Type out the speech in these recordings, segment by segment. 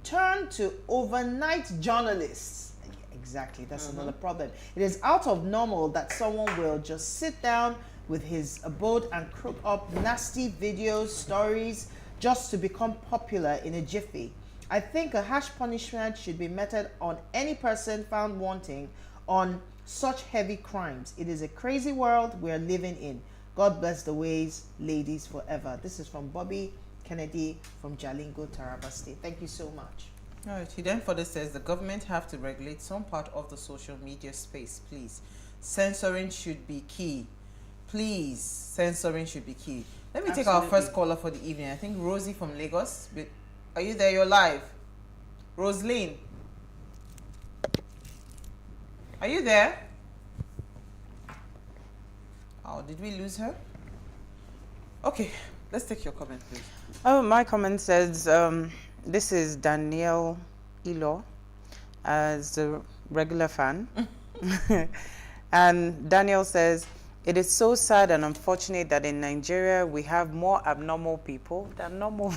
turn to overnight journalists. Exactly, that's another problem. It is out of normal that someone will just sit down with his abode and cook up nasty videos, stories, just to become popular in a jiffy. I think a harsh punishment should be meted on any person found wanting on such heavy crimes. It is a crazy world we're living in. God bless the ways, ladies, forever. This is from Bobby Kennedy from Jalingo, Taraba State. Thank you so much. All right, he then further says the government have to regulate some part of the social media space, please. Censoring should be key. Please, censoring should be key. Let me take our first caller for the evening. I think Rosie from Lagos. Are you there? You're live. Roseline. Are you there? Oh, did we lose her? Okay, let's take your comment, please. Oh, my comment says, this is Danielle Ilo, as a regular fan. And Daniel says, it is so sad and unfortunate that in Nigeria we have more abnormal people than normal.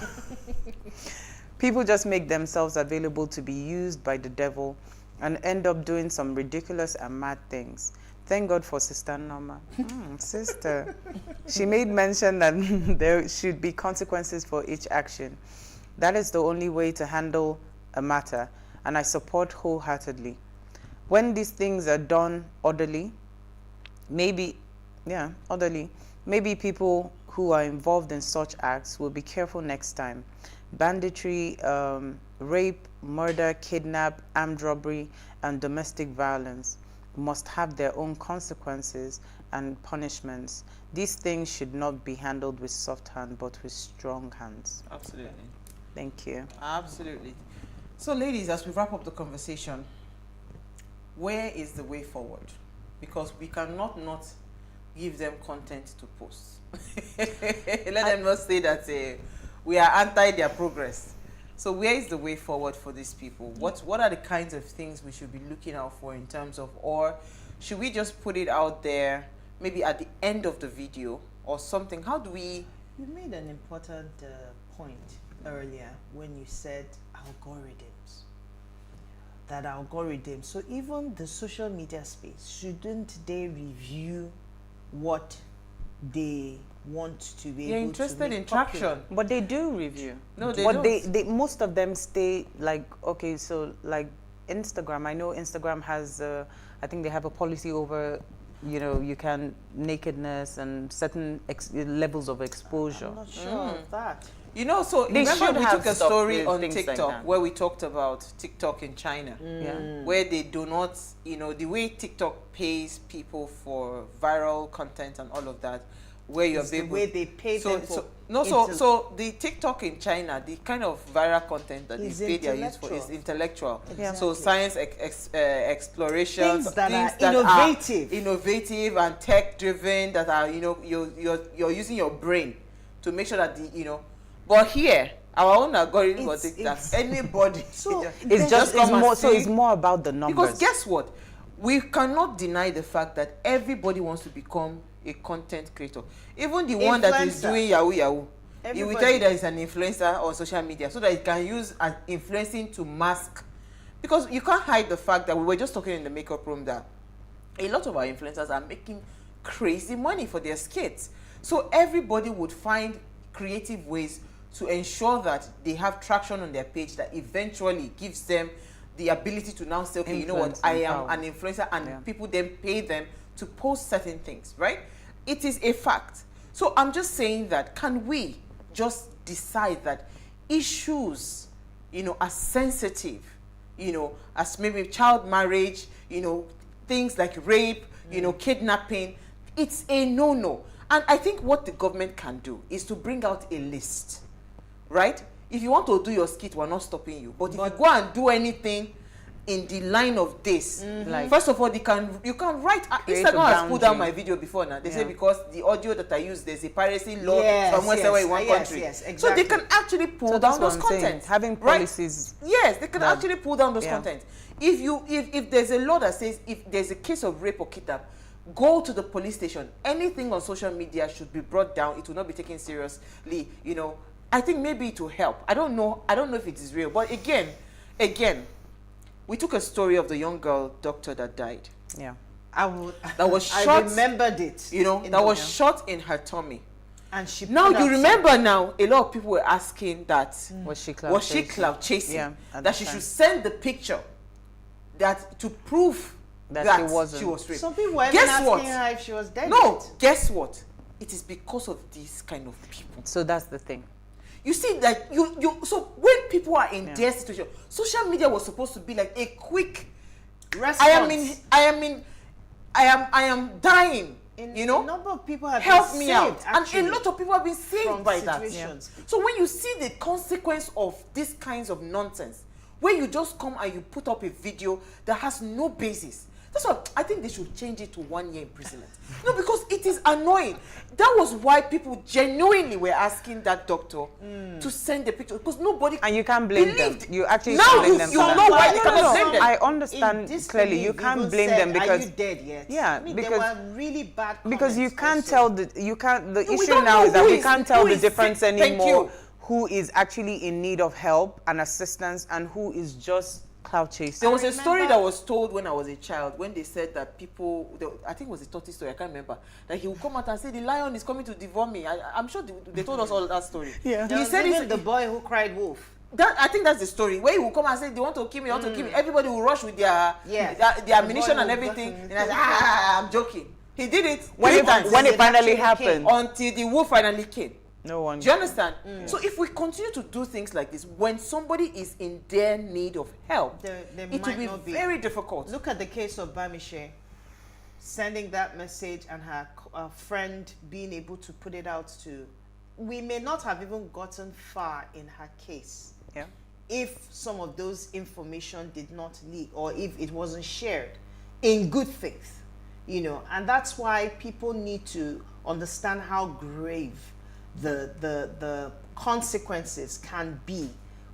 People just make themselves available to be used by the devil and end up doing some ridiculous and mad things. Thank God for Sister Norma. Sister. She made mention that there should be consequences for each action. That is the only way to handle a matter, and I support wholeheartedly. When these things are done orderly, maybe people who are involved in such acts will be careful next time. Banditry, rape, murder, kidnap, armed robbery, and domestic violence must have their own consequences and punishments. These things should not be handled with soft hand, but with strong hands. Absolutely. Thank you. Absolutely. So, ladies, as we wrap up the conversation, where is the way forward? Because we cannot not give them content to post. Let them not say that we are anti their progress. So where is the way forward for these people? What are the kinds of things we should be looking out for in terms of, or should we just put it out there maybe at the end of the video or something? How do we... You made an important point earlier when you said algorithms. That algorithm, so even the social media space, shouldn't they review what they want to be They're able interested to make in traction. popular? But they do review. No, they but don't. They most of them stay like, okay, so like Instagram. I know Instagram has, I think they have a policy over, you know, you can nakedness and certain levels of exposure. I'm not sure of that. You know, so They remember should we have took a stuff story with on things like TikTok that. where we talked about TikTok in China, Yeah. where they do not, you know, the way TikTok pays people for viral content and all of that, where you're It's the able, way they pay them for so the TikTok in China, the kind of viral content that Is they pay their use for is intellectual. intellectual. So science exploration, Things that are innovative. innovative and tech driven, that are, you know, you're using your brain to make sure that the, you know. But here, our own algorithm will take that anybody. So It's just come and more. So see. it's more about the numbers. Because guess what? We cannot deny the fact that everybody wants to become a content creator. Even the one that is Influencer. doing Yahoo Yahoo. He will Everybody. tell you that he's an influencer on social media so that he can use as influencing to mask. Because you can't hide the fact that we were just talking in the makeup room that a lot of our influencers are making crazy money for their skits. So everybody would find creative ways to ensure that they have traction on their page that eventually gives them the ability to now say, okay, you know what, Influence I and am power. an influencer, and Yeah. people then pay them to post certain things, right? It is a fact. So I'm just saying that, can we just decide that issues, you know, as sensitive, you know, as maybe child marriage, you know, things like rape, you know, kidnapping, it's a no-no. And I think what the government can do is to bring out a list, right? If you want to do your skit, we're not stopping you. But if you go and do anything in the line of this, Like- first of all, you can write. Create Instagram a has pulled down boundary. my video before now. They say Yeah. because the audio that I use, there's a piracy law Yes, somewhere in one yes, country. yes, So they exactly. can actually pull So that's down what those I'm saying. content. Having right? policies. Yes, they can that- actually pull down those yeah. content. If there's a law that says if there's a case of rape or kidnap, go to the police station. Anything on social media should be brought down. It will not be taken seriously, you know, I think maybe it will help. I don't know if it is real. But again, we took a story of the young girl doctor that died. Yeah. That was shot. I remembered it. You know, that was shot in her tummy. And she now you remember now, a lot of people were asking that was she cloud chasing? Yeah, that she should send the picture that to prove that she was raped. Some people were even asking her if she was dead. No, guess what? It is because of these kind of people. So that's the thing. You see that so when people are in their situation, social media was supposed to be like a quick response. I am dying. You know, a number of people have help been me saved, out, actually, and a lot of people have been saved by that. Yeah. So when you see the consequence of these kinds of nonsense, where you just come and you put up a video that has no basis, that's what I think they should change it to 1 year imprisonment. No, because it is annoying. That was why people genuinely were asking that doctor to send the picture, because nobody and you can't blame them. You actually now can't blame them. You know why they cannot blame them. I understand clearly. You can't blame them because are you dead yet? Yeah, I mean, because there were really bad because you can't also. tell the issue now is that we can't tell the difference anymore. Thank you. Who is actually in need of help and assistance and who is just cloud chasing. There was a story that was told when I was a child, when they said that people, I think it was a tortoise story, I can't remember, that he would come out and say, the lion is coming to devour me. I'm sure they told us all that story. Yeah. He said even the boy who cried wolf. I think that's the story, where he will come and say, they want to kill me, they want to kill me. Everybody will rush with their ammunition and everything. And I said, I'm joking. He did it when it finally happened. Until the wolf finally came. No one. Do you understand? So if we continue to do things like this, when somebody is in their need of help, it will be very difficult. Look at the case of Bamishe, sending that message and her friend being able to put it out to. We may not have even gotten far in her case if some of those information did not leak or if it wasn't shared in good faith, you know. And that's why people need to understand how grave the consequences can be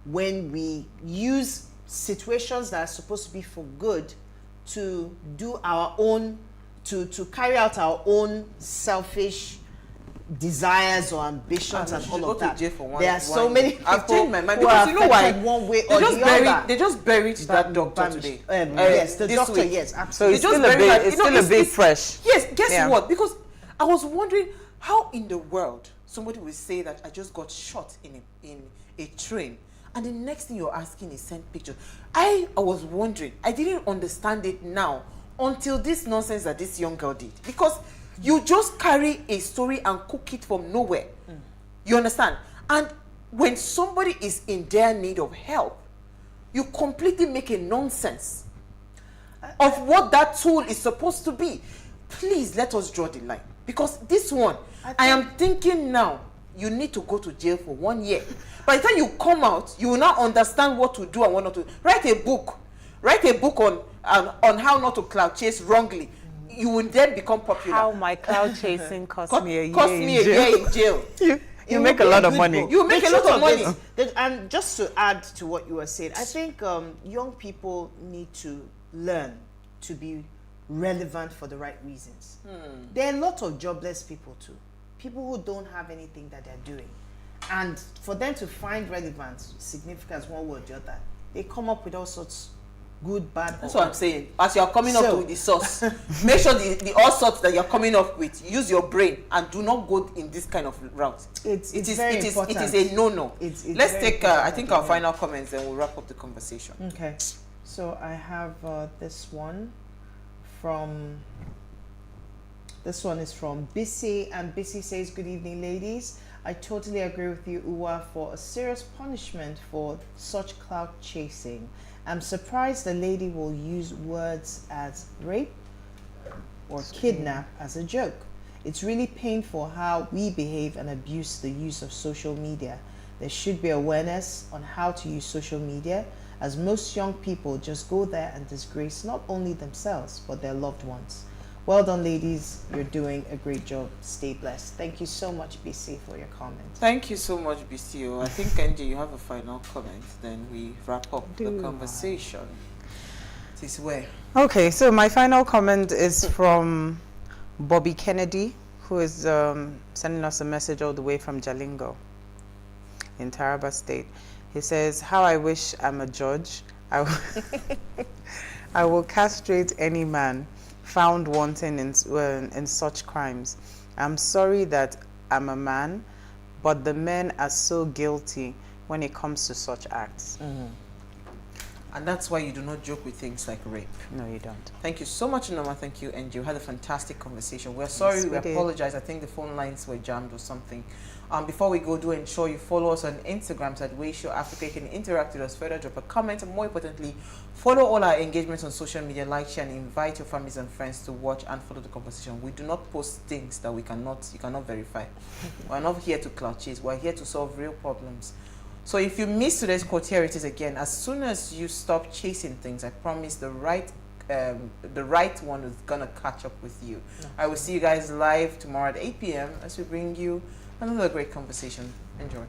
when we use situations that are supposed to be for good to do our own, to carry out our own selfish desires or ambitions and all of that. There are so many people I've changed my mind who because are you know why? One way or the other. They just buried that doctor today. Yes, the doctor. Week. Yes, So absolutely. it's still a bit fresh. Yes, guess what? Because I was wondering how in the world somebody will say that I just got shot in a train, and the next thing you're asking is send pictures. I was wondering. I didn't understand it now until this nonsense that this young girl did, because you just carry a story and cook it from nowhere. You understand? And when somebody is in their need of help, you completely make a nonsense of what that tool is supposed to be. Please let us draw the line, because this one, I am thinking now, you need to go to jail for 1 year. By the time you come out, you will now understand what to do and what not to do. Write a book on how not to cloud chase wrongly. You will then become popular. How my cloud chasing cost me a year in jail. You make a lot of money. You make a lot of money. And just to add to what you were saying, I think young people need to learn to be relevant for the right reasons. There are a lot of jobless people too. People who don't have anything that they're doing. And for them to find relevance, significance, one way or the other, they come up with all sorts good, bad. That's what I'm saying. As you are coming up with the sauce, make sure the all sorts that you're coming up with, use your brain and do not go in this kind of route. It is a no-no. Let's take, I think, our final comments, and we'll wrap up the conversation. Okay. So I have this one from. This one is from Bissy, and Bissy says, "Good evening, ladies. I totally agree with you, Uwa, for a serious punishment for such clout chasing. I'm surprised the lady will use words as rape or kidnap as a joke. It's really painful how we behave and abuse the use of social media. There should be awareness on how to use social media, as most young people just go there and disgrace not only themselves, but their loved ones. Well done, ladies. You're doing a great job. Stay blessed." Thank you so much, BC, for your comment. Thank you so much, BCO. I think, NJ, you have a final comment. Then we wrap up the conversation. This way. Okay, so my final comment is from Bobby Kennedy, who is sending us a message all the way from Jalingo. in Taraba State. He says, how I wish I'm a judge. I will castrate any man found wanting in such crimes. I'm sorry that I'm a man, but the men are so guilty when it comes to such acts. And that's why you do not joke with things like rape. No, you don't. Thank you so much, Noma. Thank you, and you had a fantastic conversation. We're sorry, we apologize. I think the phone lines were jammed or something. Before we go, do ensure you follow us on Instagram at PlusTvAfrica. You can interact with us further, drop a comment, and more importantly, follow all our engagements on social media, like, share, and invite your families and friends to watch and follow the conversation. We do not post things that you cannot verify. We're not here to clout chase. We're here to solve real problems. So if you missed today's quote, here it is again. As soon as you stop chasing things, I promise the right one is gonna catch up with you. I will see you guys live tomorrow at 8 p.m. as we bring you another great conversation. Enjoy.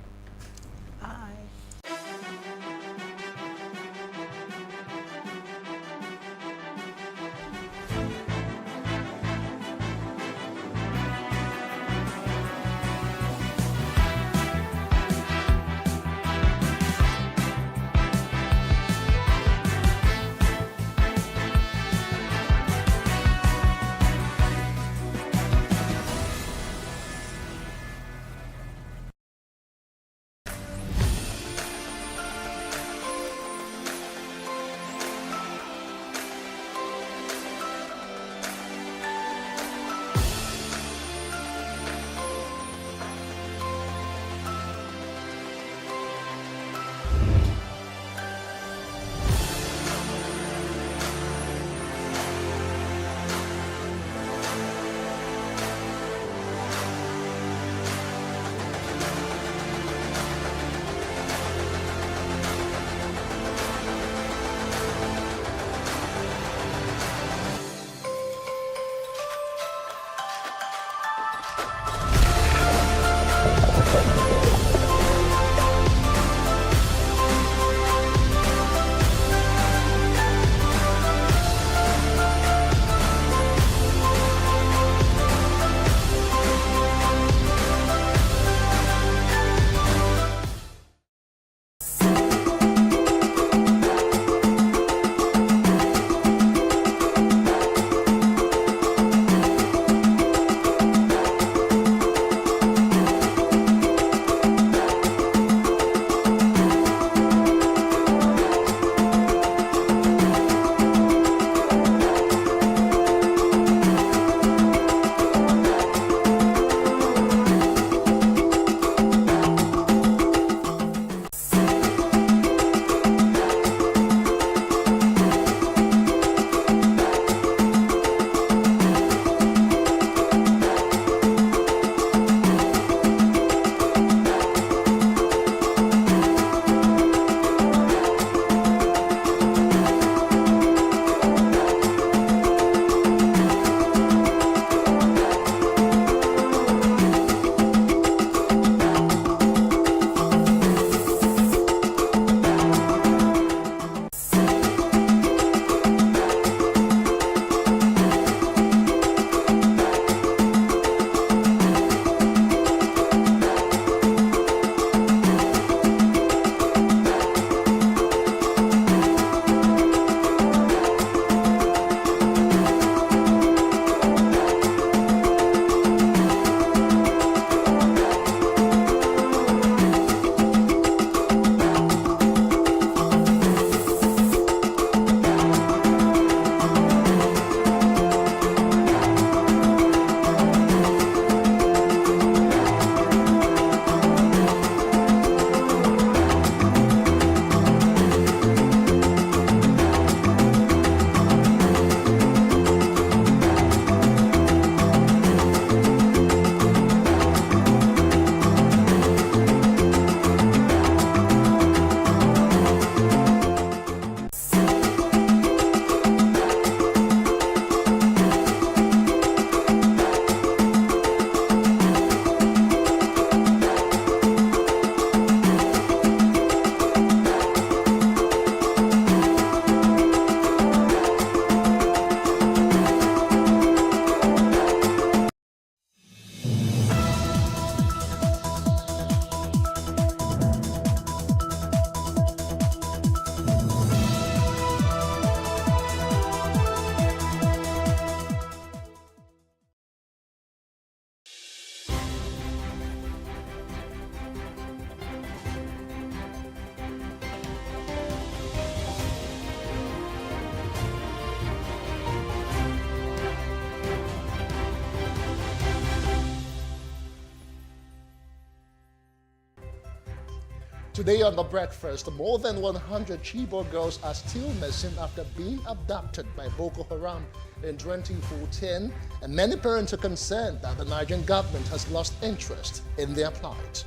Today on The Breakfast, more than 100 Chibok girls are still missing after being abducted by Boko Haram in 2014, and many parents are concerned that the Nigerian government has lost interest in their plight.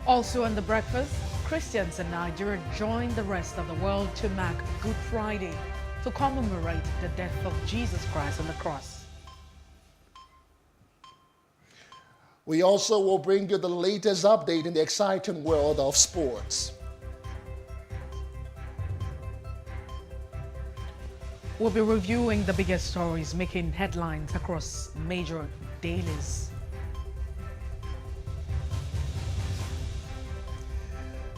Also on The Breakfast, Christians in Nigeria join the rest of the world to mark Good Friday to commemorate the death of Jesus Christ on the cross. We also will bring you the latest update in the exciting world of sports. We'll be reviewing the biggest stories making headlines across major dailies.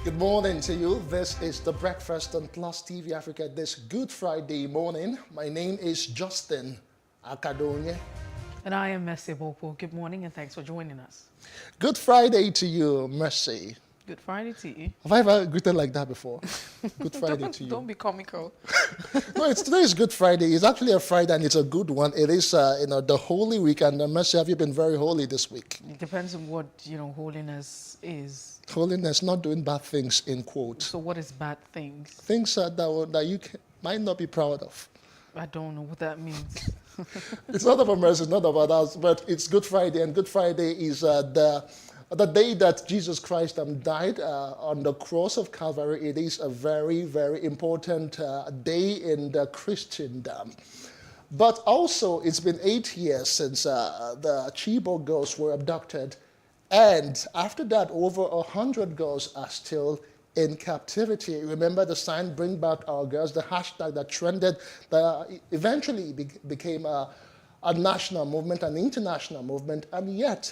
Good morning to you. This is The Breakfast on PlusTvAfrica this Good Friday morning. My name is Justin Akadonye. And I am Mercy Bopo. Good morning and thanks for joining us. Good Friday to you, Mercy. Good Friday to you. Have I ever greeted like that before? Good Friday to you. Don't be comical. No, today is Good Friday. It's actually a Friday and it's a good one. It is, the Holy Week. And Mercy, have you been very holy this week? It depends on what, holiness is. Holiness, not doing bad things, in quotes. So what is bad things? Things that you might not be proud of. I don't know what that means. It's not about mercy, it's not about us, but it's Good Friday, and Good Friday is the day that Jesus Christ died on the cross of Calvary. It is a very, very important day in the Christendom. But also, it's been 8 years since the Chibok girls were abducted, and after that, over 100 girls are still in captivity. Remember the sign, Bring Back Our Girls, the hashtag that trended, that eventually became a national movement, an international movement, and yet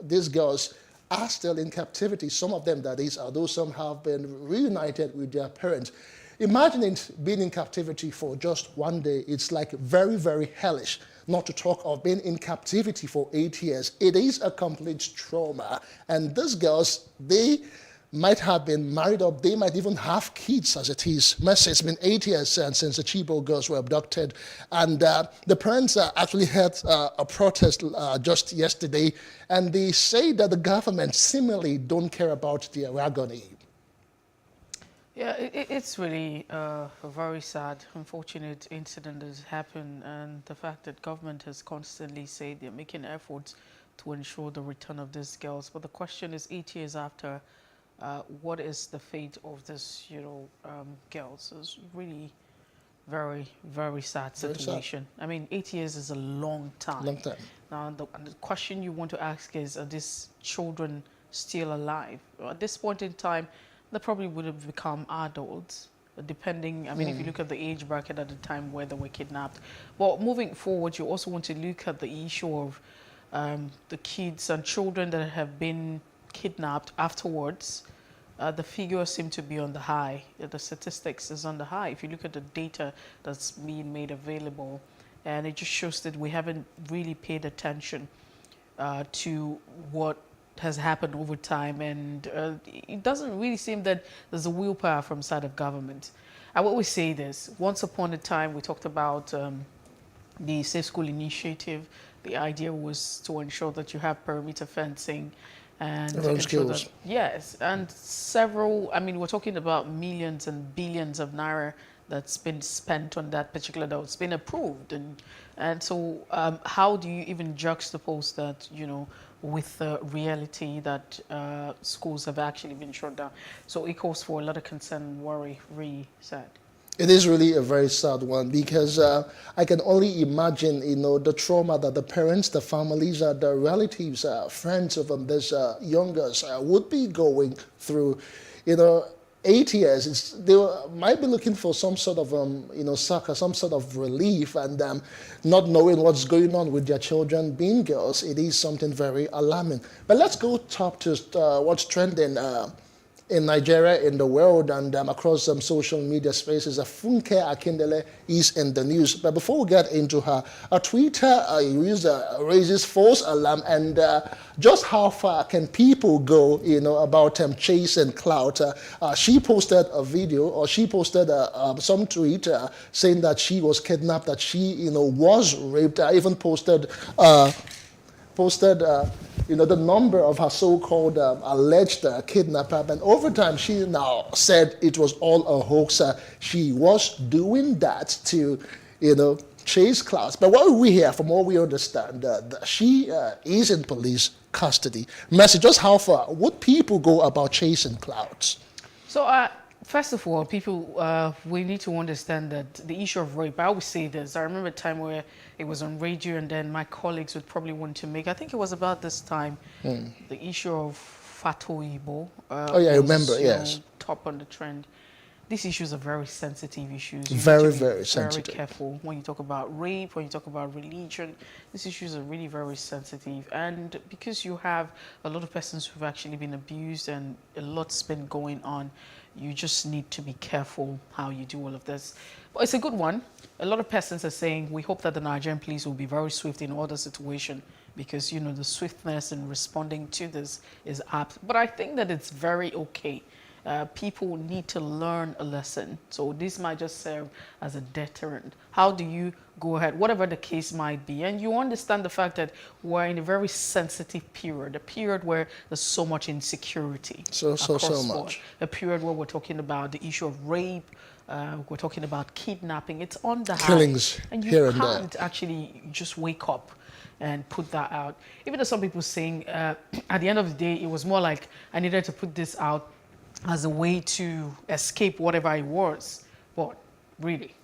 these girls are still in captivity. Some of them, that is, although some have been reunited with their parents. Imagine being in captivity for just one day. It's like very, very hellish, not to talk of being in captivity for 8 years. It is a complete trauma. And these girls, they might have been married up, they might even have kids as it is. Mercy, it's been 8 years since the Chibok girls were abducted, and the parents actually had a protest just yesterday, and they say that the government seemingly don't care about their agony. Yeah, it's really a very sad, unfortunate incident that has happened, and the fact that government has constantly said they're making efforts to ensure the return of these girls. But the question is, 8 years after, what is the fate of this, girls? It's really very, very sad situation. I mean, 8 years is a long time. Long time. Now, the question you want to ask is, are these children still alive? At this point in time, they probably would have become adults, depending, if you look at the age bracket at the time where they were kidnapped. But moving forward, you also want to look at the issue of the kids and children that have been kidnapped afterwards. The figures seem to be on the high. The statistics is on the high. If you look at the data that's being made available, and it just shows that we haven't really paid attention to what has happened over time, and it doesn't really seem that there's a willpower from side of government. I always say this: once upon a time, we talked about the Safe School Initiative. The idea was to ensure that you have perimeter fencing and to ensure that, yes, and several. We're talking about millions and billions of naira that's been spent on that particular, that's been approved, and so how do you even juxtapose that, with the reality that schools have actually been shut down? So it calls for a lot of concern and worry. Really sad. It is really a very sad one, because I can only imagine, the trauma that the parents, the families, the relatives, friends of these young girls would be going through. 8 years, they might be looking for some sort of, succor, some sort of relief, and not knowing what's going on with their children being girls. It is something very alarming. But let's go talk to what's trending in Nigeria, in the world, and across some social media spaces. Funke Akindele is in the news. But before we get into her, a Twitter user raises false alarm, and just how far can people go, about chasing clout? She posted a video, or she posted some tweet saying that she was kidnapped, that she, was raped. I even posted posted, the number of her so-called alleged kidnapper, and over time she now said it was all a hoax. She was doing that to, chase clouds. But what we hear, from what we understand, that she is in police custody. Mercy, just how far would people go about chasing clouds? So, first of all, people, we need to understand that the issue of rape, I always say this. I remember a time where it was on radio, and then my colleagues would probably want to make, I think it was about this time, the issue of Fatoyibo. Oh, yeah, I remember, yes. Top on the trend. These issues are very sensitive issues. Very, very sensitive. Very careful when you talk about rape, when you talk about religion. These issues are really very sensitive. And because you have a lot of persons who've actually been abused and a lot's been going on, you just need to be careful how you do all of this. But it's a good one. A lot of persons are saying, we hope that the Nigerian police will be very swift in all the situation, because, the swiftness in responding to this is apt. But I think that it's very okay. People need to learn a lesson. So this might just serve as a deterrent. How do you go ahead, whatever the case might be? And you understand the fact that we're in a very sensitive period, a period where there's so much insecurity. So much. A period where we're talking about the issue of rape, we're talking about kidnapping. It's on the high. Killings and you here and can't there. actually just wake up and put that out. Even though some people saying, at the end of the day, it was more like I needed to put this out as a way to escape whatever it was. But really,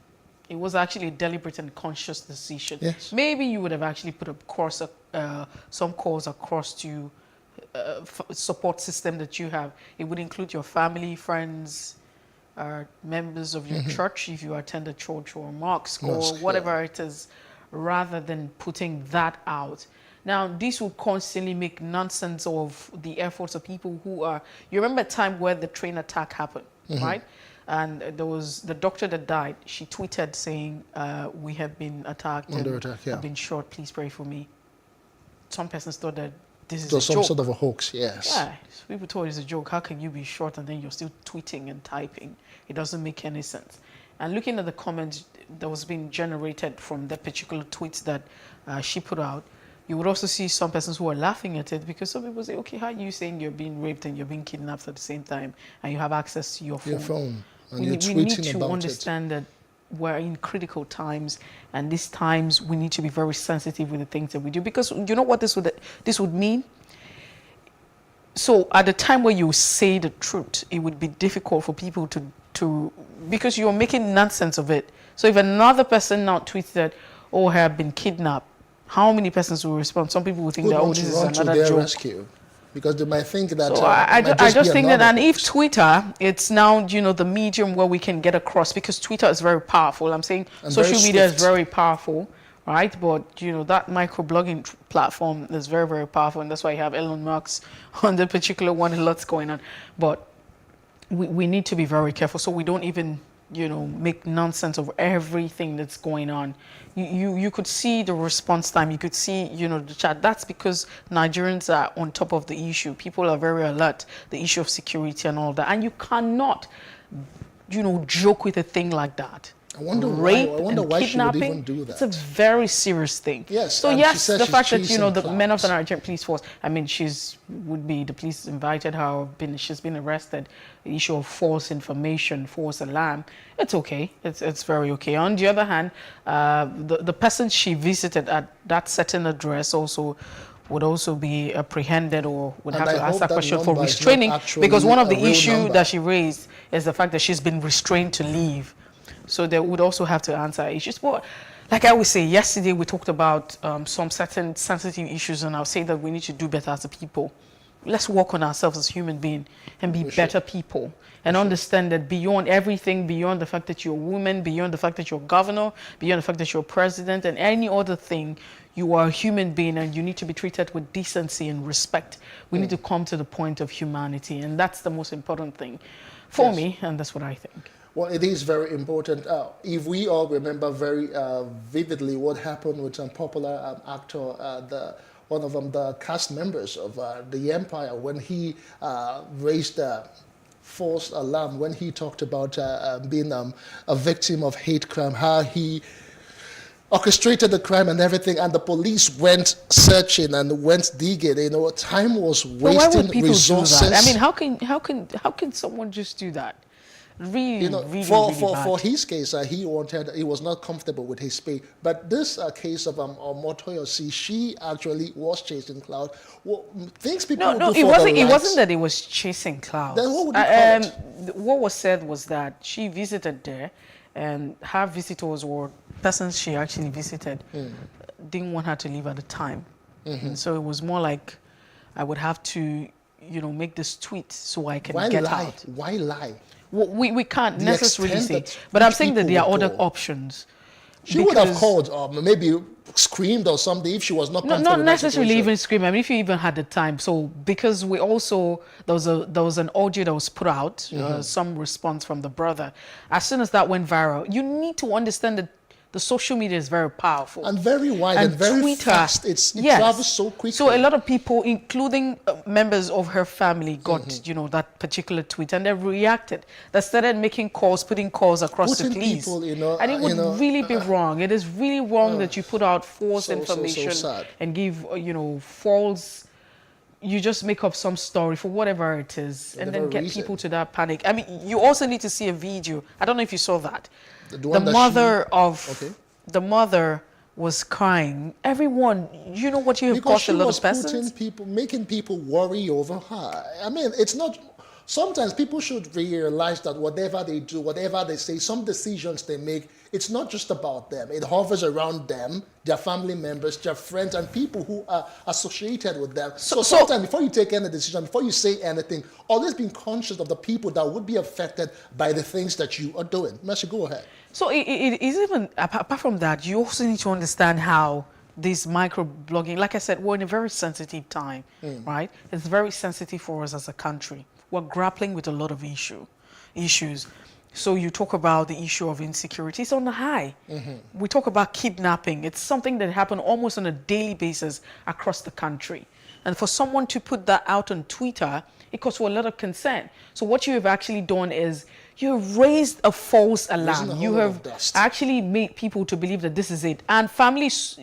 it was actually a deliberate and conscious decision. Yes. Maybe you would have actually put some calls across to support system that you have. It would include your family, friends, members of your church, if you attend a church or a mosque or whatever it is, rather than putting that out. Now, this will constantly make nonsense of the efforts of people who are... You remember a time where the train attack happened, right? And there was the doctor that died. She tweeted saying, we have been attacked. Under attack, yeah. I've been shot. Please pray for me. Some persons thought that this is it was a some joke. sort of a hoax, yes. Yeah, people thought it's a joke. How can you be short and then you're still tweeting and typing? It doesn't make any sense. And looking at the comments that was being generated from that particular tweet that she put out, you would also see some persons who are laughing at it, because some people say, okay, how are you saying you're being raped and you're being kidnapped at the same time and you have access to your phone? And you're tweeting we need to about understand that we're in critical times, and these times we need to be very sensitive with the things that we do, because you know what this would mean? So at the time where you say the truth, it would be difficult for people to because you're making nonsense of it. So if another person now tweets that, oh, I have been kidnapped, how many persons will respond? Some people will think that, oh, this is another joke. Rescue, because they might think that. So I just think that, and if Twitter, it's now the medium where we can get across, because Twitter is very powerful. I'm saying and social media is very powerful, right? But that microblogging platform is very, very powerful, and that's why you have Elon Musk on the particular one. A lot's going on, but we need to be very careful so we don't even make nonsense of everything that's going on. You could see the response time. You could see, the chat. That's because Nigerians are on top of the issue. People are very alert, the issue of security and all that. And you cannot, joke with a thing like that. I wonder Rape why she would kidnapping, even do that. It's a very serious thing. Yes. So yes, the fact that the clouds. men of the Nigerian police force. I mean, the police invited her. She's been arrested. The issue of false information, false alarm. It's okay. It's very okay. On the other hand, the person she visited at that certain address also would also be apprehended or would have to ask that question for restraining, because one of the issues that she raised is the fact that she's been restrained to leave. So they would also have to answer issues. But like I always say, yesterday we talked about some certain sensitive issues, and I'll say that we need to do better as a people. Let's work on ourselves as human beings and be better people, and understand that beyond everything, beyond the fact that you're a woman, beyond the fact that you're a governor, beyond the fact that you're a president and any other thing, you are a human being and you need to be treated with decency and respect. We need to come to the point of humanity, and that's the most important thing for me, and that's what I think. Well, it is very important. If we all remember very vividly what happened with some popular actor, one of them, the cast members of The Empire, when he raised false alarm, when he talked about being a victim of hate crime, how he orchestrated the crime and everything, and the police went searching and went digging. You know, time was But why wasting, would people resources. do that? I mean, how can someone just do that? Really, You know, really, for really bad. for his case, he was not comfortable with his pay. But this case of Motoyosi, she actually was chasing cloud. Well, things people No, would do it for wasn't. the It likes. wasn't that it was chasing clouds. Then what would you call it? What was said was that she visited there, and her visitors or persons she actually visited didn't want her to leave at the time, and so it was more like, I would have to, make this tweet so I can Why get lie? out. Why lie? Well, we can't The necessarily extent say, that but I'm which saying that people there are would other go. options. She would have Because- called, maybe screamed or something if she was not No, comfortable not with that necessarily situation. even scream. I mean, if you even had the time. So because we also there was an audio that was put out, some response from the brother. As soon as that went viral, you need to understand that the social media is very powerful And very wide and very fast. It travels so quickly. So a lot of people, including members of her family, got that particular tweet, and they reacted. They started making calls, putting calls across the Putting police, people, and it would really be wrong. It is really wrong that you put out false so information sad. and give false. You just make up some story for whatever it is, and then Whatever get reason. people to that panic. I mean, you also need to see a video. I don't know if you saw that. The one that mother she- of Okay. the mother was crying. Everyone, you know what you have Because cost she a lot was of persons. putting people, making people worry over her. I mean, it's not. Sometimes people should realize that whatever they do, whatever they say, some decisions they make, it's not just about them. It hovers around them, their family members, their friends, and people who are associated with them. So sometimes before you take any decision, before you say anything, always being conscious of the people that would be affected by the things that you are doing. Mercy, go ahead. So it is even, apart from that, you also need to understand how this microblogging, like I said, we're in a very sensitive time, right? It's very sensitive for us as a country. We're grappling with a lot of issues. So you talk about the issue of insecurity. It's on the high. We talk about kidnapping. It's something that happens almost on a daily basis across the country. And for someone to put that out on Twitter, it calls for a lot of concern. So what you have actually done is you have raised a false Raising alarm. a You whole lot have of dust. actually made people to believe that this is it. And families,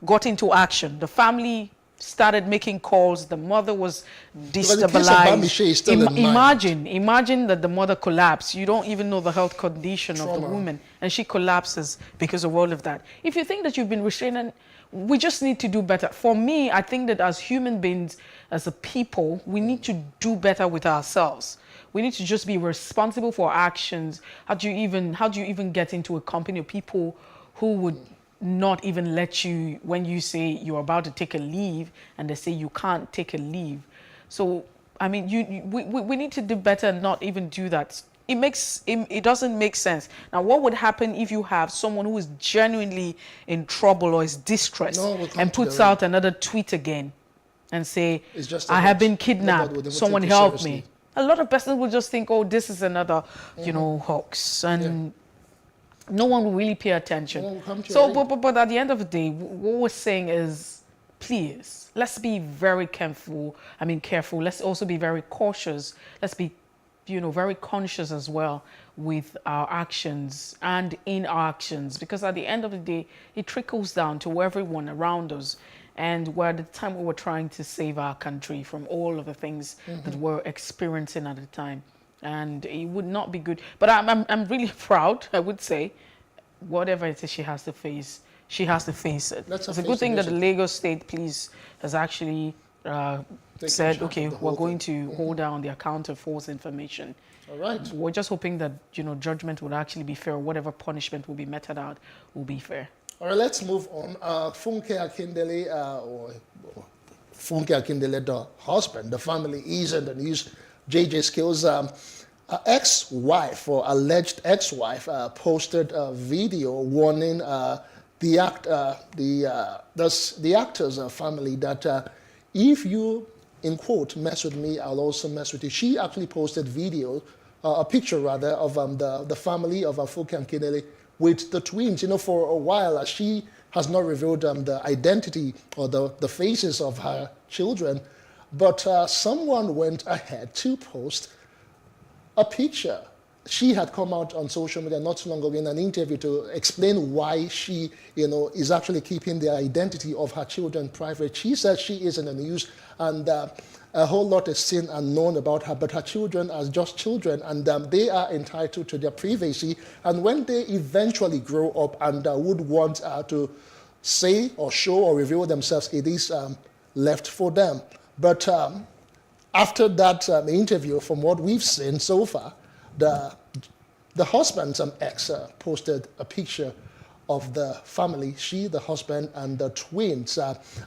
got into action. The family started making calls. The mother was the case of Bamishe destabilized. is still in mind. Imagine that the mother collapsed. You don't even know the health condition of the Trauma. woman, and she collapses because of all of that. If you think that you've been restrained, we just need to do better. For me, I think that as human beings, as a people, we need to do better with ourselves. We need to just be responsible for our actions. How do you even get into a company of people who would not even let you, when you say you're about to take a leave and they say you can't take a leave? So I mean, we need to do better and not even do that. It doesn't make sense. Now, what would happen if you have someone who is genuinely in trouble or is distressed No, we'll come and to puts the out another tweet again and say, It's just a I have hoax. been Nobody kidnapped, would even someone take you help seriously. me. A lot of persons will just think, oh, this is another, hoax. And no one will really pay attention. No one will come to So, your aid. but at the end of the day, what we're saying is, please, let's be very careful. Let's also be very cautious. Let's be, very conscious as well with our actions and in our actions, because at the end of the day, it trickles down to everyone around us. And we're at the time where we're trying to save our country from all of the things that we're experiencing at the time. And it would not be good. But I'm really proud, I would say, whatever it is she has to face, she has to face it. Let's It's a face good thing it, that the Lagos State Police has actually said, charge okay, of the whole we're going thing. to hold down the account of false information. All right. We're just hoping that, judgment would actually be fair. Whatever punishment will be meted out will be fair. All right, let's move on. Funke Akindele, or Funke Akindele, the husband, the family is in the news. JJ Skills, ex-wife or alleged ex-wife posted a video warning the actor's family that if you, in quote, mess with me, I'll also mess with you. She actually posted a picture rather, of the family of Funke Akindele with the twins. For a while, she has not revealed the identity or the faces of her children, but someone went ahead to post a picture she had come out on social media not too long ago in an interview to explain why she, is actually keeping the identity of her children private. She says she is in the news and a whole lot is seen and known about her, but her children are just children and they are entitled to their privacy. And when they eventually grow up and would want to say or show or reveal themselves, it is left for them. But after that interview, from what we've seen so far, the husband's ex posted a picture of the family, she, the husband, and the twins,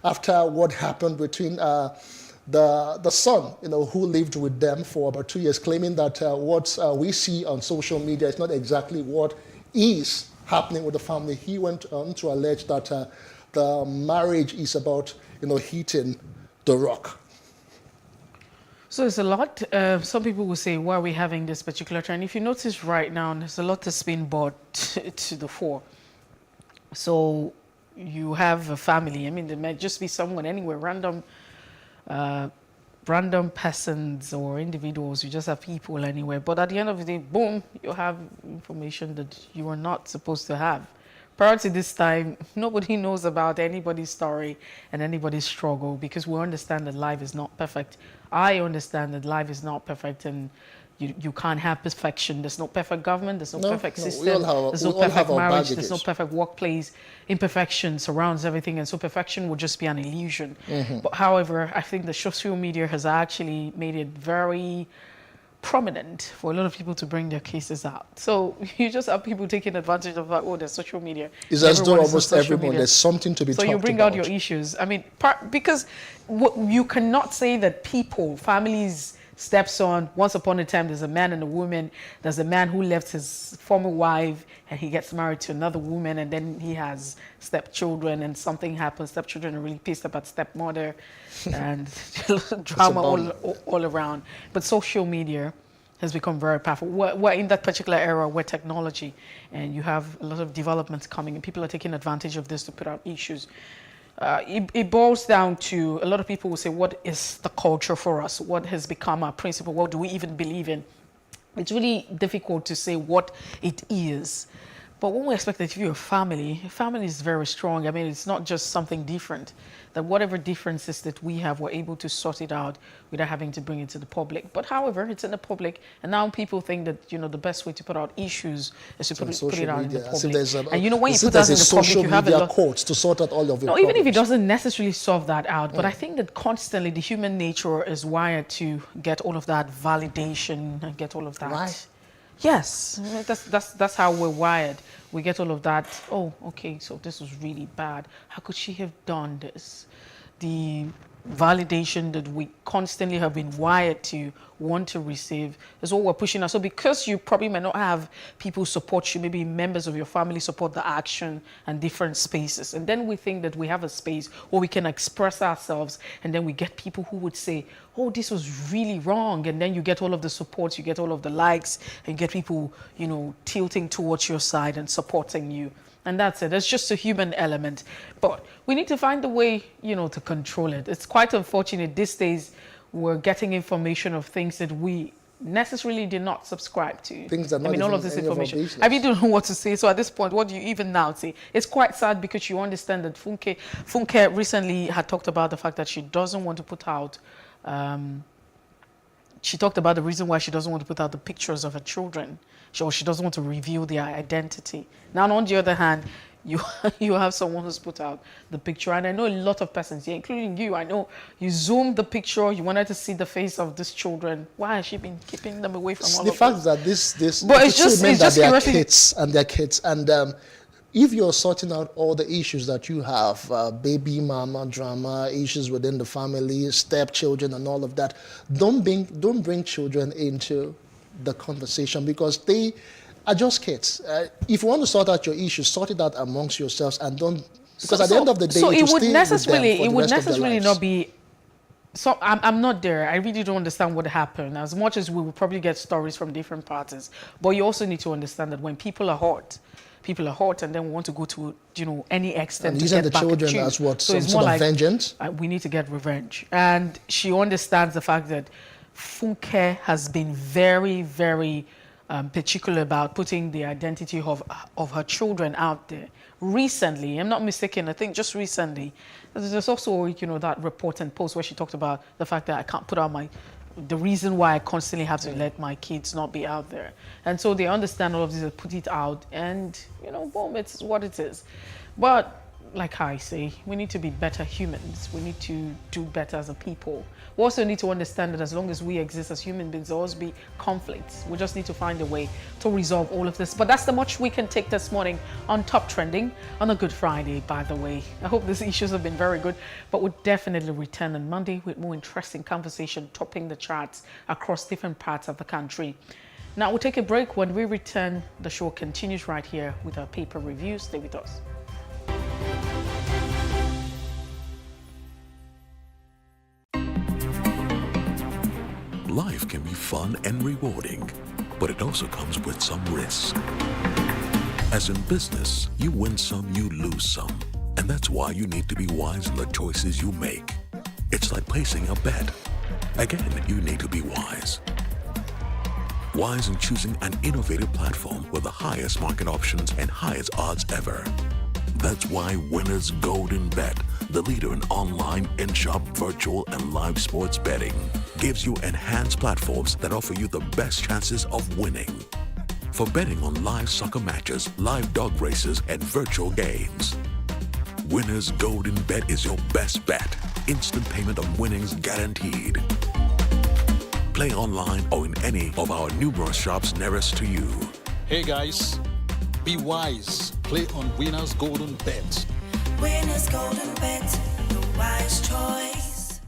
after what happened between the son, who lived with them for about 2 years, claiming that what we see on social media is not exactly what is happening with the family. He went on to allege that the marriage is about, hitting the rock. So it's a lot. Some people will say, why are we having this particular trend? If you notice right now, there's a lot that's been brought to the fore. So you have a family. I mean, there might just be someone anywhere, random persons or individuals. You just have people anywhere. But at the end of the day, boom, you have information that you are not supposed to have. Prior to this time, nobody knows about anybody's story and anybody's struggle because we understand that life is not perfect. I understand that life is not perfect and you can't have perfection. There's no perfect government. There's no perfect system. There's no perfect marriage. There's no perfect workplace. Imperfection surrounds everything. And so perfection would just be an illusion. But however, I think the social media has actually made it very prominent for a lot of people to bring their cases out. So you just have people taking advantage of that. Oh, there's social media. It's as though almost everyone there's something to be talked about. So you bring out your issues. I mean, because you cannot say that people, families, stepson, once upon a time there's a man and a woman. There's a man who left his former wife and he gets married to another woman and then he has stepchildren and something happens. Stepchildren are really pissed about stepmother and drama all around. But social media has become very powerful. We're in that particular era where technology and you have a lot of developments coming and people are taking advantage of this to put out issues. It boils down to, a lot of people will say, what is the culture for us? What has become our principle? What do we even believe in? It's really difficult to say what it is. But when we expect that if you're a family is very strong. I mean, it's not just something different. That whatever differences that we have, we're able to sort it out without having to bring it to the public. But however, it's in the public, and now people think that, the best way to put out issues is to put it out in the public. And when you put that in the public, you have a lot courts to sort out all of your No, problems. even if it doesn't necessarily solve that out, but I think that constantly the human nature is wired to get all of that validation and get all of that. Right. Yes, that's how we're wired. We get all of that. Oh, okay, so this was really bad. How could she have done this? The validation that we constantly have been wired to want to receive is what we're pushing out. So because you probably may not have people support you, maybe members of your family support the action and different spaces. And then we think that we have a space where we can express ourselves. And then we get people who would say, oh, this was really wrong. And then you get all of the support, you get all of the likes, and you get people, tilting towards your side and supporting you. And that's it. It's just a human element. But we need to find a way, to control it. It's quite unfortunate these days we're getting information of things that we necessarily did not subscribe to. Things that not all of this information. I really don't know what to say. So at this point, what do you even now say? It's quite sad because you understand that Funke recently had talked about the fact that she doesn't want to put out she talked about the reason why she doesn't want to put out the pictures of her children. She doesn't want to reveal their identity. Now, on the other hand, you have someone who's put out the picture. And I know a lot of persons here, including you, I know you zoomed the picture, you wanted to see the face of these children. Why has she been keeping them away from all of the fact that but it's just they are kids and they're kids. And if you're sorting out all the issues that you have, baby mama drama, issues within the family, stepchildren and all of that, don't bring children into the conversation because they are just kids. If you want to sort out your issues, sort it out amongst yourselves and don't, because at the end of the day, so it would necessarily not be. So I'm not there. I really don't understand what happened. As much as we will probably get stories from different parties, but you also need to understand that when people are hurt, and then we want to go to any extent and to using get the back children at as what so some it's sort more of like vengeance. We need to get revenge, and she understands the fact that Funke has been very, very particular about putting the identity of her children out there. Recently, I'm not mistaken, I think just recently, there's also, you know, that report and post where she talked about the fact that I can't put out the reason why I constantly have to let my kids not be out there. And so they understand all of this and put it out, and, you know, boom, it's what it is. But like I say, we need to be better humans. We need to do better as a people. We also need to understand that as long as we exist as human beings, there will always be conflicts. We just need to find a way to resolve all of this. But that's the much we can take this morning on Top Trending on a Good Friday, by the way. I hope these issues have been very good, but we'll definitely return on Monday with more interesting conversation topping the charts across different parts of the country. Now we'll take a break. When we return, the show continues right here with our paper review. Stay with us. Life can be fun and rewarding, but it also comes with some risk. As in business, you win some, you lose some. And that's why you need to be wise in the choices you make. It's like placing a bet. Again, you need to be wise. Wise in choosing an innovative platform with the highest market options and highest odds ever. That's why Winners Golden Bet, the leader in online, in-shop, virtual, and live sports betting, gives you enhanced platforms that offer you the best chances of winning. For betting on live soccer matches, live dog races, and virtual games. Winners Golden Bet is your best bet. Instant payment of winnings guaranteed. Play online or in any of our numerous shops nearest to you. Hey guys, be wise. Play on Winners Golden Bet. Winners Golden Bet, the wise choice.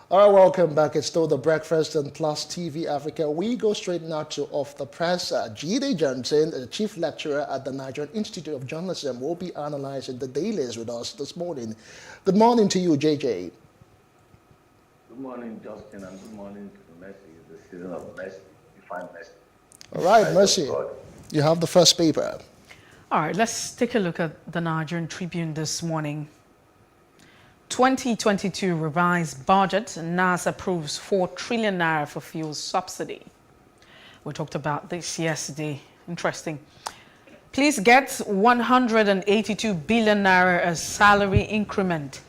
All right, welcome back. It's still the breakfast on Plus TV Africa. We go straight now to Off the Press. Jide Johnson, the chief lecturer at the Nigerian Institute of Journalism, will be analyzing the dailies with us this morning. Good morning to you, JJ. Good morning, Justin, and good morning to Mercy. It's the season of mercy. You find mercy. All right, Mercy, you have the first paper. All right, let's take a look at the Nigerian Tribune this morning. 2022 revised budget, NAS approves 4 trillion naira for fuel subsidy. We talked about this yesterday. Interesting. Please get 182 billion naira as salary increment.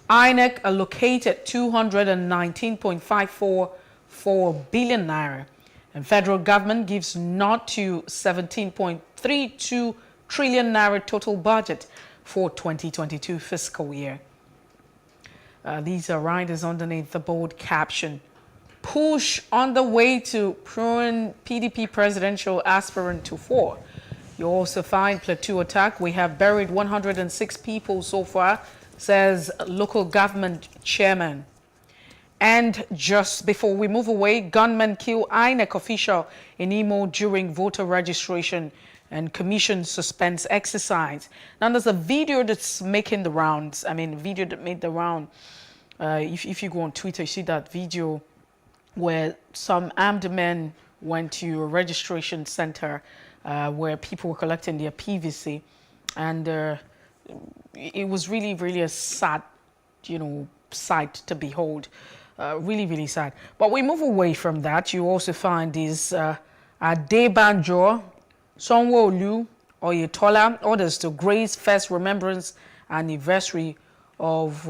INEC allocated 219.544 billion naira. And federal government gives nod to 17.32 trillion naira total budget for 2022 fiscal year. These are riders underneath the bold caption, "Push on the way to prune PDP presidential aspirant to 4." You also find plateau attack. "We have buried 106 people so far," says local government chairman. And just before we move away, gunmen kill INEC official in Imo during voter registration and commission suspends exercise. Now there's a video that's making the rounds. I mean, video that made the round. If you go on Twitter, you see that video where some armed men went to a registration center where people were collecting their PVC, and it was really, really a sad, sight to behold. Really, really sad. But we move away from that. You also find these Adebanjo, Sanwo-Olu, Oyetola, others to grace first remembrance anniversary of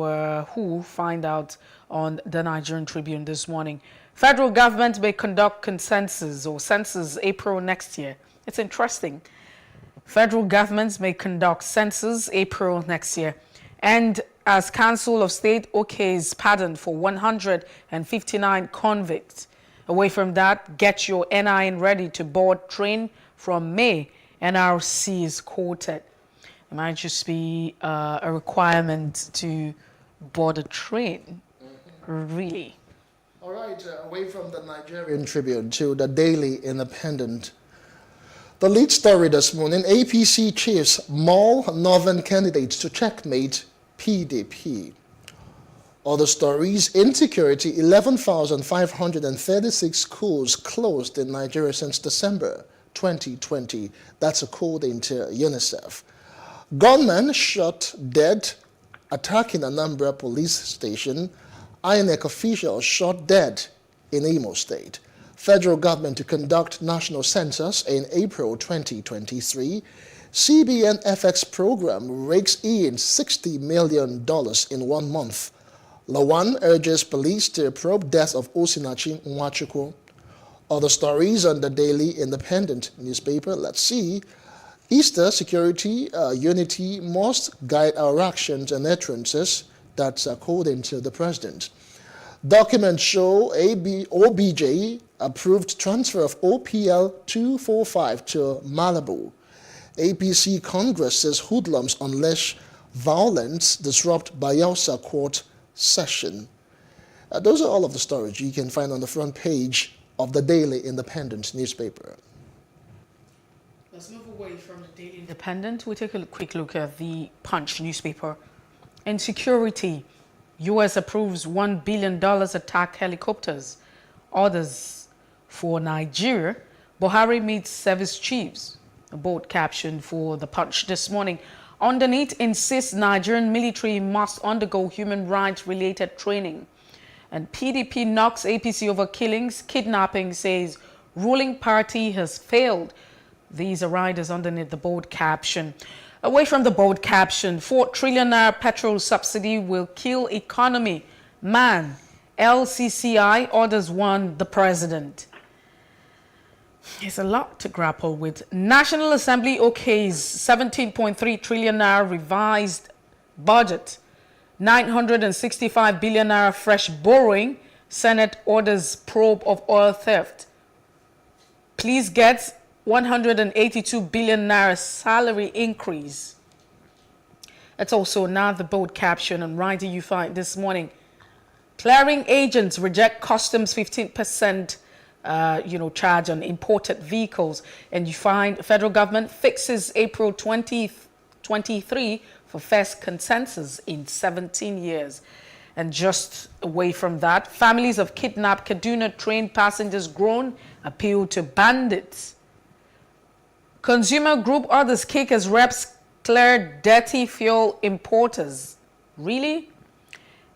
who, find out on the Nigerian Tribune this morning. Federal government may conduct census April next year. It's interesting. Federal governments may conduct census April next year. And as Council of State okays pardon for 159 convicts. Away from that, get your NIN ready to board train from May. NRC is quoted. It might just be a requirement to board a train. Really. All right, away from the Nigerian Tribune to the Daily Independent. The lead story this morning, APC chiefs maul northern candidates to checkmate PDP. Other stories, insecurity, 11,536 schools closed in Nigeria since December 2020. That's according to UNICEF. Gunmen shot dead attacking Anambra police station. INEC officials shot dead in Imo State. Federal government to conduct national census in April 2023. CBN FX program rakes in $60 million in 1 month. Lawan urges police to probe death of Osinachi Nwachukwu. Other stories on the Daily Independent newspaper. Let's see. Easter security unity must guide our actions and utterances. That's according to the president. Documents show OBJ approved transfer of OPL 245 to Malibu. APC Congress says hoodlums unleash violence disrupt Bayelsa court session. Those are all of the stories you can find on the front page of the Daily Independent newspaper. Let's move away from the Daily Independent. We take a quick look at the Punch newspaper. Insecurity. U.S. approves $1 billion attack helicopters. Orders for Nigeria. Buhari meets service chiefs. A bold caption for the Punch this morning. Underneath insists Nigerian military must undergo human rights related training. And PDP knocks APC over killings. Kidnapping says ruling party has failed. These are riders underneath the bold caption. Away from the bold caption, 4 trillion naira petrol subsidy will kill economy. Man, LCCI orders warn the president. It's a lot to grapple with. National Assembly okays 17.3 trillion naira revised budget. 965 billion naira fresh borrowing. Senate orders probe of oil theft. Please get 182 billion naira salary increase. It's also another bold caption on Rider you find this morning. Clearing agents reject customs 15% charge on imported vehicles. And you find federal government fixes April 2023 for first consensus in 17 years. And just away from that, families of kidnapped Kaduna train passengers groan, appeal to bandits. Consumer group orders kick as reps clear dirty fuel importers. Really?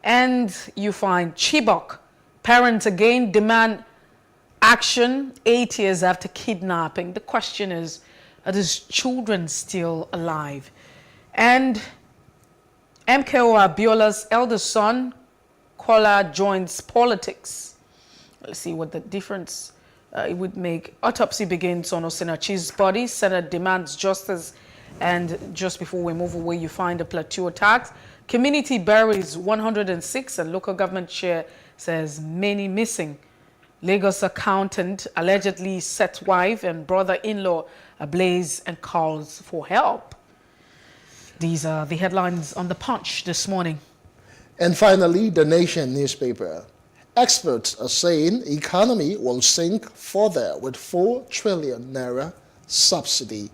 And you find Chibok. Parents again demand action 8 years after kidnapping. The question is, are these children still alive? And MKO Abiola's eldest son, Kola, joins politics. Let's see what the difference it would make. Autopsy begins on Osinachi's body. Senate demands justice. And just before we move away, you find the plateau attacks. Community buries 106 and local government chair says many missing. Lagos accountant allegedly set wife and brother-in-law ablaze and calls for help. These are the headlines on The Punch this morning. And finally, The Nation newspaper. Experts are saying economy will sink further with 4 trillion naira subsidy.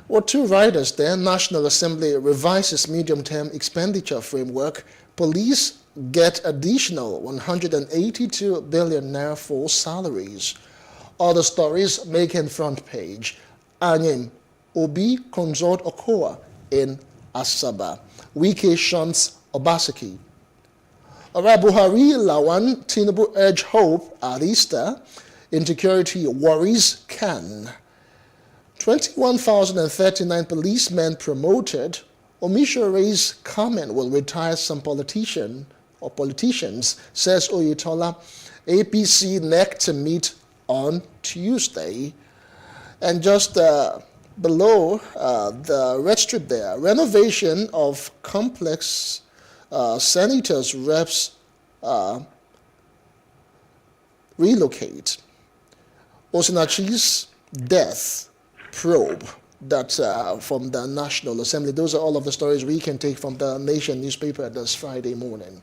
Well, 2 riders there. National Assembly revises medium-term expenditure framework. Police get additional 182 billion naira for salaries. Other stories making front page. Anyim, Obi consort Okoa in Asaba. Wike shuns Obaseki. Buhari, Lawan, Tinubu urge hope at Easter. Insecurity worries can. 21,039 policemen promoted. Omishore's comment will retire some politicians, says Oyetola. APC neck to meet on Tuesday. And just below the red strip there, renovation of complex senators reps relocate. Osinachi's death probe that from the National Assembly. Those are all of the stories we can take from the Nation newspaper this Friday morning.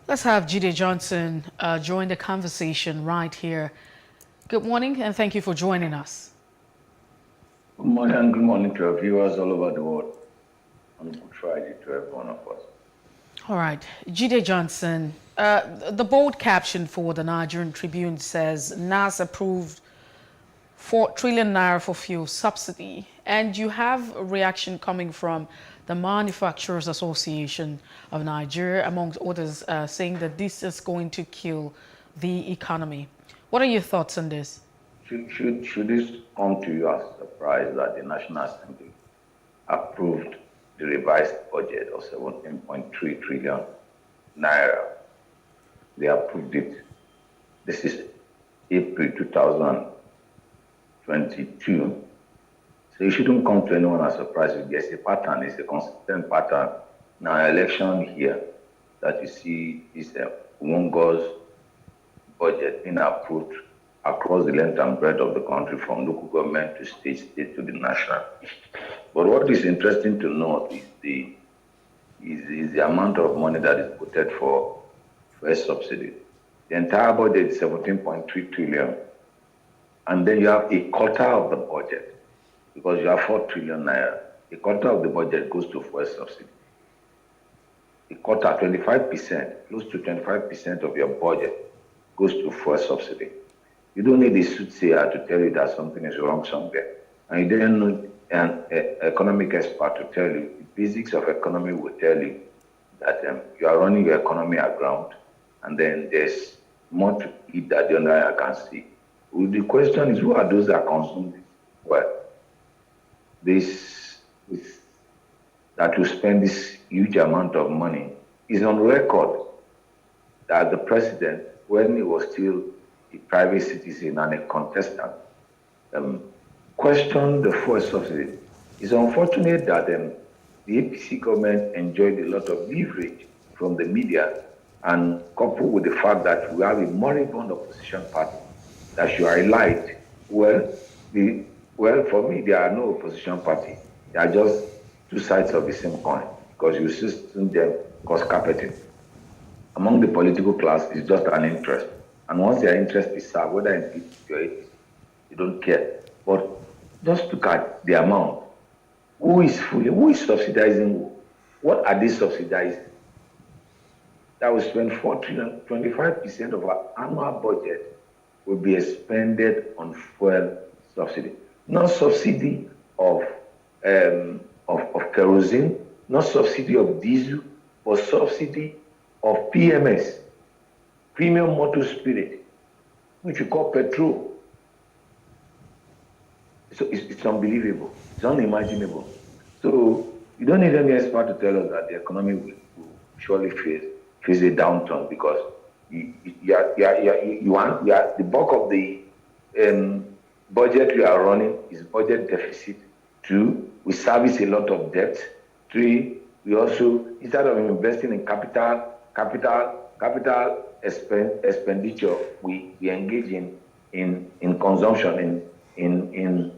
Let's have Jide Johnson join the conversation right here. Good morning and thank you for joining us. Good morning and good morning to our viewers all over the world. On Good Friday to every one of us. All right, Jide Johnson, the bold caption for the Nigerian Tribune says NAS approved 4 trillion naira for fuel subsidy, and you have a reaction coming from the Manufacturers Association of Nigeria, amongst others, saying that this is going to kill the economy. What are your thoughts on this? Should this come to you as a surprise that the National Assembly approved the revised budget of 17.3 trillion naira? They approved it. This is April 2022. So it shouldn't come to anyone as a surprise. There's a pattern, it's a consistent pattern. Now, election here that you see is one God's budget being approved across the length and breadth of the country, from local government to state to the national. But what is interesting to note is the amount of money that is put for fuel subsidy. The entire budget is 17.3 trillion. And then you have a quarter of the budget, because you have 4 trillion naira. A quarter of the budget goes to fuel subsidy. A quarter, 25%, close to 25% of your budget goes to fuel subsidy. You don't need a soothsayer to tell you that something is wrong somewhere. And you don't need an economic expert to tell you. The basics of economy will tell you that you are running your economy aground, and then there's more to it that the other eye can see. Well, the question is, who are those that consume this? Well, that will spend this huge amount of money is on record that the president, when he was still a private citizen and a contestant, questioned the fuel subsidy. It's unfortunate that the APC government enjoyed a lot of leverage from the media, and coupled with the fact that we have a moribund opposition party that should highlight. Well, for me, there are no opposition party. They are just two sides of the same coin, because you see them cause carpeting. Among the political class, it's just an interest. And once their interest is served, whether in PDP or APC, you don't care. But just look at the amount. Who is subsidizing who? What are they subsidizing? That will spend 4 trillion, 25% of our annual budget will be expended on fuel subsidy. Not subsidy of kerosene, not subsidy of diesel, but subsidy of PMS, premium motor spirit, which we call petrol. So it's unbelievable. It's unimaginable. So you don't need any expert to tell us that the economy will surely face a downturn, because the bulk of the budget we are running is budget deficit. 2, we service a lot of debt. 3, we also, instead of investing in capital expenditure, we engage in consumption, in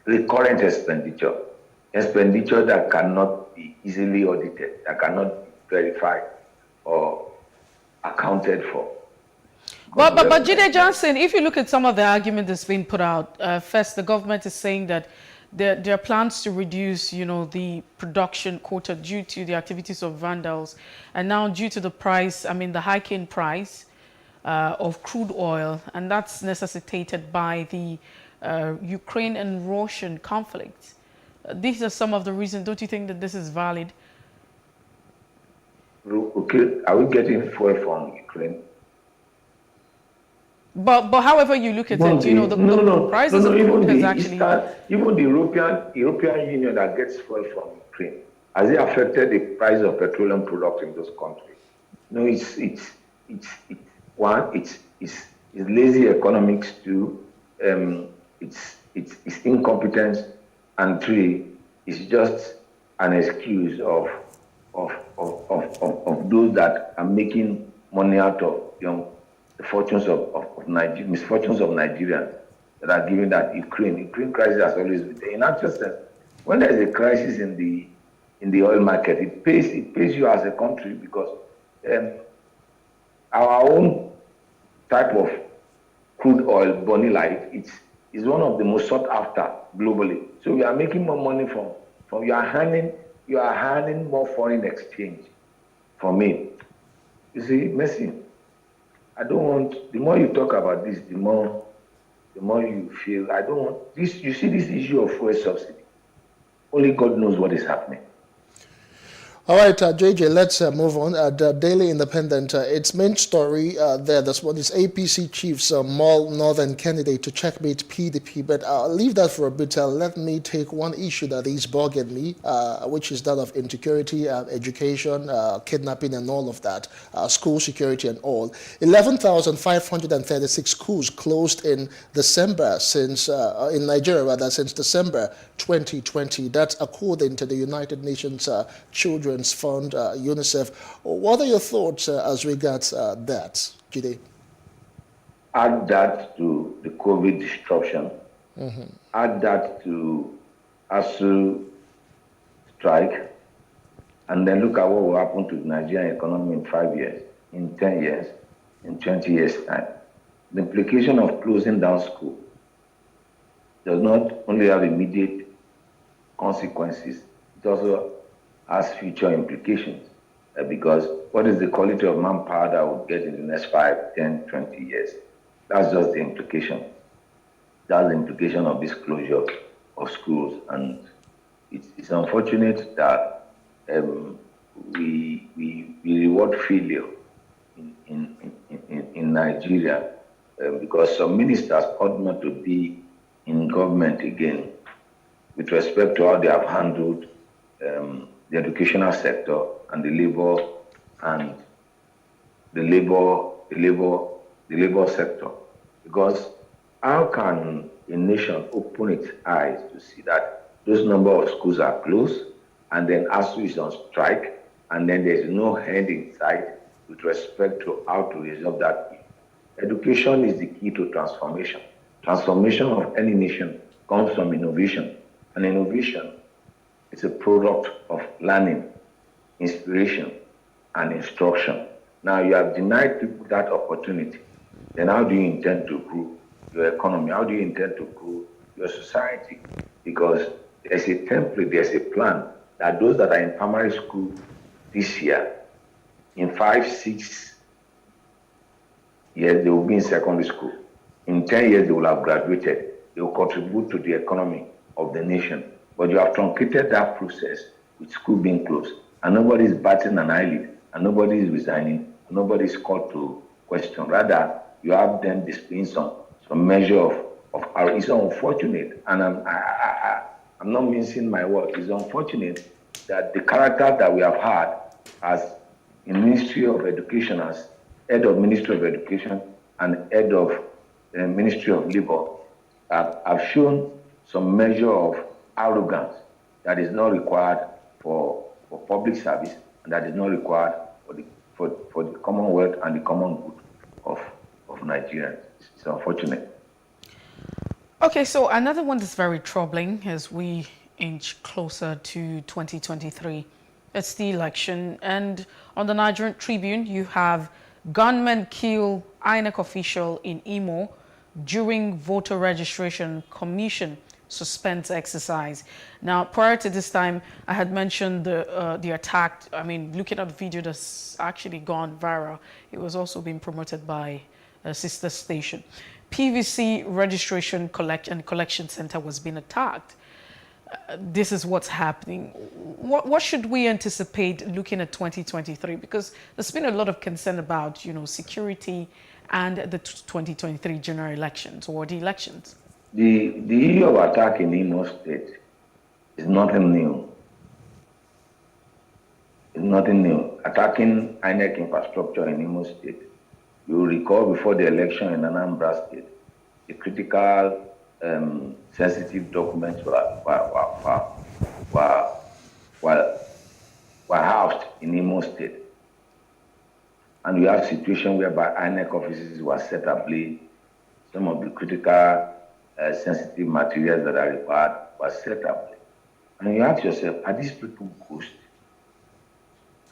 recurrent expenditure that cannot be easily audited, that cannot be verified or accounted for. But Jide Johnson, if you look at some of the argument that's been put out, first the government is saying that there are plans to reduce, the production quota due to the activities of vandals, and now due to the price, the hiking price of crude oil, and that's necessitated by the Ukraine and Russian conflict. These are some of the reasons. Don't you think that this is valid? Okay, are we getting fuel from Ukraine? But however you look at it, the prices of crude has actually... Even the European Union that gets fuel from Ukraine, has it affected the price of petroleum products in those countries? No, it's lazy economics too. It's incompetence, and three, it's just an excuse of those that are making money out of the fortunes of Nigeria, misfortunes of Nigerians that are giving that Ukraine crisis has always been there. In actual sense, when there is a crisis in the oil market, it pays you as a country, because our own type of crude oil, Bonny Light, is one of the most sought after globally. So we are making more money from you are earning more foreign exchange from it. You see, Messi, I don't want, the more you talk about this, the more you feel, I don't want this. You see this issue of fuel subsidy, only God knows what is happening. All right, JJ, let's move on. The Daily Independent, its main story there, this one is APC chiefs maul Northern candidate to checkmate PDP. But I'll leave that for a bit. Let me take one issue that is bugging me, which is that of insecurity, education, kidnapping, and all of that, school security and all. 11,536 schools closed in December in Nigeria, rather, since December 2020. That's according to the United Nations Children's Fund, UNICEF. What are your thoughts as regards that, Jide? Add that to the COVID disruption. Add that to ASU strike, and then look at what will happen to the Nigerian economy in 5 years, in 10 years, in 20 years' time. The implication of closing down school does not only have immediate consequences, it also has future implications, because what is the quality of manpower that we'll get in the next 5, 10, 20 years? That's just the implication. That's the implication of this closure of schools. And it's unfortunate that we reward failure in Nigeria, because some ministers ought not to be in government again, with respect to how they have handled the educational sector and the labor sector. Because how can a nation open its eyes to see that those number of schools are closed, and then ASU is on strike, and then there's no end in sight with respect to how to resolve that? Education is the key to transformation. Transformation of any nation comes from innovation, and innovation is a product of learning, inspiration, and instruction. Now you have denied people that opportunity. Then how do you intend to grow your economy? How do you intend to grow your society? Because there's a template, there's a plan that those that are in primary school this year, in 5, 6 years, they will be in secondary school. In 10 years, they will have graduated. They will contribute to the economy of the nation. But you have truncated that process with school being closed, and nobody is batting an eyelid, and nobody is resigning, and nobody is called to question. Rather, you have them displaying some measure of it's unfortunate, and I'm not mincing my words. It's unfortunate that the character that we have had as in Ministry of Education, as head of Ministry of Education and head of the Ministry of Labor, have shown some measure of arrogance that is not required for for public service and that is not required for the commonwealth and the common good of Nigerians. It's unfortunate. Okay, so another one that's very troubling as we inch closer to 2023. It's the election, and on the Nigerian Tribune, you have gunmen kill INEC official in Imo during voter registration. Commission suspends exercise. Now, prior to this time, I had mentioned the attack. I mean, looking at the video that's actually gone viral, it was also being promoted by a sister station. PVC registration collection center was being attacked. This is what's happening. What should we anticipate looking at 2023? Because there's been a lot of concern about, security and the 2023 general elections or the elections. The issue of attack in Imo State is nothing new. It's nothing new. Attacking INEC infrastructure in Imo State. You will recall before the election in Anambra State, the critical sensitive documents were housed in Imo State. And we have a situation whereby INEC offices were set ablaze. Some of the critical sensitive materials that are required were set ablaze. And you ask yourself, are these people ghosts?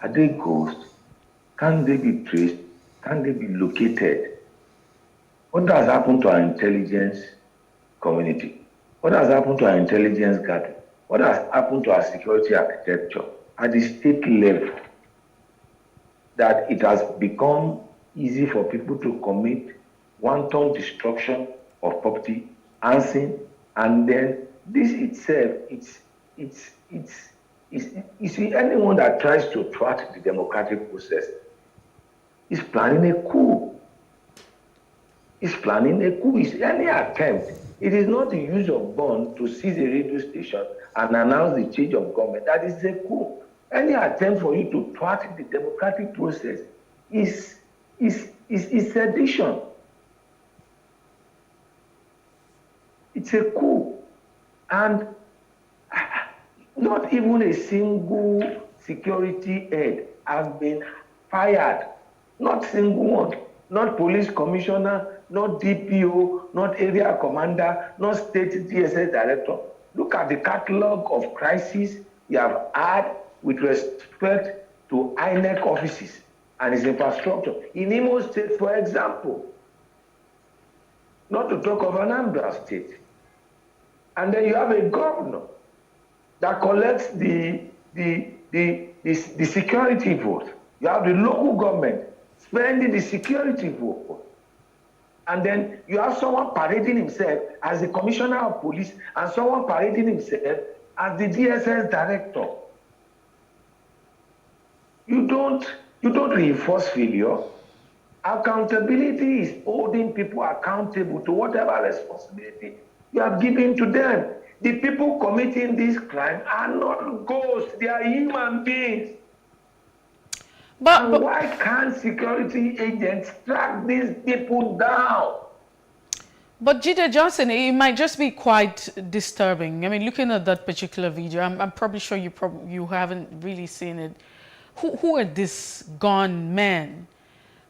Are they ghosts? Can they be traced? Can they be located? What has happened to our intelligence community? What has happened to our intelligence gathering? What has happened to our security architecture at the state level? That it has become easy for people to commit wanton destruction of property, arson, and then this itself, you see, anyone that tries to thwart the democratic process is planning a coup. Is planning a coup. Is any attempt. It is not the use of gun to seize a radio station and announce the change of government. That is a coup. Any attempt for you to thwart the democratic process is sedition. It's a coup. And not even a single security head has been fired. Not single one. Not police commissioner, not DPO, not area commander, not state DSS director. Look at the catalog of crises you have had with respect to INEC offices and its infrastructure. In Imo State, for example, not to talk of Anambra State. And then you have a governor that collects the security vote. You have the local government spending the security vote. And then you have someone parading himself as the commissioner of police and someone parading himself as the DSS director. You don't reinforce failure. Accountability is holding people accountable to whatever responsibility you have given to them. The people committing this crime are not ghosts, they are human beings. But why can't security agents track these people down? But Jide Johnson, it might just be quite disturbing. I mean, looking at that particular video, I'm probably sure you haven't really seen it. Who are these gunmen?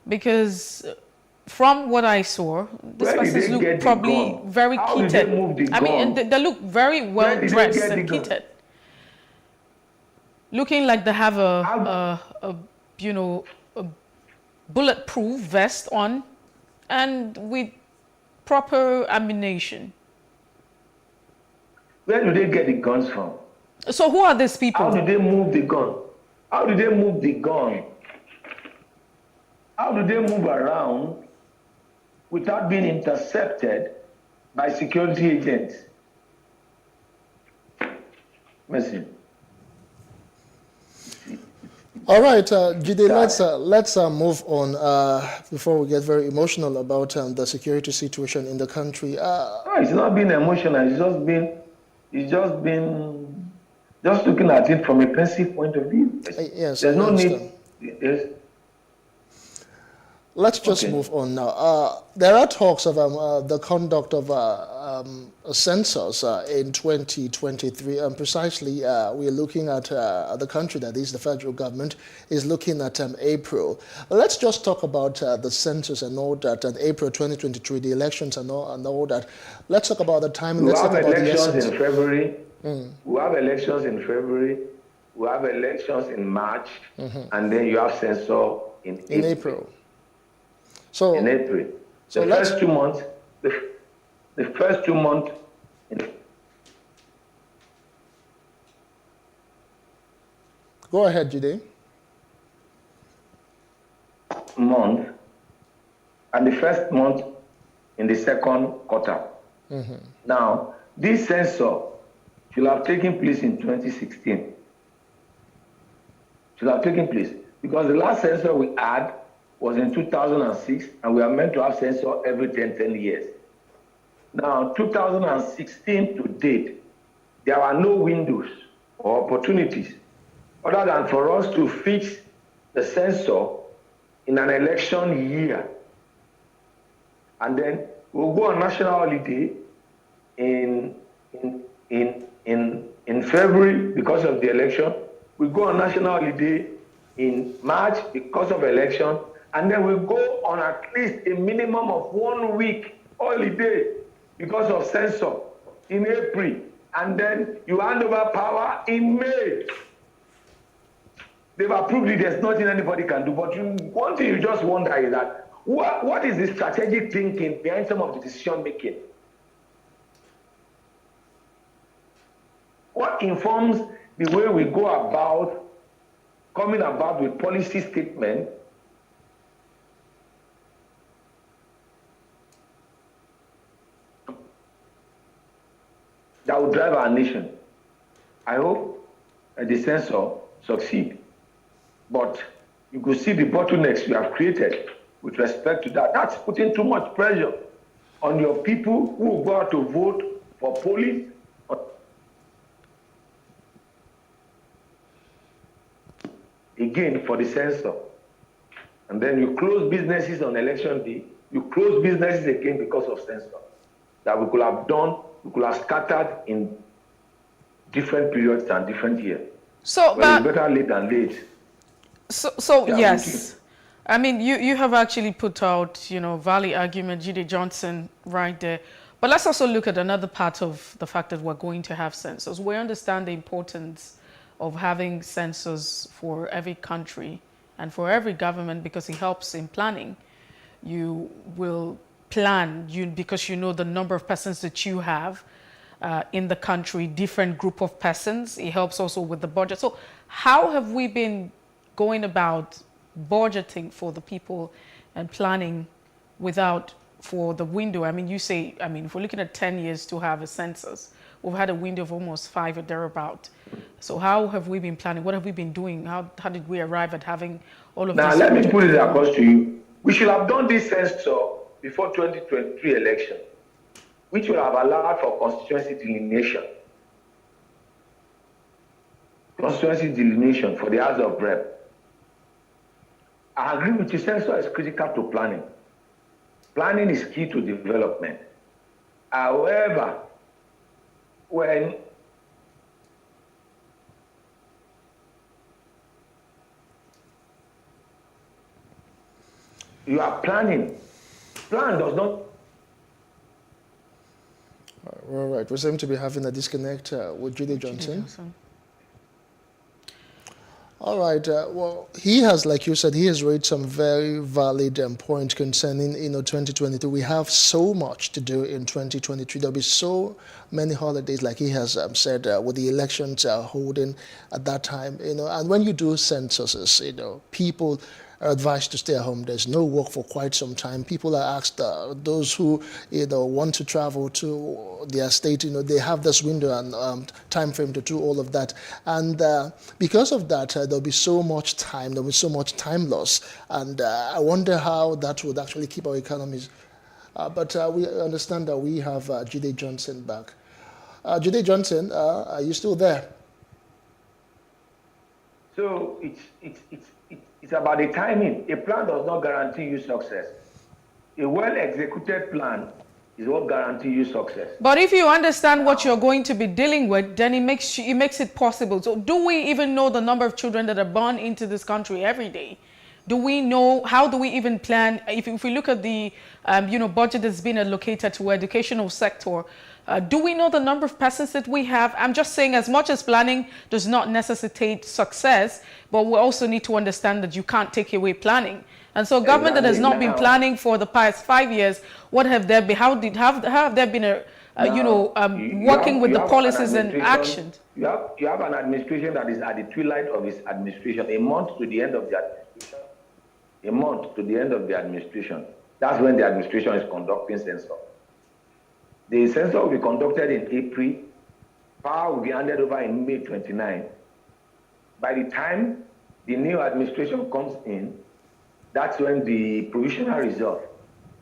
Because from what I saw, these persons look probably very kitted. I mean, they look very well dressed and kitted, looking like they have a bulletproof vest on and with proper ammunition. Where do they get the guns from? So who are these people? How do they move the gun? How do they move the gun? How do they move around without being intercepted by security agents? Mercy. All right, Jide, let's move on before we get very emotional about the security situation in the country. No, it's not been emotional. It's just looking at it from a pensive point of view. Yes, there's no need. Let's just Okay. move on now. There are talks of the conduct of a census in 2023, and precisely we're looking at the country, that is the federal government, is looking at April. Let's just talk about the census and all that, and April 2023, the elections and all that. Let's talk about the timing. We Let's have talk about the elections essence. in February. We have elections in February. We have elections in March, and then you have census in April. So, in April. so The let's- first 2 months, the first 2 months in Go ahead, Jide. month, and the first month in the second quarter. Now, this census should have taken place in 2016. Should have taken place because the last census we had was in 2006, and we are meant to have census every 10 years. Now, 2016 to date, there are no windows or opportunities other than for us to fix the census in an election year. And then we'll go on national holiday in February because of the election. We go on national holiday in March because of election, and then we go on at least a minimum of 1 week holiday because of census in April, and then you hand over power in May. They've approved it, there's nothing anybody can do, but one thing you just wonder is that what is the strategic thinking behind some of the decision making? What informs the way we go about coming about with policy statement that will drive our nation? I hope the census succeed, but you could see the bottlenecks you have created with respect to that. That's putting too much pressure on your people who go out to vote for police. Again, for the census. And then you close businesses on election day. You close businesses again because of census. That we could have done, we could have scattered in different periods and different years. So, Well, but it's better late than late. So Yeah, yes, I mean you have actually put out valid argument, Jide Johnson, right there. But let's also look at another part of the fact that we're going to have census. We understand the importance of having census for every country and for every government because it helps in planning. You will plan because you know the number of persons that you have in the country, different group of persons. It helps also with the budget. So how have we been going about budgeting for the people and planning for the window? I mean, if we're looking at 10 years to have a census, we've had a window of almost 5 or thereabout. So how have we been planning? What have we been doing? How did we arrive at having all of this? Now, let me put it across to you. We should have done this census before 2023 election, which would have allowed for constituency delineation. Constituency delineation for the House of Rep. I agree with you, census is critical to planning. Planning is key to development. However, when you are planning, plan does not. All right, we seem to be having a disconnect with Jide Johnson. All right. Well, he has, like you said, he has raised some very valid points concerning, 2022. We have so much to do in 2023. There'll be so many holidays, like he has said, with the elections holding at that time. And when you do censuses, people are advised to stay at home. There's no work for quite some time. People are asked, those who want to travel to their state, they have this window and time frame to do all of that. And because of that, there'll be so much time, there'll be so much time loss. And I wonder how that would actually keep our economies. But we understand that we have Jide Johnson back. Jide Johnson, are you still there? So it's about the timing. A plan does not guarantee you success. A well-executed plan is what guarantees you success. But if you understand what you're going to be dealing with, then it makes it possible. So do we even know the number of children that are born into this country every day? Do we know, how do we even plan? If we look at the budget that's been allocated to educational sector, do we know the number of persons that we have? I'm just saying, as much as planning does not necessitate success, but we also need to understand that you can't take away planning. And so government that has not been planning for the past 5 years, what have there been? How have there been working with the policies and actions? You have an administration that is at the twilight of its administration, a month to the end of the administration. A month to the end of the administration. That's when the administration is conducting census. The census will be conducted in April. Power will be handed over in May 29. By the time the new administration comes in, that's when the provisional result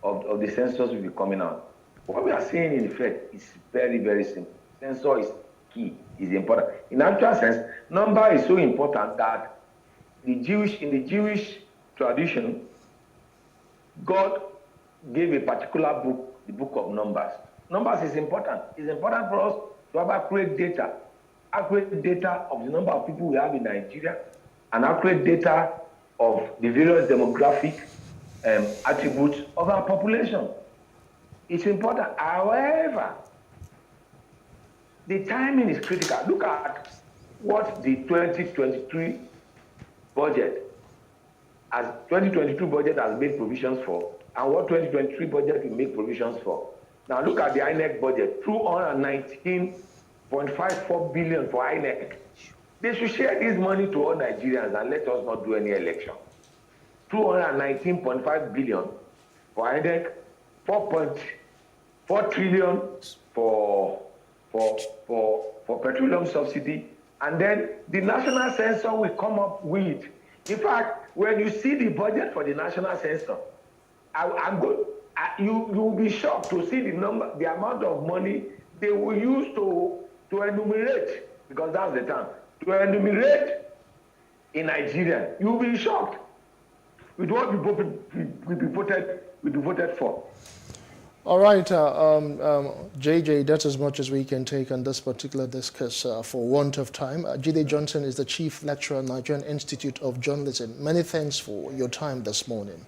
of the census will be coming out. What we are saying in effect is very, very simple. Census is key, is important. In actual sense, number is so important that in the Jewish tradition, God gave a particular book, the book of Numbers. Numbers is important. It's important for us to have accurate data of the number of people we have in Nigeria, and accurate data of the various demographic attributes of our population. It's important. However, the timing is critical. Look at what the 2023 budget, as 2022 budget has made provisions for, and what 2023 budget will make provisions for. Now look at the INEC budget, 219.54 billion for INEC. They should share this money to all Nigerians and let us not do any election. 219.5 billion for INEC, 4.4 trillion for petroleum subsidy, and then the national census will come up with. In fact, when you see the budget for the national census, you will be shocked to see the amount of money they will use to enumerate, because that's the term, to enumerate in Nigeria. You will be shocked with what we voted for. All right, JJ, that's as much as we can take on this particular discourse for want of time. Jide Johnson is the Chief Lecturer at Nigerian Institute of Journalism. Many thanks for your time this morning.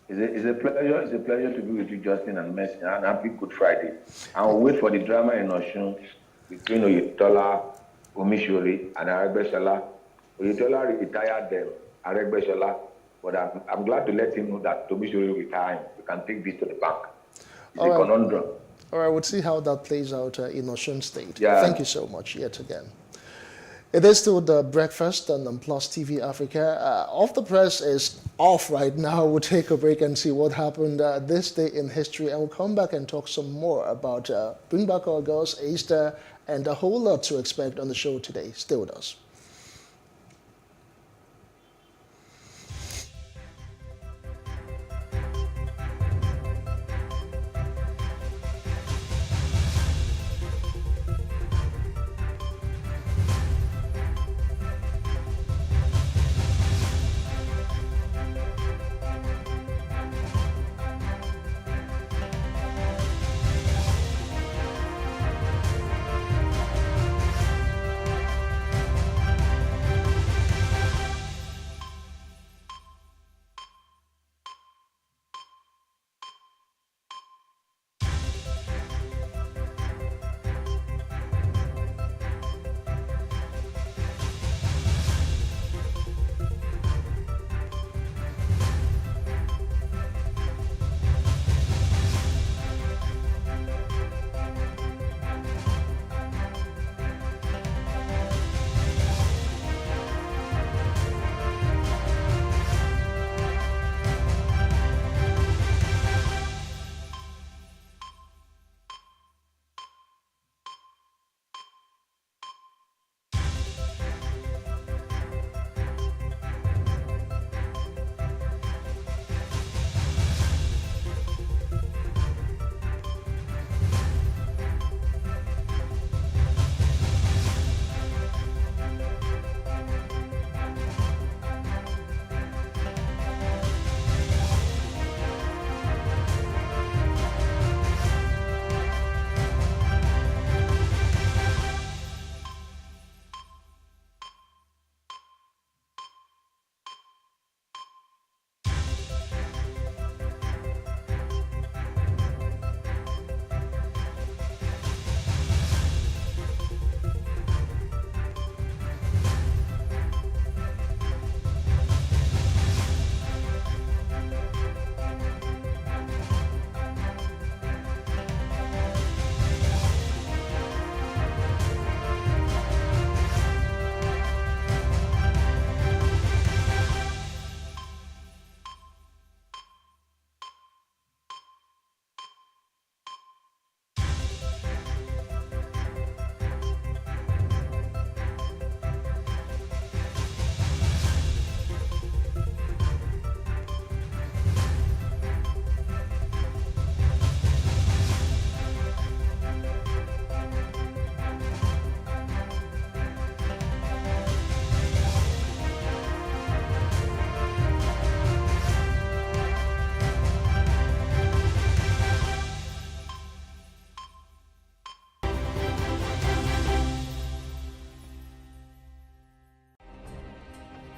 It's a pleasure. It's a pleasure to be with you, Justin and Mercy, and happy Good Friday. I will wait for the drama in Osun between Oyetola, Omishori, and Aregbesola. Oyetola retired them, Aregbesola, but I'm glad to let him know that Omishori retired. We can take this to the bank. It's a conundrum. All right, we'll see how that plays out in Osun State. Yeah. Thank you so much yet again. It is still the breakfast on Plus TV Africa. Off the Press is off right now. We'll take a break and see what happened this day in history, and we'll come back and talk some more about Bring Back Our Girls, Easter, and a whole lot to expect on the show today. Stay with us.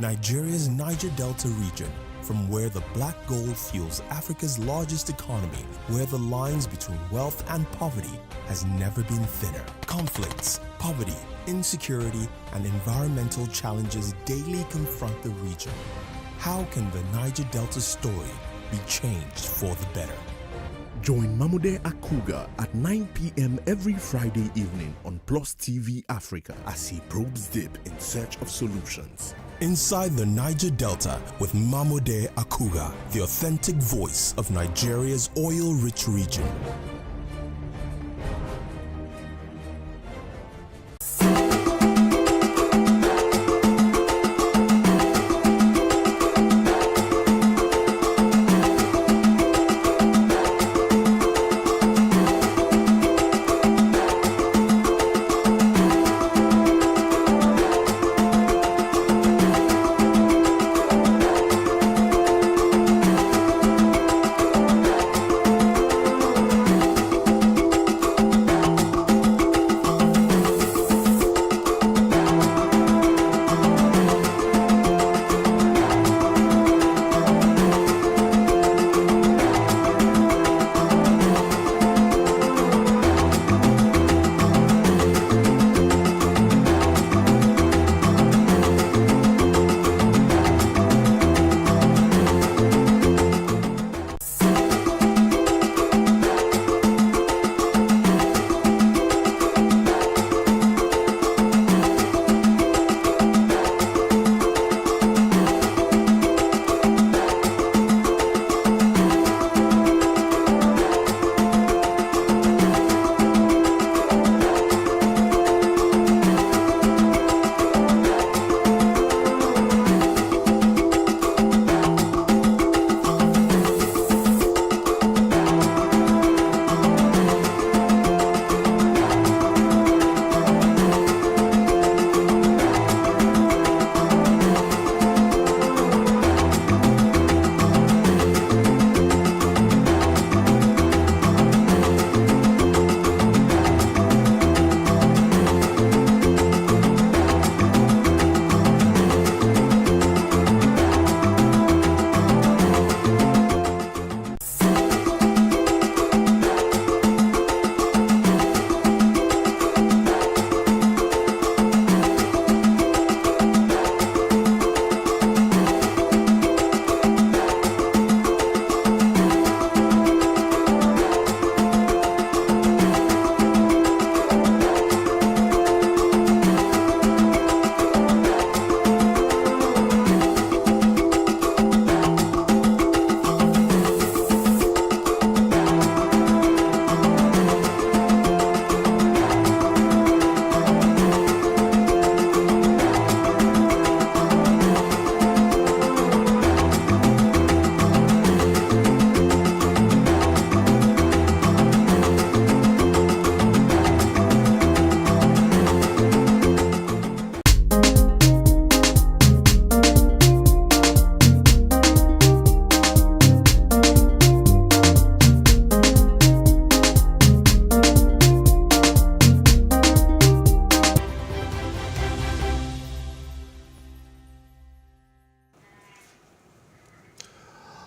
Nigeria's Niger Delta region, from where the black gold fuels Africa's largest economy, where the lines between wealth and poverty has never been thinner. Conflicts, poverty, insecurity, and environmental challenges daily confront the region. How can the Niger Delta story be changed for the better? Join Mamude Akuga at 9 p.m. every Friday evening on PlusTvAfrica as he probes deep in search of solutions. Inside the Niger Delta with Mamude Akuga, the authentic voice of Nigeria's oil-rich region.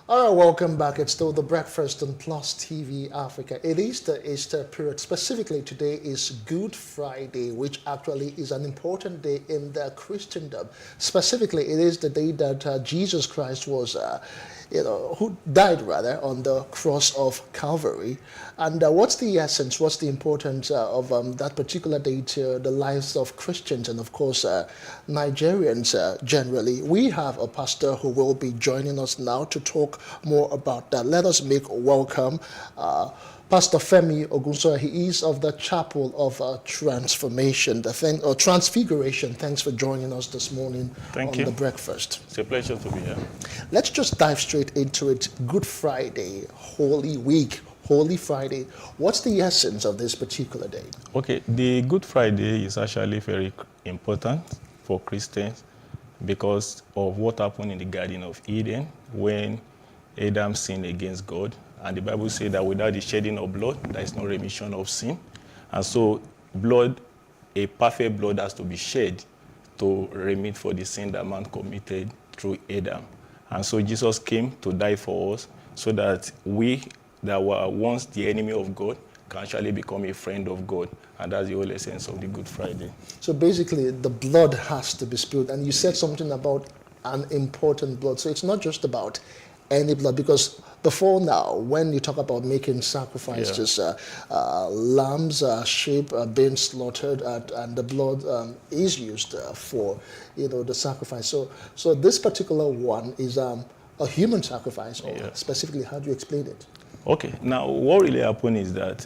All right, welcome back. It's still the breakfast on PlusTvAfrica. It is the Easter period. Specifically, today is Good Friday, which actually is an important day in the Christendom. Specifically, it is the day that Jesus Christ was, who died rather on the cross of Calvary. And what's the essence? What's the importance of that particular day to the lives of Christians and, of course, Nigerians generally? We have a pastor who will be joining us now to talk more about that. Let us make welcome Pastor Femi Ogunso. He is of the Chapel of Transformation, Transfiguration. Thanks for joining us this morning on the breakfast. It's a pleasure to be here. Let's just dive straight into it. Good Friday, Holy Week, Holy Friday. What's the essence of this particular day? Okay, the Good Friday is actually very important for Christians because of what happened in the Garden of Eden when Adam sinned against God. And the Bible says that without the shedding of blood, there is no remission of sin. And so blood, a perfect blood has to be shed to remit for the sin that man committed through Adam. And so Jesus came to die for us so that we that were once the enemy of God can actually become a friend of God. And that's the whole essence of the Good Friday. So basically, the blood has to be spilled. And you said something about an important blood. So it's not just about any blood, because before now, when you talk about making sacrifices, lambs, sheep are being slaughtered, and the blood is used for, the sacrifice. So this particular one is a human sacrifice, or specifically, how do you explain it? Okay, now what really happened is that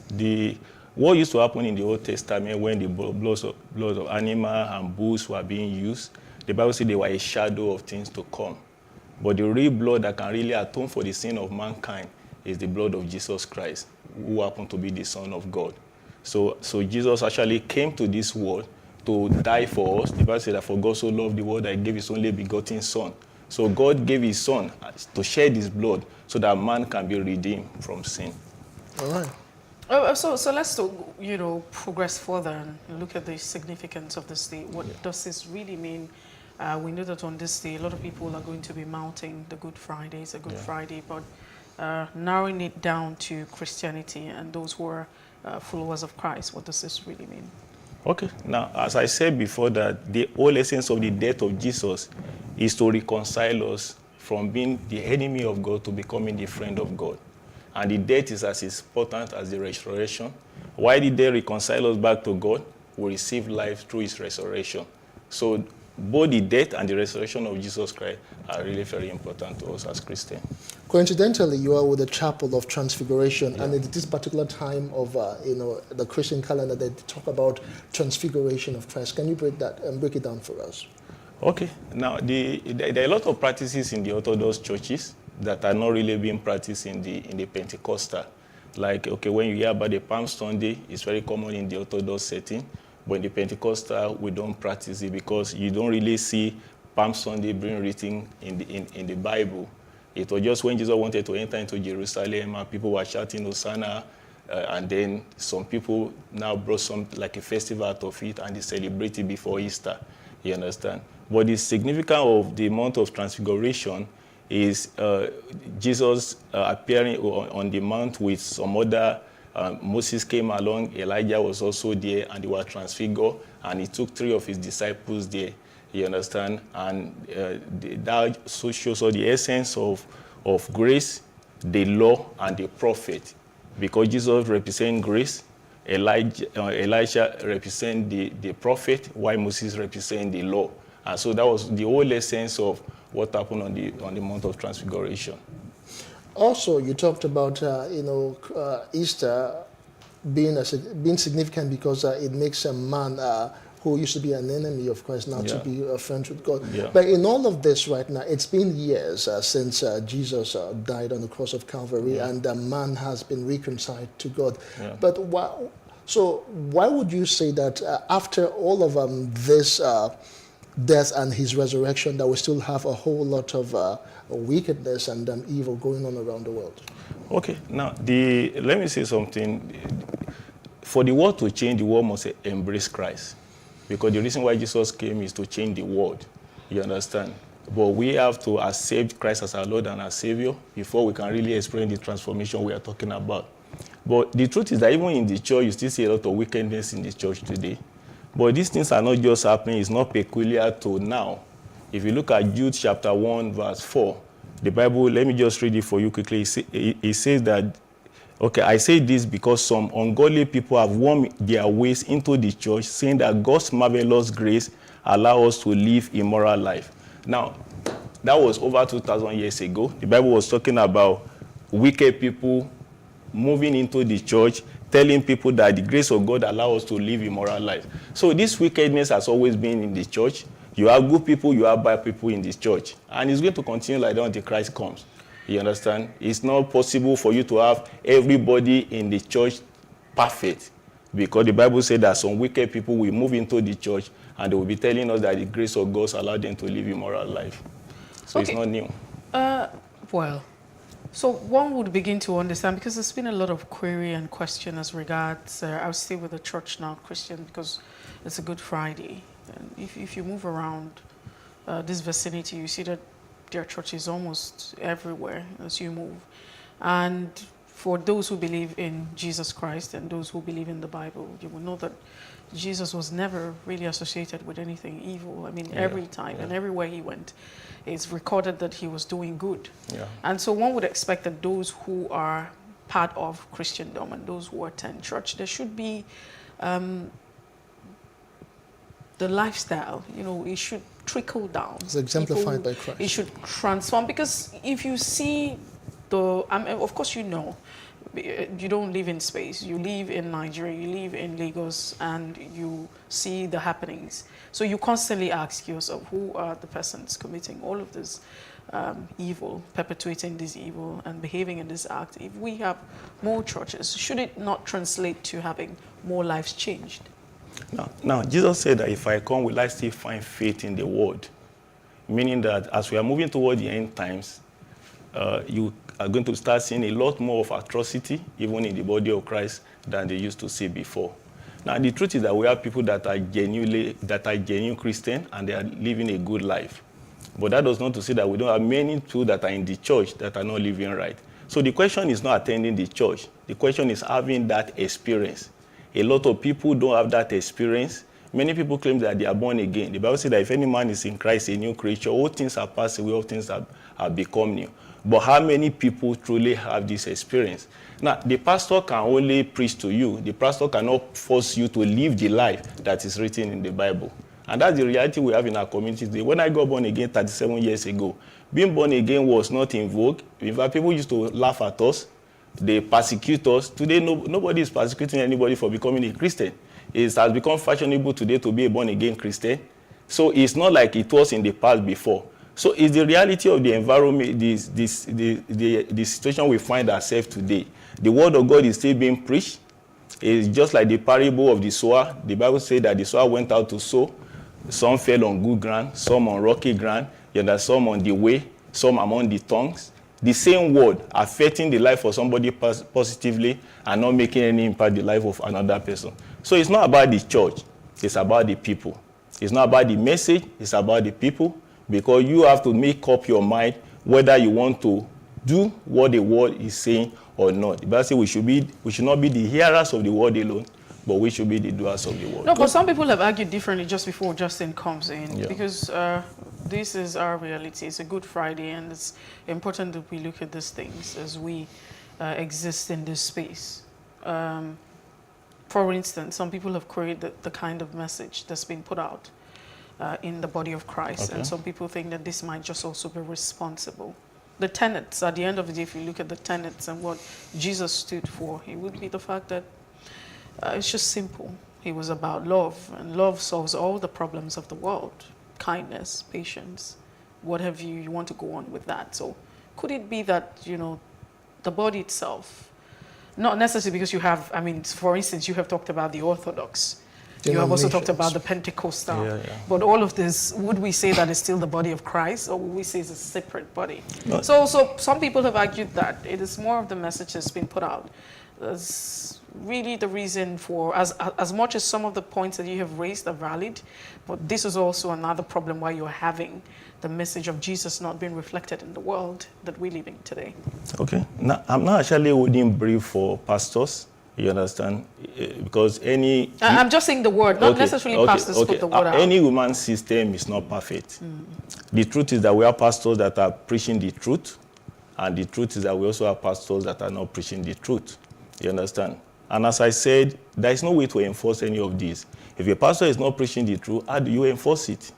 what used to happen in the Old Testament when the blood of animal and bulls were being used, the Bible said they were a shadow of things to come. But the real blood that can really atone for the sin of mankind is the blood of Jesus Christ, who happened to be the Son of God. So Jesus actually came to this world to die for us. The Bible said that for God so loved the world that he gave his only begotten Son. So God gave his Son to shed his blood so that man can be redeemed from sin. All right. So let's progress further and look at the significance of this day. What does this really mean? We know that on this day, a lot of people are going to be mounting the Good Friday. It's a Good Friday, but narrowing it down to Christianity and those who are followers of Christ, what does this really mean? Okay, now, as I said before, that the whole essence of the death of Jesus is to reconcile us from being the enemy of God to becoming the friend of God. And the death is as important as the resurrection. Why did they reconcile us back to God? We receive life through his resurrection. So both the death and the resurrection of Jesus Christ are really very important to us as Christians. Coincidentally, you are with the Chapel of Transfiguration, and at this particular time of the Christian calendar, they talk about Transfiguration of Christ. Can you break it down for us? Okay. Now, there are a lot of practices in the Orthodox churches that are not really being practiced in the Pentecostal. Like, okay, when you hear about the Palm Sunday, it's very common in the Orthodox setting. But in the Pentecostal, we don't practice it because you don't really see Palm Sunday being written in the Bible. It was just when Jesus wanted to enter into Jerusalem and people were shouting Hosanna, and then some people now brought some like a festival out of it and they celebrate it before Easter. You understand? But the significance of the month of Transfiguration is Jesus appearing on the mount with some other. Moses came along, Elijah was also there, and they were transfigured, and he took 3 of his disciples there, you understand? And that so shows us the essence of grace, the law, and the prophet. Because Jesus represents grace, Elijah represents the prophet, while Moses represents the law. And so that was the whole essence of what happened on the month of Transfiguration. Also, you talked about Easter being significant because it makes a man who used to be an enemy of Christ now to be a friend with God. Yeah. But in all of this right now, it's been years since Jesus died on the cross of Calvary, and man has been reconciled to God. Yeah. But why would you say that after all of this death and his resurrection, that we still have a whole lot of wickedness and evil going on around the world? Okay, now let me say something. For the world to change, the world must embrace Christ. Because the reason why Jesus came is to change the world. You understand? But we have to accept Christ as our Lord and our Savior before we can really experience the transformation we are talking about. But the truth is that even in the church, you still see a lot of wickedness in the church today. But these things are not just happening. It's not peculiar to now. If you look at Jude chapter 1, verse 4, the Bible, let me just read it for you quickly. It says that, okay, I say this because some ungodly people have wormed their ways into the church, saying that God's marvelous grace allows us to live immoral life. Now, that was over 2,000 years ago. The Bible was talking about wicked people moving into the church, telling people that the grace of God allows us to live immoral life. So this wickedness has always been in the church. You have good people, you have bad people in this church. And it's going to continue like that until Christ comes. You understand? It's not possible for you to have everybody in the church perfect. Because the Bible said that some wicked people will move into the church and they will be telling us that the grace of God allowed them to live immoral life. So It's not new. So one would begin to understand, because there's been a lot of query and question as regards, I'll stay with the church now, Christian, because it's a Good Friday. And if you move around this vicinity, you see that there are churches almost everywhere as you move. And for those who believe in Jesus Christ and those who believe in the Bible, you will know that Jesus was never really associated with anything evil. I mean, every time and everywhere he went, it's recorded that he was doing good. Yeah. And so one would expect that those who are part of Christendom and those who attend church, there should be the lifestyle, you know, it should trickle down. It's exemplified by Christ. It should transform, because if you see the, I mean, of course, you know, you don't live in space. You live in Nigeria, you live in Lagos, and you see the happenings. So you constantly ask yourself, who are the persons committing all of this evil, perpetuating this evil and behaving in this act? If we have more churches, should it not translate to having more lives changed? Now, Jesus said that if I come, will I still find faith in the world? Meaning that as we are moving toward the end times, you are going to start seeing a lot more of atrocity, even in the body of Christ, than they used to see before. Now, the truth is that we have people that are genuine Christian, and they are living a good life. But that does not to say that we don't have many people that are in the church that are not living right. So the question is not attending the church. The question is having that experience. A lot of people don't have that experience. Many people claim that they are born again. The Bible says that if any man is in Christ, a new creature, all things are passed away, all things have become new. But how many people truly have this experience? Now, the pastor can only preach to you. The pastor cannot force you to live the life that is written in the Bible. And that's the reality we have in our community today. When I got born again 37 years ago, being born again was not in vogue. In fact, people used to laugh at us. They persecute us. Today, nobody is persecuting anybody for becoming a Christian. It has become fashionable today to be a born-again Christian. So it's not like it was in the past before. So it's the reality of the environment, the situation we find ourselves today. The word of God is still being preached. It's just like the parable of the sower. The Bible says that the sower went out to sow. Some fell on good ground, some on rocky ground, some on the way, some among the tongues. The same word affecting the life of somebody positively and not making any impact the life of another person. So it's not about the church, it's about the people. It's not about the message, it's about the people, because you have to make up your mind whether you want to do what the word is saying or not. The Bible says we should not be the hearers of the word alone, but we should be the doers of the word. No, but some people have argued differently just before Justin comes in, because this is our reality. It's a Good Friday, and it's important that we look at these things as we exist in this space. For instance, some people have queried the kind of message that's been put out in the body of Christ, and some people think that this might just also be responsible. The tenets, at the end of the day, if you look at the tenets and what Jesus stood for, it would be the fact that it's just simple. He was about love, and love solves all the problems of the world. Kindness, patience, what have you, you want to go on with that. So could it be that, you know, the body itself, not necessarily because you have, I mean, for instance, you have talked about the Orthodox. You have also talked about the Pentecostal. But all of this, would we say that it's still the body of Christ, or would we say it's a separate body? No. So some people have argued that it is more of the message that's been put out. That's really the reason for, as much as some of the points that you have raised are valid, but this is also another problem why you're having the message of Jesus not being reflected in the world that we live in today. Okay. Now, I'm not actually holding brief for pastors. You understand? Because I'm just saying the word, not necessarily pastors put the word out. Any human system is not perfect. The truth is that we have pastors that are preaching the truth, and the truth is that we also have pastors that are not preaching the truth. You understand? And as I said, there is no way to enforce any of this. If a pastor is not preaching the truth, how do you enforce it?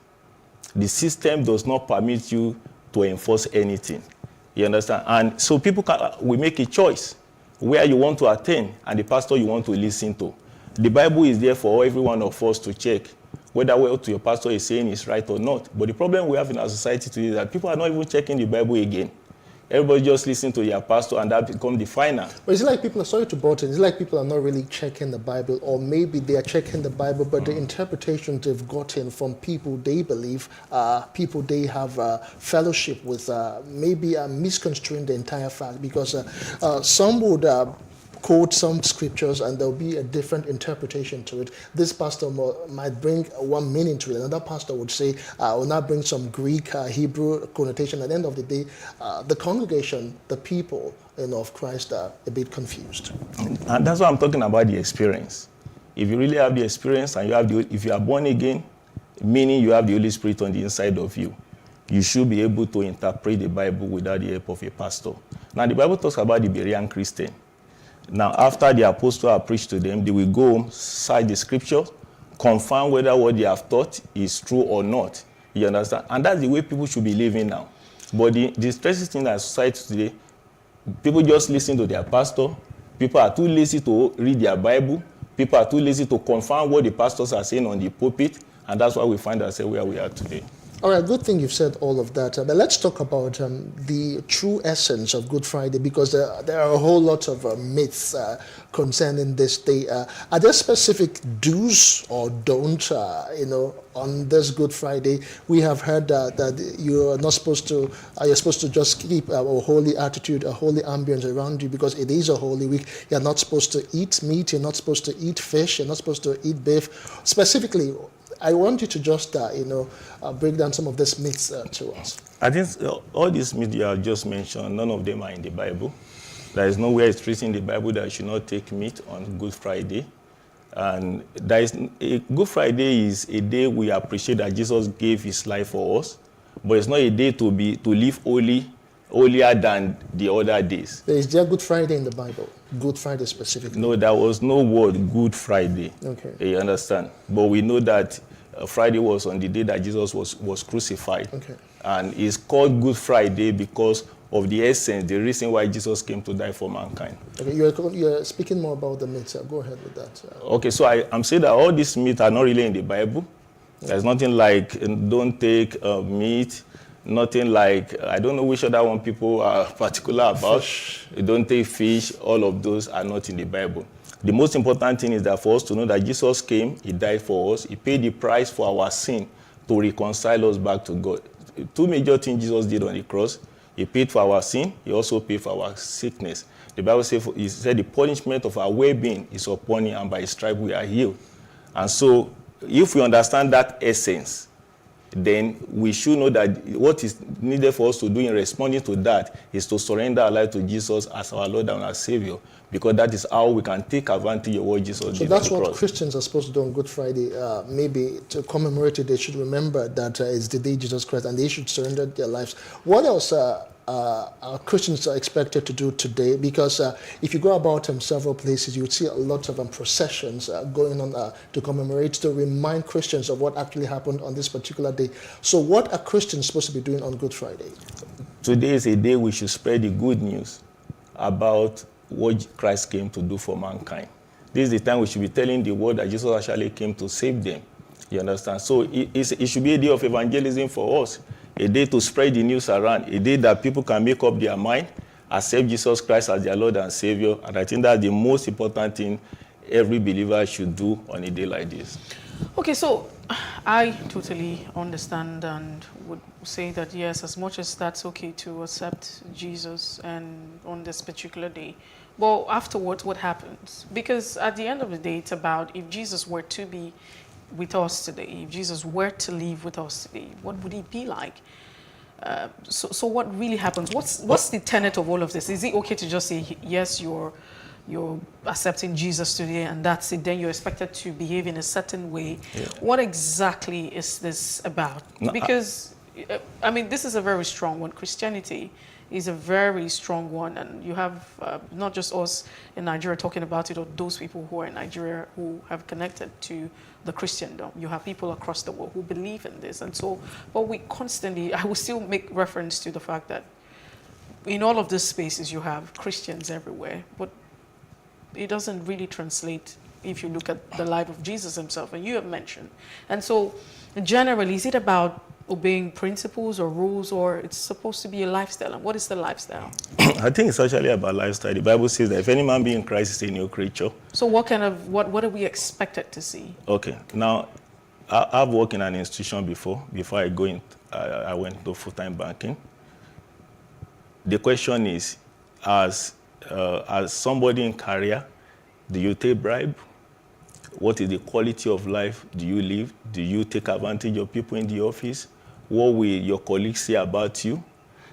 The system does not permit you to enforce anything. You understand? And so people we make a choice where you want to attend and the pastor you want to listen to. The Bible is there for every one of us to check whether what your pastor is saying is right or not. But the problem we have in our society today is that people are not even checking the Bible again. Everybody just listens to their pastor, and that becomes the final. But it's like people are, sorry to butt in, it's like people are not really checking the Bible, or maybe they are checking the Bible, but the interpretations they've gotten from people they believe, people they have fellowship with, maybe misconstruing the entire fact, because some would quote some scriptures and there'll be a different interpretation to it. This pastor might bring one meaning to it. Another pastor would say, I will not bring some Greek, Hebrew connotation. At the end of the day, the congregation, the people, of Christ are a bit confused. And that's why I'm talking about the experience. If you really have the experience and if you are born again, meaning you have the Holy Spirit on the inside of you, you should be able to interpret the Bible without the help of a pastor. Now, the Bible talks about the Berean Christian. Now, after the apostle have preached to them, they will go home, cite the scripture, confirm whether what they have taught is true or not. You understand? And that's the way people should be living now. But the stressful thing in our society today, people just listen to their pastor. People are too lazy to read their Bible. People are too lazy to confirm what the pastors are saying on the pulpit. And that's why we find ourselves where we are today. All right, good thing you've said all of that. But let's talk about the true essence of Good Friday, because there are a whole lot of myths concerning this day. Are there specific do's or don'ts, on this Good Friday? We have heard that you're not supposed to, you're supposed to just keep a holy attitude, a holy ambience around you, because it is a holy week. You're not supposed to eat meat, you're not supposed to eat fish, you're not supposed to eat beef. Specifically, I want you to just, break down some of these myths to us. I think all these myths you have just mentioned, none of them are in the Bible. There is nowhere it's written in the Bible that you should not take meat on Good Friday. And Good Friday is a day we appreciate that Jesus gave his life for us, but it's not a day to live holier than the other days. Is there Good Friday in the Bible? Good Friday specifically? No, there was no word Good Friday. Okay. You understand? But we know that Friday was on the day that Jesus was crucified. Okay. And it's called Good Friday because of the essence, the reason why Jesus came to die for mankind. Okay, you're speaking more about the myths. Go ahead with that. Okay, so I'm saying that all these myths are not really in the Bible. There's nothing like don't take meat, nothing like, I don't know which other one people are particular about. Fish. Don't take fish. All of those are not in the Bible. The most important thing is that for us to know that Jesus came, he died for us, he paid the price for our sin to reconcile us back to God. Two major things Jesus did on the cross. He paid for our sin, he also paid for our sickness. The Bible said the punishment of our well-being is upon him, and by his stripe we are healed. And so, if we understand that essence, then we should know that what is needed for us to do in responding to that is to surrender our life to Jesus as our Lord and our Savior, because that is how we can take advantage of what Jesus did on the cross. So that's what Christians are supposed to do on Good Friday. Maybe to commemorate it, they should remember that it's the day Jesus Christ, and they should surrender their lives. What else Christians are expected to do today? Because if you go about several places, you would see a lot of processions going on to commemorate, to remind Christians of what actually happened on this particular day. So what are Christians supposed to be doing on Good Friday? Today is a day we should spread the good news about what Christ came to do for mankind. This is the time we should be telling the world that Jesus actually came to save them. You understand? So it should be a day of evangelism for us, a day to spread the news around, a day that people can make up their mind, accept Jesus Christ as their Lord and Savior. And I think that's the most important thing every believer should do on a day like this. Okay, so I totally understand and would say that yes, as much as that's okay to accept Jesus and on this particular day, well, afterwards, what happens? Because at the end of the day, it's about if Jesus were to be with us today, if Jesus were to live with us today, what would he be like? So what really happens? What's the tenet of all of this? Is it okay to just say, yes, you're accepting Jesus today and that's it, then you're expected to behave in a certain way? Yeah. What exactly is this about? No, because, I mean, this is a very strong one. Christianity is a very strong one, and you have not just us in Nigeria talking about it, or those people who are in Nigeria who have connected to the Christendom. You have people across the world who believe in this, and so, but we constantly, I will still make reference to the fact that in all of these spaces you have Christians everywhere, but it doesn't really translate if you look at the life of Jesus himself, and you have mentioned. And so generally, is it about obeying principles or rules, or it's supposed to be a lifestyle? And what is the lifestyle? I think it's actually about lifestyle. The Bible says that if any man be in Christ is a new creature. So what are we expected to see? Okay, now I've worked in an institution before I go in. I went to full-time banking. The question is, as as somebody in career, do you take bribe? What is the quality of life do you live? Do you take advantage of people in the office? What will your colleagues say about you?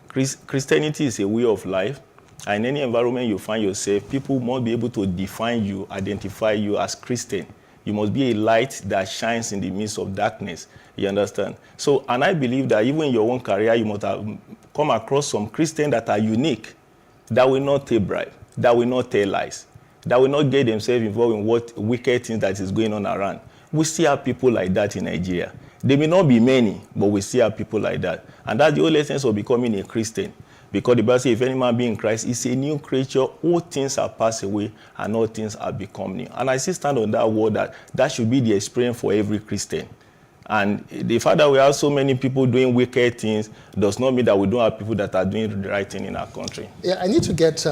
Christianity is a way of life. And in any environment you find yourself, people must be able to define you, identify you as Christian. You must be a light that shines in the midst of darkness. You understand? So, and I believe that even in your own career, you must have come across some Christians that are unique, that will not take bribe, that will not tell lies, that will not get themselves involved in what wicked things that is going on around. We still have people like that in Nigeria. They may not be many, but we still have people like that. And that's the whole essence of becoming a Christian. Because the Bible says, if any man be in Christ, is a new creature, all things are passed away, and all things are become new. And I still stand on that word that should be the experience for every Christian. And the fact that we have so many people doing wicked things does not mean that we don't have people that are doing the right thing in our country. Yeah, I need to get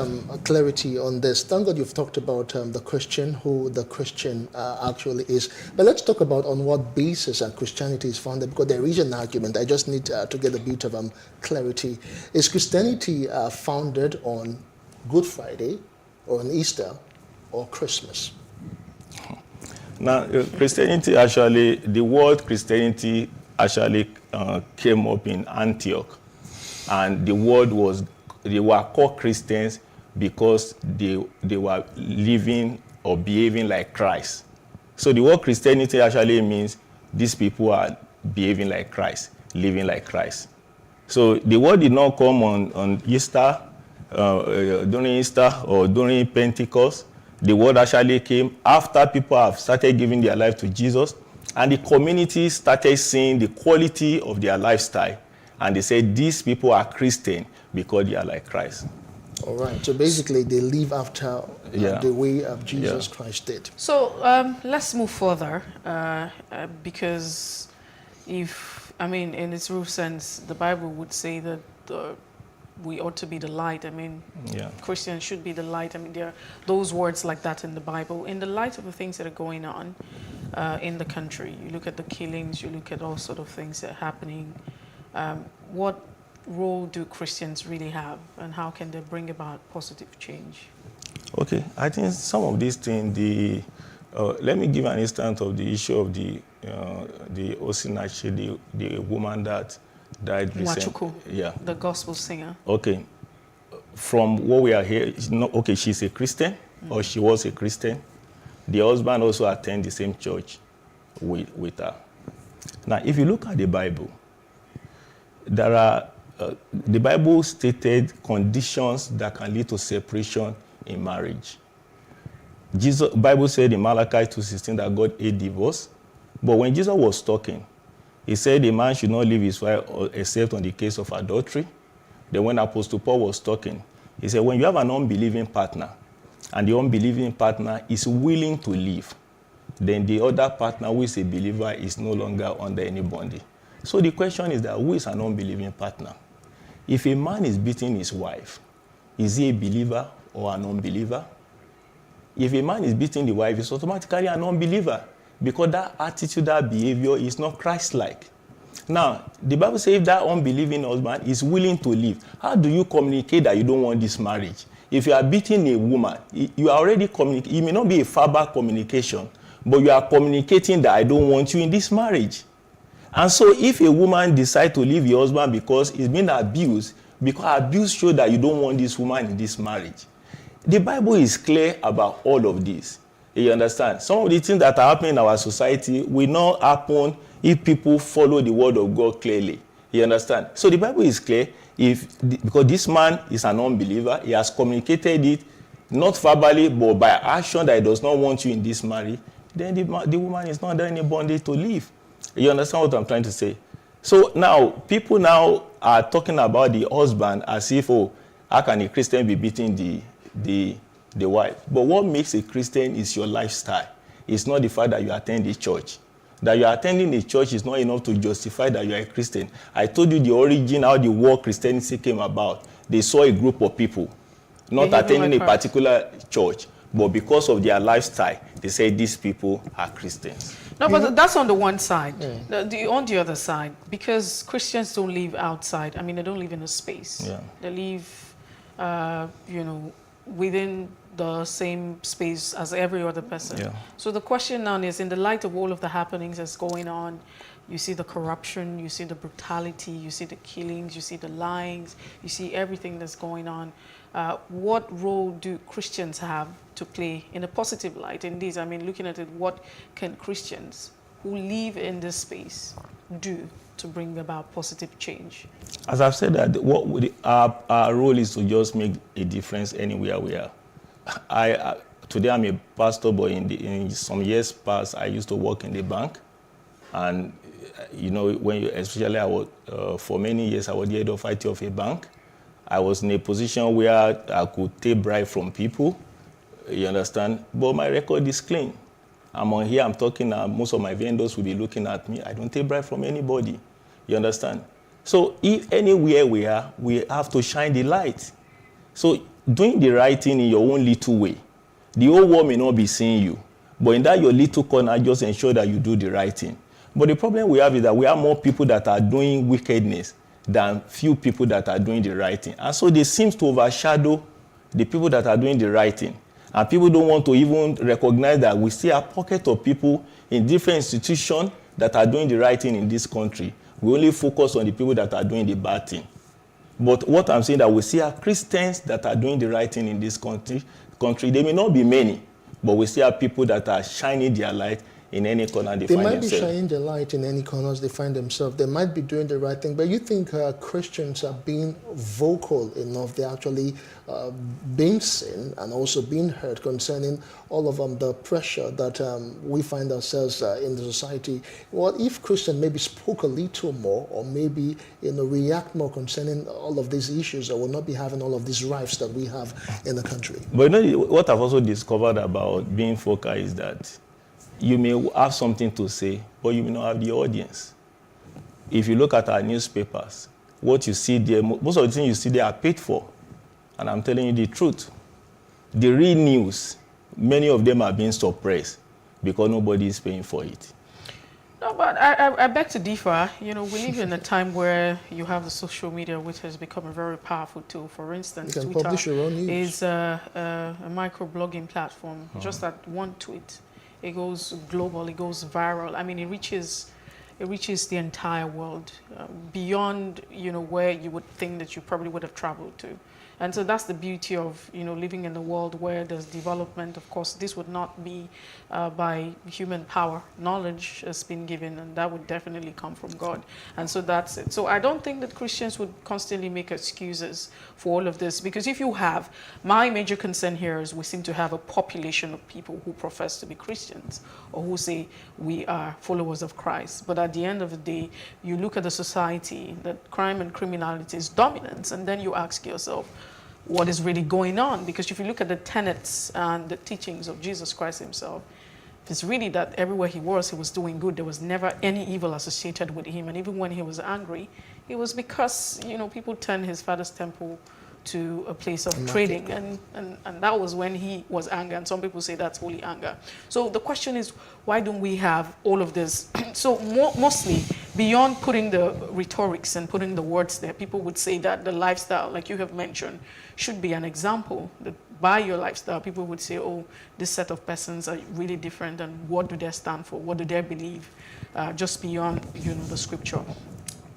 clarity on this. Thank God you've talked about the Christian, who the Christian actually is. But let's talk about on what basis Christianity is founded, because there is an argument. I just need to get a bit of clarity. Is Christianity founded on Good Friday, or on Easter, or Christmas? Now, Christianity actually, the word Christianity actually came up in Antioch. And the word was, they were called Christians because they were living or behaving like Christ. So the word Christianity actually means these people are behaving like Christ, living like Christ. So the word did not come on Easter, during Easter or during Pentecost. The word actually came after people have started giving their life to Jesus, and the community started seeing the quality of their lifestyle, and they said these people are Christian because they are like Christ. All right. So basically, they live after the way Jesus Christ did. So let's move further, because in its real sense, the Bible would say that we ought to be the light. Christians should be the light. There are those words like that in the Bible. In the light of the things that are going on in the country, you look at the killings, you look at all sort of things that are happening. What role do Christians really have, and how can they bring about positive change? Okay, I think some of these things, let me give an instance of the issue of the Osinachi, the woman that died recently. Yeah. The gospel singer. Okay. From what we are here, she's a Christian, or she was a Christian. The husband also attended the same church with her. Now, if you look at the Bible, there are, the Bible stated conditions that can lead to separation in marriage. The Bible said in Malachi 2:16 that God hates divorce. But when Jesus was talking, he said a man should not leave his wife except on the case of adultery. Then when Apostle Paul was talking, he said when you have an unbelieving partner, and the unbelieving partner is willing to leave, then the other partner who is a believer is no longer under any bondage. So the question is that who is an unbelieving partner? If a man is beating his wife, is he a believer or an unbeliever? If a man is beating the wife, he's automatically an unbeliever, because that attitude, that behavior is not Christ-like. Now, the Bible says if that unbelieving husband is willing to leave, how do you communicate that you don't want this marriage? If you are beating a woman, you are already communicating. It may not be a verbal communication, but you are communicating that I don't want you in this marriage. And so if a woman decides to leave your husband because he's been abused, because abuse shows that you don't want this woman in this marriage, the Bible is clear about all of this. You understand? Some of the things that are happening in our society will not happen if people follow the word of God clearly. You understand? So the Bible is clear. Because this man is an unbeliever, he has communicated it, not verbally, but by action, that he does not want you in this marriage, then the woman is not under any bondage to leave. You understand what I'm trying to say? So now, people now are talking about the husband as if, how can a Christian be beating the wife? But what makes a Christian is your lifestyle. It's not the fact that you attend a church. That you are attending a church is not enough to justify that you are a Christian. I told you the origin, how the word Christianity came about. They saw a group of people not attending a particular church, but because of their lifestyle, they say these people are Christians. No, but that's on the one side. On the other side, because Christians don't live outside. They don't live in a space. Yeah. They live, within the same space as every other person. Yeah. So the question now is, in the light of all of the happenings that's going on, you see the corruption, you see the brutality, you see the killings, you see the lyings, you see everything that's going on. What role do Christians have to play in a positive light in this? I mean, looking at it, what can Christians who live in this space do to bring about positive change? As I've said, that our role is to just make a difference anywhere we are. Today I'm a pastor, but in some years past, I used to work in the bank. And, you know, especially for many years, I was the head of IT of a bank. I was in a position where I could take bribe from people, you understand? But my record is clean. I'm on here, I'm talking, most of my vendors will be looking at me. I don't take bribe from anybody, you understand? So if anywhere we are, we have to shine the light. So doing the right thing in your own little way, the whole world may not be seeing you, but in that your little corner, just ensure that you do the right thing. But the problem we have is that we have more people that are doing wickedness than few people that are doing the right thing. And so they seem to overshadow the people that are doing the right thing. And people don't want to even recognize that we still have pockets of people in different institutions that are doing the right thing in this country. We only focus on the people that are doing the bad thing. But what I'm saying that we still have Christians that are doing the right thing in this country. They may not be many, but we still have people that are shining their light in any corner they find might themselves. Be shining the light in any corners they find themselves. They might be doing the right thing, but you think Christians are being vocal enough? They're actually being seen and also being heard concerning all of the pressure that we find ourselves in the society. Well, if Christians maybe spoke a little more, or maybe react more concerning all of these issues, or will not be having all of these rifts that we have in the country. But what I've also discovered about being vocal is that you may have something to say, but you may not have the audience. If you look at our newspapers, what you see there, most of the things you see there are paid for. And I'm telling you the truth. The real news, many of them are being suppressed because nobody is paying for it. No, but I beg to differ. We live in a time where you have the social media, which has become a very powerful tool. For instance, you can Twitter publish your own news. Is a micro-blogging platform. Just that one tweet, it goes global, it goes viral. I mean, it reaches the entire world, beyond where you would think that you probably would have traveled to. And so that's the beauty of living in a world where there's development. Of course, this would not be by human power. Knowledge has been given, and that would definitely come from God. And so that's it. So I don't think that Christians would constantly make excuses for all of this, because if you have, my major concern here is we seem to have a population of people who profess to be Christians or who say we are followers of Christ. But at the end of the day, you look at the society, that crime and criminality is dominant, and then you ask yourself, what is really going on? Because if you look at the tenets and the teachings of Jesus Christ himself, it's really that everywhere he was doing good. There was never any evil associated with him. And even when he was angry, it was because, people turned his father's temple to a place of trading. And that was when he was angry. And some people say that's holy anger. So the question is, why don't we have all of this? So mostly, beyond putting the rhetorics and putting the words there, people would say that the lifestyle, like you have mentioned, should be an example. That by your lifestyle, people would say, oh, this set of persons are really different, and what do they stand for? What do they believe? Just beyond, the scripture.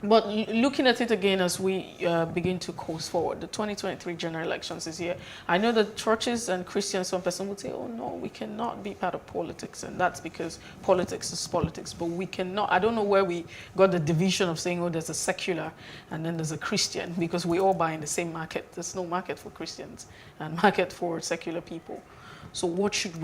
But looking at it again as we begin to course forward, the 2023 general elections is here. I know that churches and Christians, some person would say, oh no, we cannot be part of politics. And that's because politics is politics. But we cannot, I don't know where we got the division of saying, oh, there's a secular and then there's a Christian, because we all buy in the same market. There's no market for Christians and market for secular people. So what should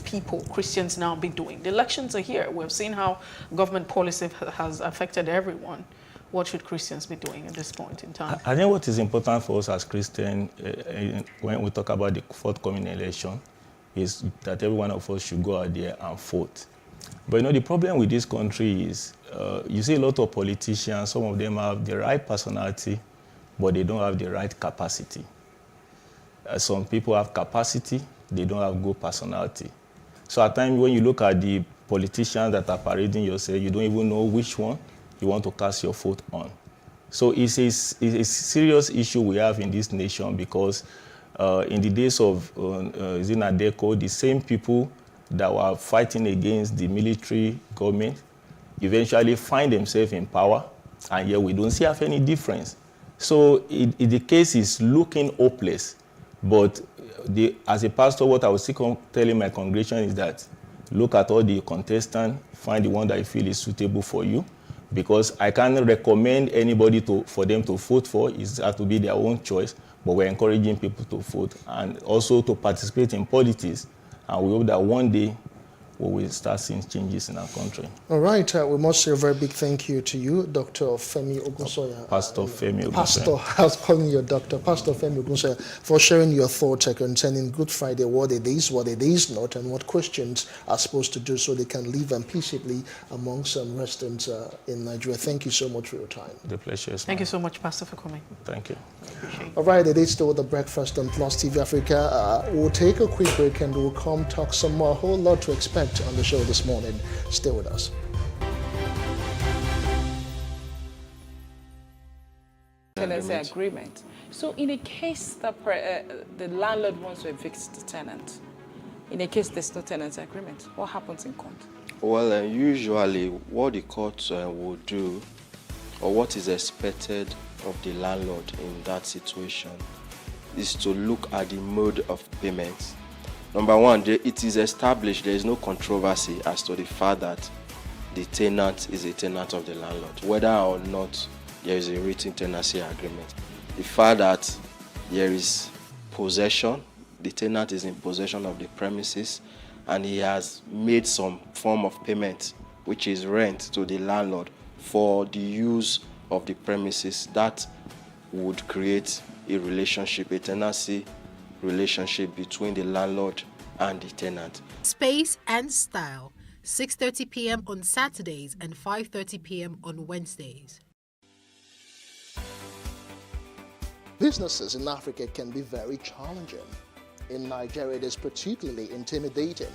people, Christians, now be doing? The elections are here. We've seen how government policy has affected everyone. What should Christians be doing at this point in time? I think what is important for us as Christians, when we talk about the forthcoming election, is that every one of us should go out there and vote. But the problem with this country is, you see a lot of politicians, some of them have the right personality, but they don't have the right capacity. Some people have capacity, they don't have good personality. So at times when you look at the politicians that are parading yourself, you don't even know which one you want to cast your vote on. So it's a serious issue we have in this nation, because In the days of Zinadeco, the same people that were fighting against the military government eventually find themselves in power, and yet we don't see have any difference. So the case is looking hopeless. But as a pastor, what I was telling my congregation is that look at all the contestants, find the one that you feel is suitable for you, because I can't recommend anybody for them to vote for. It has to be their own choice, but we're encouraging people to vote and also to participate in politics. And we hope that one day we will start seeing changes in our country. All right, we must say a very big thank you to you, Dr. Femi Ogunsoya. Pastor Femi Ogunsoya. Pastor, I was calling you Doctor. Pastor Femi Ogunsoya, for sharing your thoughts concerning Good Friday, what it is not, and what Christians are supposed to do so they can live peaceably among some residents in Nigeria. Thank you so much for your time. The pleasure is mine. Thank you so much, Pastor, for coming. Thank you. All right, it is still the breakfast on Plus TV Africa. We'll take a quick break and we'll come talk some more. A whole lot to expect on the show this morning. Stay with us. Tenancy agreement. So in a case that the landlord wants to evict the tenant, in a case there's no tenancy agreement, what happens in court? Well, usually what the court will do, or what is expected of the landlord in that situation, is to look at the mode of payment. Number one, it is established there is no controversy as to the fact that the tenant is a tenant of the landlord, whether or not there is a written tenancy agreement. The fact that there is possession, the tenant is in possession of the premises, and he has made some form of payment, which is rent, to the landlord for the use of the premises, that would create a relationship, a tenancy relationship between the landlord and the tenant. Space and Style, 6:30 p.m. on Saturdays and 5:30 p.m. on Wednesdays. Businesses in Africa can be very challenging. In Nigeria, it is particularly intimidating,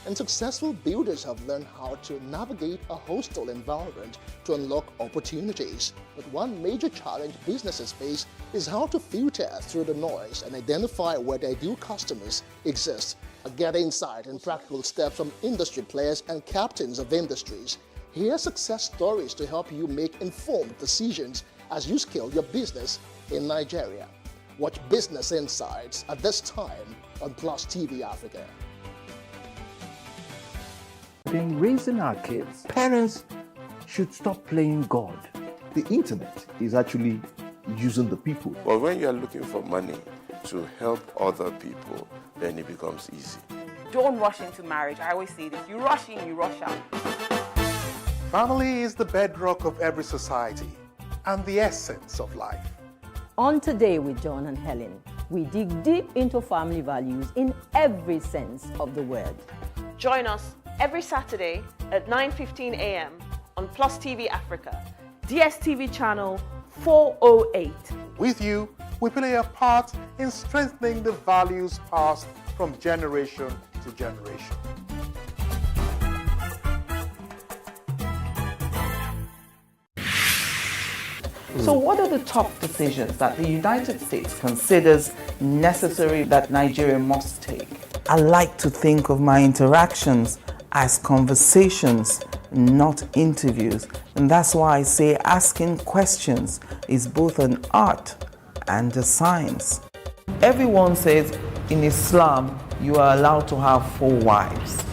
and successful builders have learned how to navigate a hostile environment to unlock opportunities. But one major challenge businesses face is how to filter through the noise and identify where their ideal customers exist. Get insight and practical steps from industry players and captains of industries. Hear success stories to help you make informed decisions as you scale your business in Nigeria. Watch Business Insights at this time on Plus TV Africa. In raising our kids, parents should stop playing God. The internet is actually using the people. But when you are looking for money to help other people, then it becomes easy. Don't rush into marriage. I always say this. You rush in, you rush out. Family is the bedrock of every society and the essence of life. On Today with John and Helen, we dig deep into family values in every sense of the word. Join us every Saturday at 9:15 a.m. on Plus TV Africa, DSTV channel 408. With you, we play a part in strengthening the values passed from generation to generation. So what are the top decisions that the United States considers necessary that Nigeria must take? I like to think of my interactions as conversations, not interviews. And that's why I say asking questions is both an art and a science. Everyone says in Islam you are allowed to have 4 wives.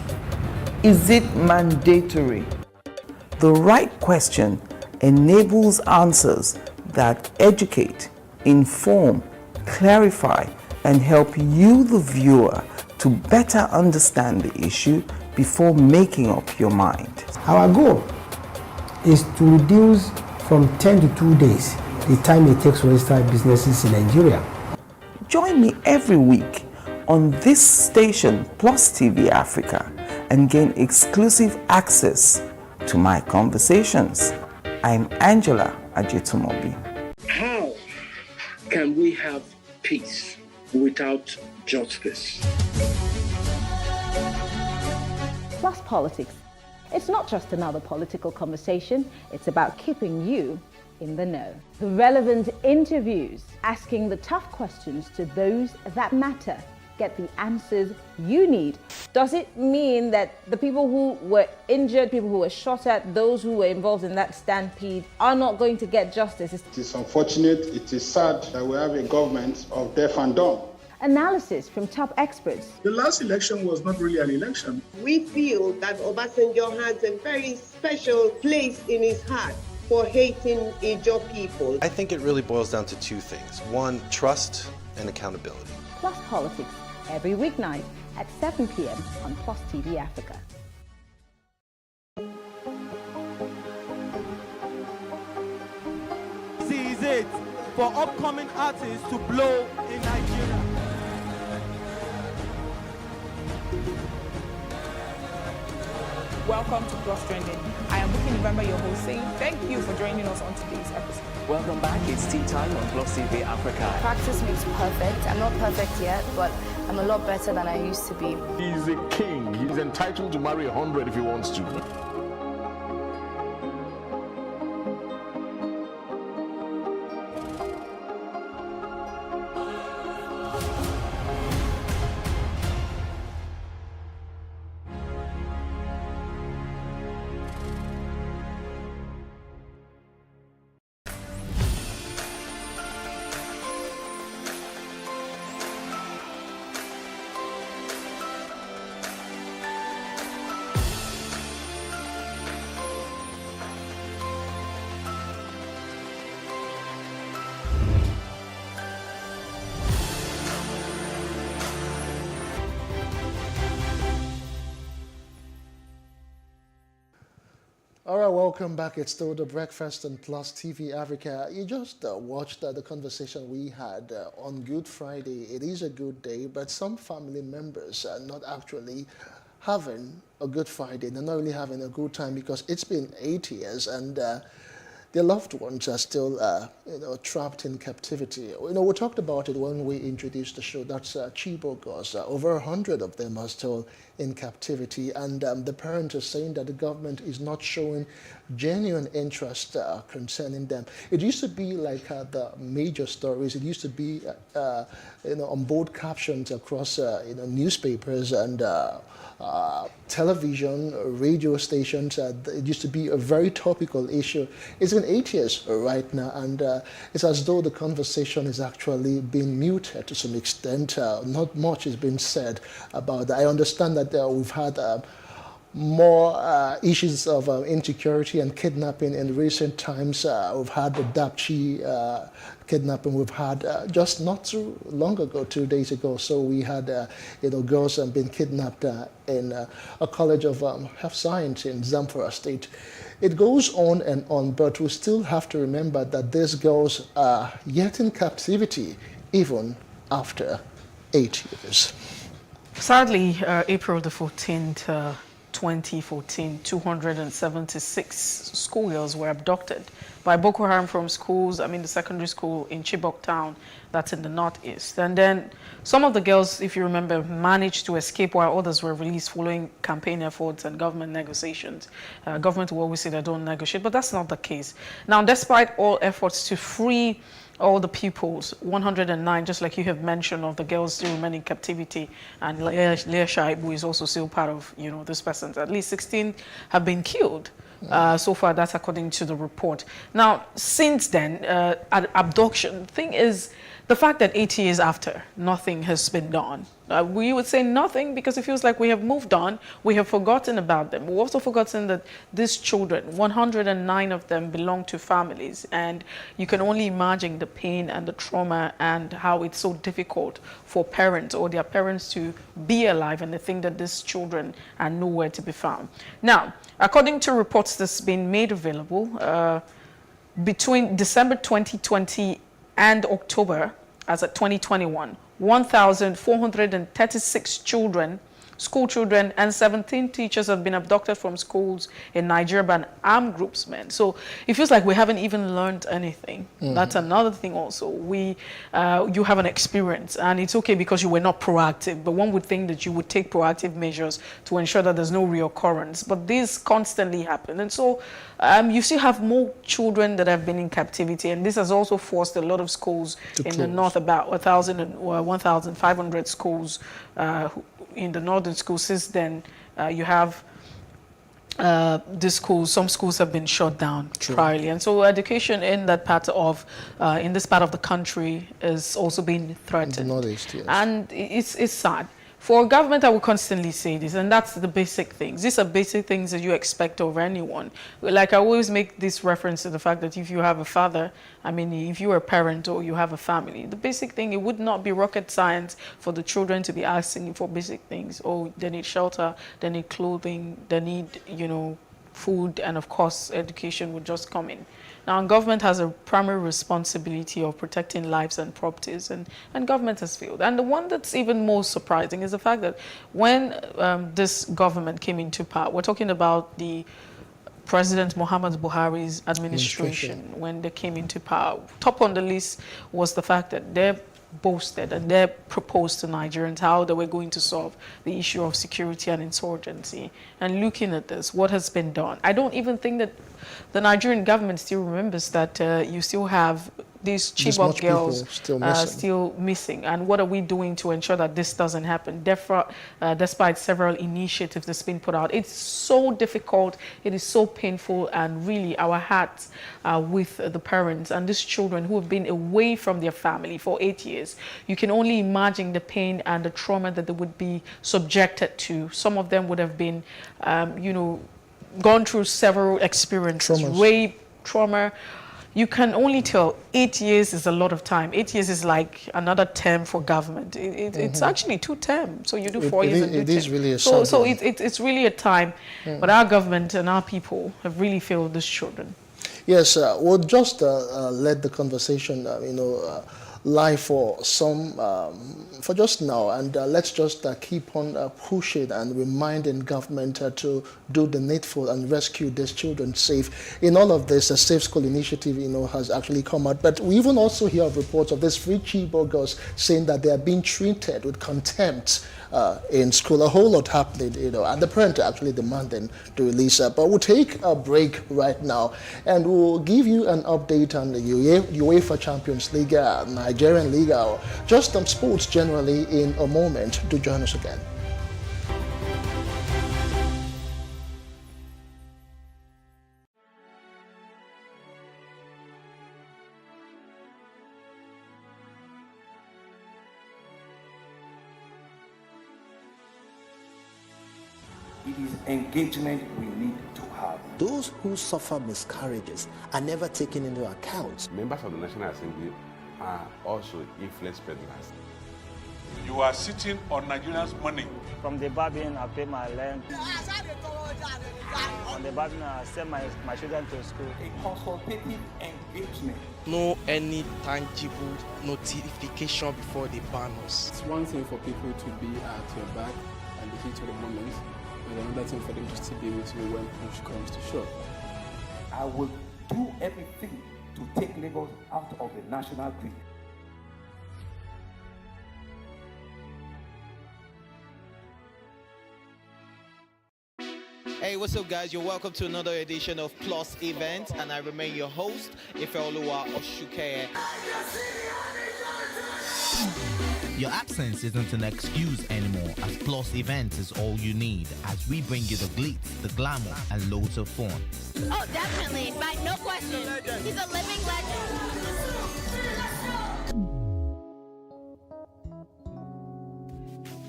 Is it mandatory? The right question enables answers that educate, inform, clarify, and help you, the viewer, to better understand the issue before making up your mind. Our goal is to reduce from 10 to 2 days the time it takes to register businesses in Nigeria. Join me every week on this station, Plus TV Africa, and gain exclusive access to my conversations. I'm Angela Ajetumobi. How can we have peace without justice? Plus Politics. It's not just another political conversation, it's about keeping you in the know. The relevant interviews, asking the tough questions to those that matter. Get the answers you need. Does it mean that the people who were injured, people who were shot at, those who were involved in that stampede are not going to get justice? It is unfortunate, it is sad that we have a government of deaf and dumb. Analysis from top experts. The last election was not really an election. We feel that Obasanjo has a very special place in his heart for hating Ijaw people. I think it really boils down to two things. One, trust and accountability. Plus Politics, every weeknight at 7 p.m. on Plus TV Africa. Seize it for upcoming artists to blow in Nigeria. Welcome to Plus Trending. I am Buki November, your host, saying thank you for joining us on today's episode. Welcome back. It's tea time on PlusTV Africa. Practice makes perfect. I'm not perfect yet, but I'm a lot better than I used to be. He's a king. He's entitled to marry 100 if he wants to. All right, welcome back. It's still The Breakfast on Plus TV Africa. You just watched the conversation we had on Good Friday. It is a good day, but some family members are not actually having a Good Friday. They're not really having a good time because it's been 8 years and their loved ones are still trapped in captivity. We talked about it when we introduced the show. That's Chibok girls. Over 100 of them are still in captivity, and the parents are saying that the government is not showing genuine interest concerning them. It used to be like the major stories. It used to be on board captions across newspapers and television, radio stations. It used to be a very topical issue. It's been 8 years right now, and it's as though the conversation is actually being muted to some extent. Not much is being said about that. I understand that we've had more issues of insecurity and kidnapping in recent times. We've had the Dapchi kidnapping. We've had just not too long ago, 2 days ago. So we had girls being kidnapped in a college of health science in Zamfara State. It goes on and on, but we still have to remember that these girls are yet in captivity even after 8 years. Sadly, April the 14th, 2014, 276 schoolgirls were abducted by Boko Haram from schools, the secondary school in Chibok town, that's in the northeast. And then some of the girls, if you remember, managed to escape while others were released following campaign efforts and government negotiations. Government will always say they don't negotiate, but that's not the case. Now, despite all efforts to free all the pupils, 109, just like you have mentioned, of the girls still remain in captivity, and Leah Shaibu is also still part of, this person. At least 16 have been killed. So far, that's according to the report. Now, since then, abduction, thing is, the fact that 8 years after, nothing has been done. We would say nothing because it feels like we have moved on. We have forgotten about them. We've also forgotten that these children, 109 of them, belong to families. And you can only imagine the pain and the trauma and how it's so difficult for parents or their parents to be alive and they think that these children are nowhere to be found. Now, according to reports that's been made available, between December 2020 and October, as of 2021, 1,436 children school children, and 17 teachers have been abducted from schools in Nigeria by armed groups, man. So it feels like we haven't even learned anything. That's another thing also. You have an experience, and it's okay because you were not proactive, but one would think that you would take proactive measures to ensure that there's no reoccurrence. But this constantly happens. And so you still have more children that have been in captivity, and this has also forced a lot of schools in the north, about 1,500 schools in the northern schools. Since then, you have the schools, some schools have been shut down priorly, and so education in that part of in this part of the country is also being threatened. In the Northeast, yes. And it's sad. For government, I will constantly say this, and that's the basic things. These are basic things that you expect of anyone. Like I always make this reference to the fact that if you have a father, I mean, if you're a parent or you have a family, the basic thing, it would not be rocket science for the children to be asking for basic things. Oh, they need shelter, they need clothing, they need, food, and of course, education would just come in. Now, government has a primary responsibility of protecting lives and properties, and government has failed. And the one that's even more surprising is the fact that when this government came into power, we're talking about the President Muhammad Buhari's administration, when they came into power, top on the list was the fact that they boasted and they proposed to Nigerians how they were going to solve the issue of security and insurgency. And looking at this, what has been done? I don't even think that the Nigerian government still remembers that you still have these Chibok girls still missing. And what are we doing to ensure that this doesn't happen? Despite several initiatives that's been put out, it's so difficult, it is so painful, and really our hearts are with the parents and these children who have been away from their family for 8 years. You can only imagine the pain and the trauma that they would be subjected to. Some of them would have been, gone through several experiences, rape, trauma. You can only tell 8 years is a lot of time. 8 years is like another term for government. It's actually 2 terms. So you do 4 years and do 10. It is really a so it's really a time. But our government and our people have really failed these children. Yes, we'll just let the conversation, lie for some, for just now, and let's just keep on pushing and reminding government to do the needful and rescue these children safe. In all of this, a Safe School initiative, has actually come out, but we even also hear of reports of these 3 Chibok girls saying that they are being treated with contempt in school. A whole lot happening, and the parents are actually demanding the release. But we'll take a break right now, and we'll give you an update on the UEFA Champions League, Nigerian League, or just on sports generally in a moment. Do join us again. It is engagement we need to have. Those who suffer miscarriages are never taken into account. Members of the National Assembly are also influence peddlers. You are sitting on Nigerians' money. From the barbing, I pay my rent. On the barbing, I send my children to school. A consultative engagement. No any tangible notification before they ban us. It's one thing for people to be at your back and the heat of the moment, but another thing for them to still be with you when push comes to shove. I will do everything to take Lagos out of the national grid. Hey, what's up, guys? You're welcome to another edition of Plus Event, and I remain your host, Ifeoluwa Oshukeye. Your absence isn't an excuse anymore, as Plus Events is all you need, as we bring you the glitz, the glamour, and loads of fun. Oh, definitely. No question. He's a living legend.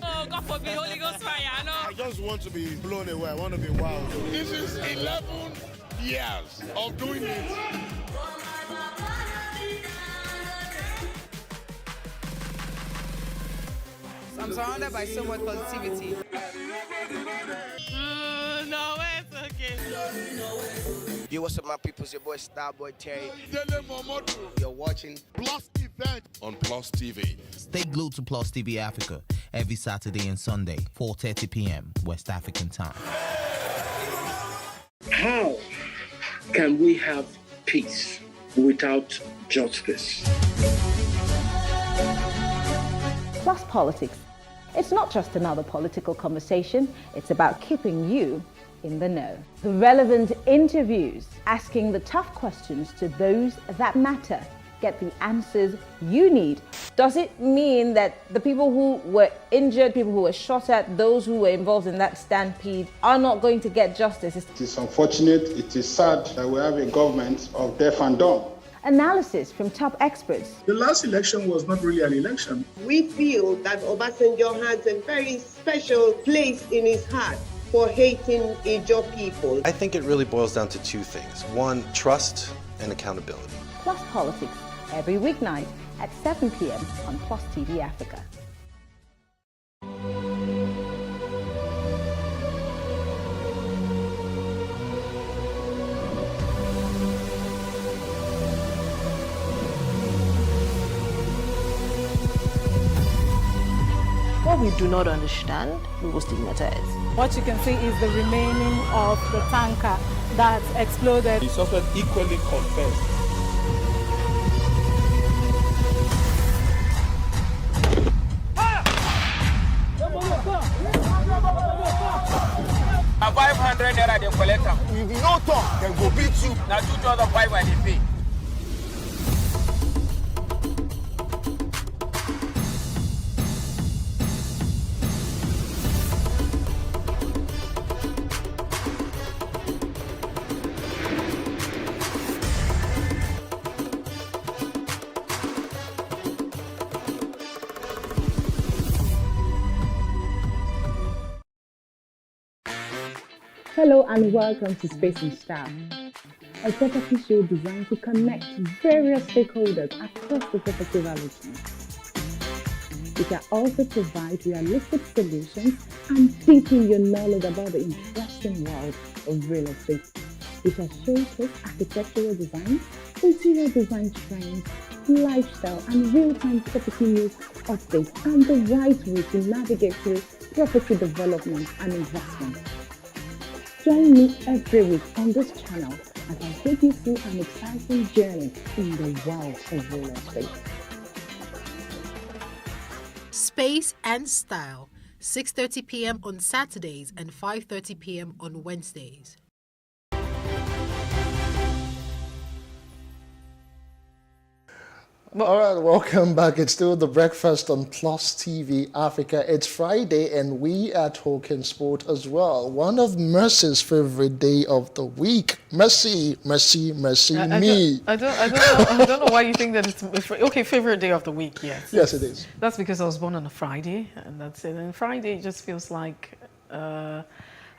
Oh, God forbid, Holy Ghost fire, I know. I just want to be blown away. I want to be wild. This is 11 years of doing it. I'm surrounded by so much positivity. No, it's okay. Yo, what's up, my people? It's your boy Starboy Terry. You're watching Plus Event on Plus TV. Stay glued to Plus TV Africa every Saturday and Sunday, 4:30 p.m. West African time. How can we have peace without justice? Plus Politics. It's not just another political conversation, it's about keeping you in the know. The relevant interviews, asking the tough questions to those that matter, get the answers you need. Does it mean that the people who were injured, people who were shot at, those who were involved in that stampede are not going to get justice? It is unfortunate, it is sad that we have a government of deaf and dumb. Analysis from top experts. The last election was not really an election. We feel that Obasanjo has a very special place in his heart for hating Ijaw people. I think it really boils down to two things. One, trust and accountability. Plus Politics, every weeknight at 7 p.m. on Plus TV Africa. What we do not understand, we will stigmatize. What you can see is the remaining of the tanker that exploded. The suspect equally confessed. A 500 naira they collect them. If you no talk, then go beat you. Now 2,500 and they pay. Hello and welcome to Space and Style, a property show designed to connect various stakeholders across the property value chain. We can also provide realistic solutions and deepen your knowledge about the interesting world of real estate. We shall showcase architectural design, interior design trends, lifestyle and real-time property news updates, and the right way to navigate through property development and investment. Join me every week on this channel as I take you through an exciting journey in the world of real estate. Space and Style, 6:30 p.m. on Saturdays and 5:30 p.m. on Wednesdays. All right, welcome back. It's still the breakfast on Plus TV Africa. It's Friday and we are talking sport as well. One of Mercy's favorite day of the week. Mercy, me. I don't know why you think that it's okay. Favorite day of the week, yes. Yes, it is. That's because I was born on a Friday, and that's it. And Friday just feels like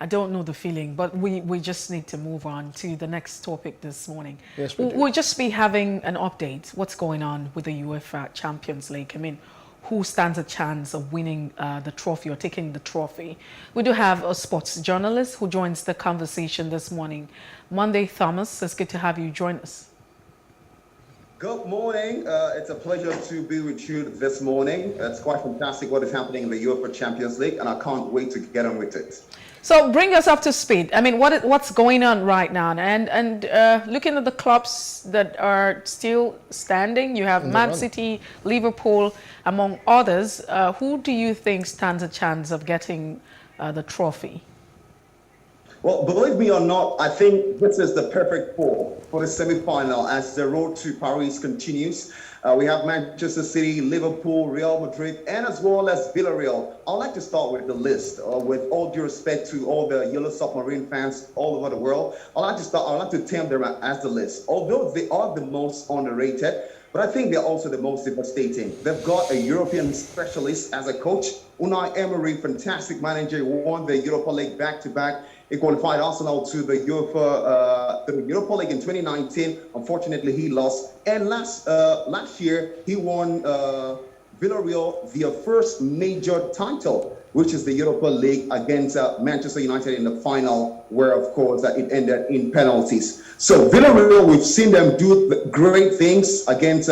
I don't know the feeling, but we just need to move on to the next topic this morning. Yes, we do. We'll just be having an update. What's going on with the UEFA Champions League? I mean, who stands a chance of winning the trophy or taking the trophy? We do have a sports journalist who joins the conversation this morning. Monday Thomas, it's good to have you join us. Good morning. It's a pleasure to be with you this morning. It's quite fantastic what is happening in the UEFA Champions League, and I can't wait to get on with it. So bring us up to speed. I mean, what's going on right now? And looking at the clubs that are still standing, you have Man City, Liverpool, among others. Who do you think stands a chance of getting the trophy? Well, believe me or not, I think this is the perfect four for the semi-final as the road to Paris continues. We have Manchester City, Liverpool, Real Madrid, and as well as Villarreal. I'd like to start with the list. With all due respect to all the Yellow Submarine fans all over the world, I'd like to term them as the list. Although they are the most underrated, but I think they're also the most devastating. They've got a European specialist as a coach. Unai Emery, fantastic manager, won the Europa League back-to-back. He qualified Arsenal to the Europa League in 2019. Unfortunately, he lost. And last year, he won Villarreal their first major title, which is the Europa League against Manchester United in the final, where, of course, it ended in penalties. So Villarreal, we've seen them do great things against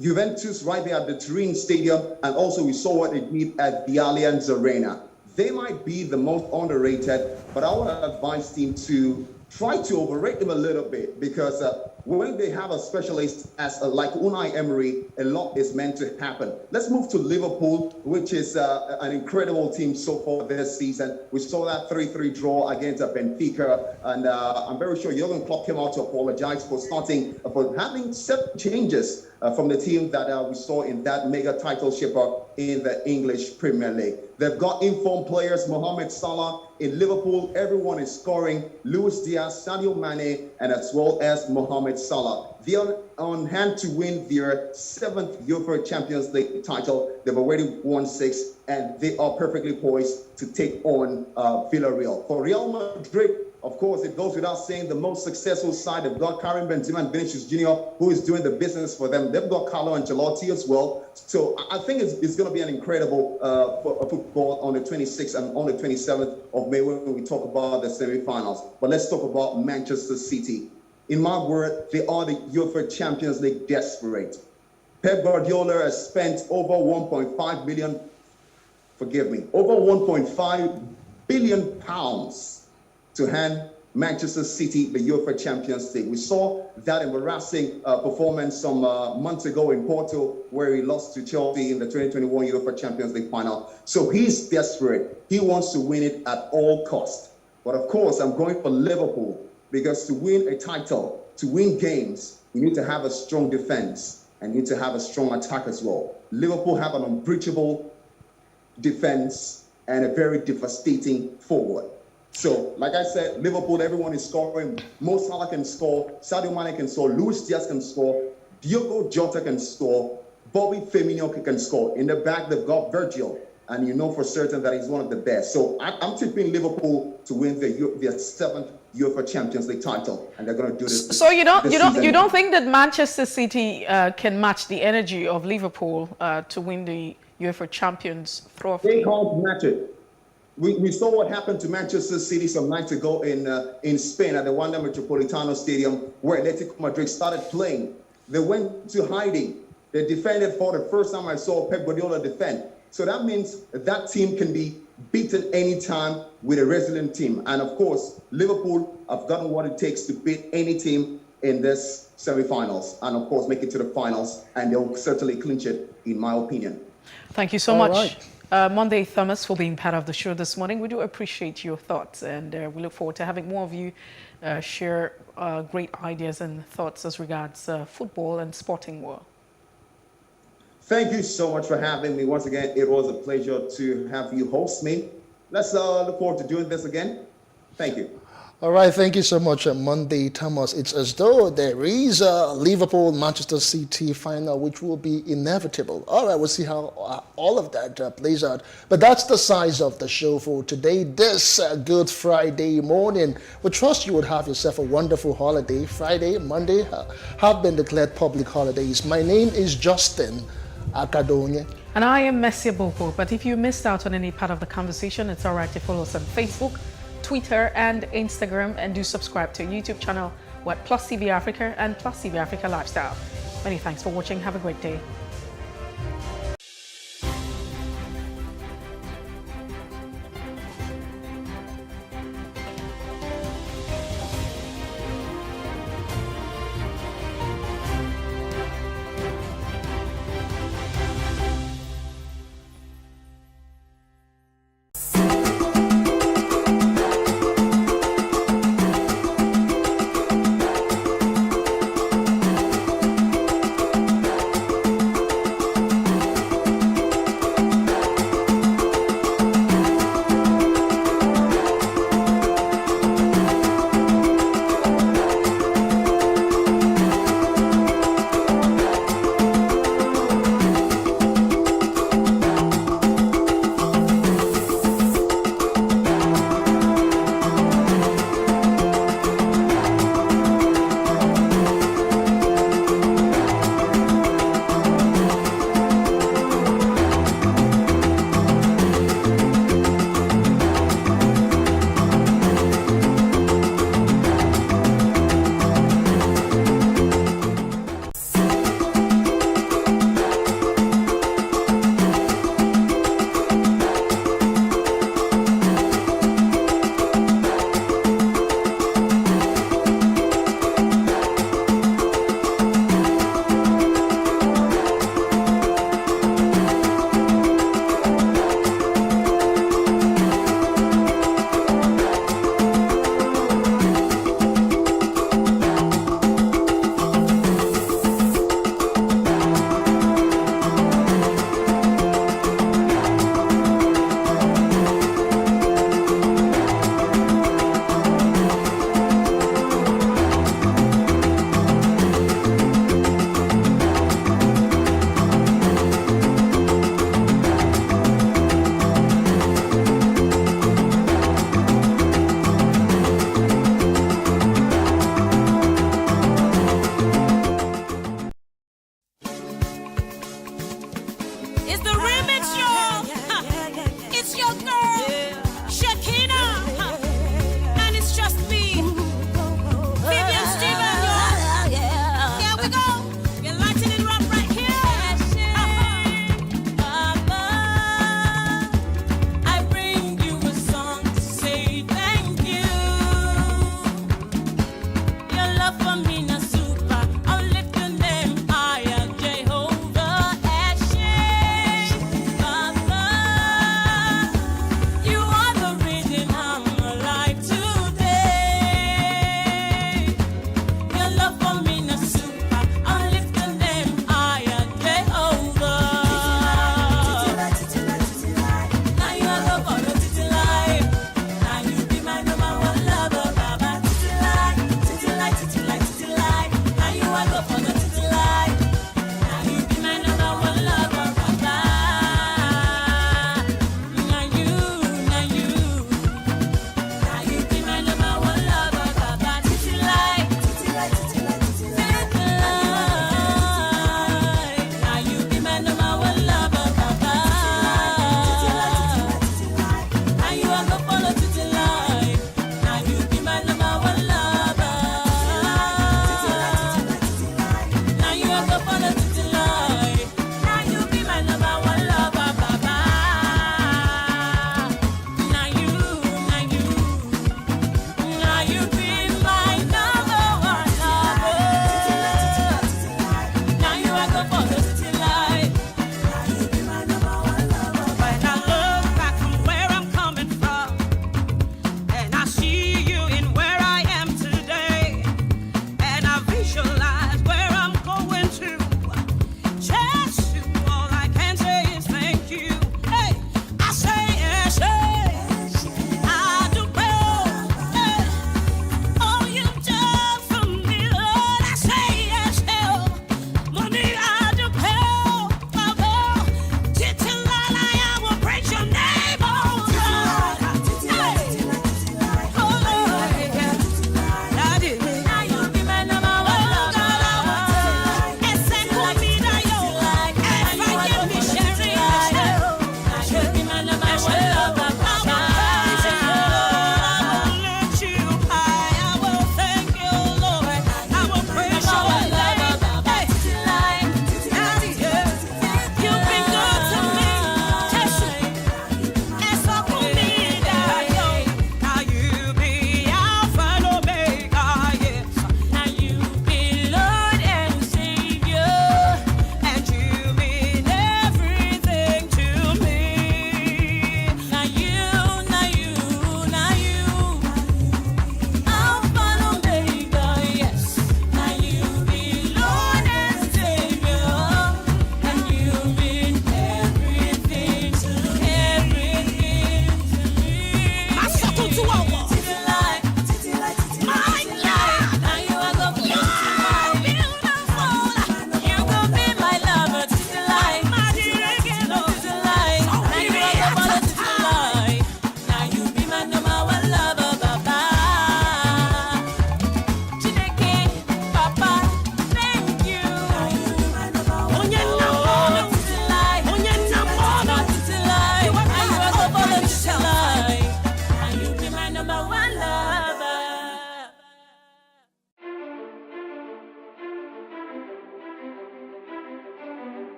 Juventus right there at the Turin Stadium, and also we saw what they did at the Allianz Arena. They might be the most underrated, but I want to advise team to try to overrate them a little bit, because when they have a specialist like Unai Emery, a lot is meant to happen. Let's move to Liverpool, which is an incredible team so far this season. We saw that 3-3 draw against Benfica, and I'm very sure Jurgen Klopp came out to apologize for having 7 changes from the team that we saw in that mega title shipper in the English Premier League. They've got informed players, Mohamed Salah. In Liverpool, everyone is scoring. Luis Diaz, Sadio Mane, and as well as Mohamed Salah. They are on hand to win their 7th UEFA Champions League title. They've already won 6, and they are perfectly poised to take on Villarreal. For Real Madrid, of course, it goes without saying, the most successful side. They've got Karim Benzema and Vinicius Jr., who is doing the business for them. They've got Carlo Ancelotti as well. So I think it's going to be an incredible football on the 26th and on the 27th of May when we talk about the semi-finals. But let's talk about Manchester City. In my word, they are the UEFA Champions League desperate. Pep Guardiola has spent over 1.5 billion pounds to hand Manchester City the UEFA Champions League. We saw that embarrassing performance some months ago in Porto, where he lost to Chelsea in the 2021 UEFA Champions League final. So he's desperate. He wants to win it at all costs. But of course, I'm going for Liverpool, because to win a title, to win games, you need to have a strong defense and you need to have a strong attack as well. Liverpool have an unbreachable defense and a very devastating forward. So, like I said, Liverpool, everyone is scoring. Mo Salah can score. Sadio Mane can score. Luis Diaz can score. Diogo Jota can score. Bobby Firmino can score. In the back, they've got Virgil, and you know for certain that he's one of the best. So, I'm tipping Liverpool to win their 7th UEFA Champions League title, and they're going to do this. So you don't think that Manchester City can match the energy of Liverpool to win the UEFA Champions Trophy? They can't match it. We saw what happened to Manchester City some nights ago in Spain at the Wanda Metropolitano Stadium, where Atletico Madrid started playing. They went to hiding. They defended for the first time I saw Pep Guardiola defend. So that means that team can be beaten anytime with a resilient team. And of course, Liverpool have gotten what it takes to beat any team in this semi-finals, and of course make it to the finals, and they'll certainly clinch it, in my opinion. Thank you so much. Monday Thomas, for being part of the show this morning. We do appreciate your thoughts, and we look forward to having more of you share great ideas and thoughts as regards football and sporting world. Thank you so much for having me. Once again, it was a pleasure to have you host me. Let's look forward to doing this again. Thank you. All right, thank you so much, Monday Thomas. It's as though there is a Liverpool-Manchester City final, which will be inevitable. All right, we'll see how all of that plays out. But that's the size of the show for today, this Good Friday morning. We trust you would have yourself a wonderful holiday. Friday, Monday have been declared public holidays. My name is Justin Akadonye. And I am Messi Boko. But if you missed out on any part of the conversation, it's all right to follow us on Facebook, Twitter and Instagram, and do subscribe to our YouTube channel at PlusTvAfrica and PlusTvAfrica Lifestyle. Many thanks for watching. Have a great day.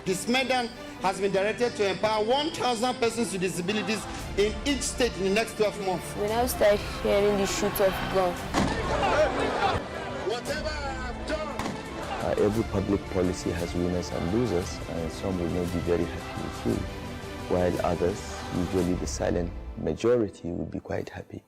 This medal has been directed to empower 1,000 persons with disabilities in each state in the next 12 months. When I start hearing the shoot of gun, Whatever I've done. Every public policy has winners and losers, and some will not be very happy with you, while others, usually the silent majority, will be quite happy.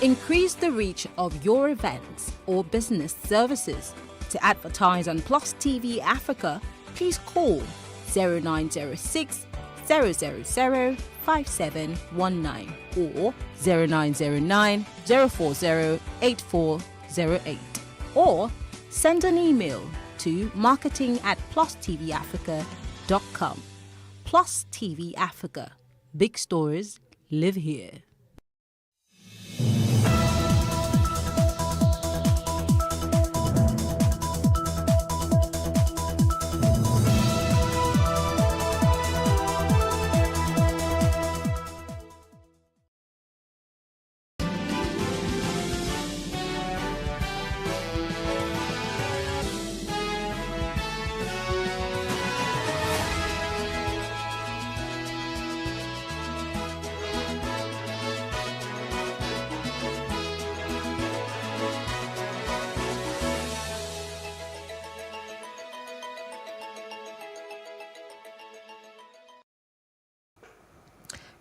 Increase the reach of your events or business services. To advertise on Plus TV Africa, please call 0906 000 5719 or 0909 040 8408, or send an email to marketing@PlusTvAfrica.com. Plus TV Africa. Big stories live here.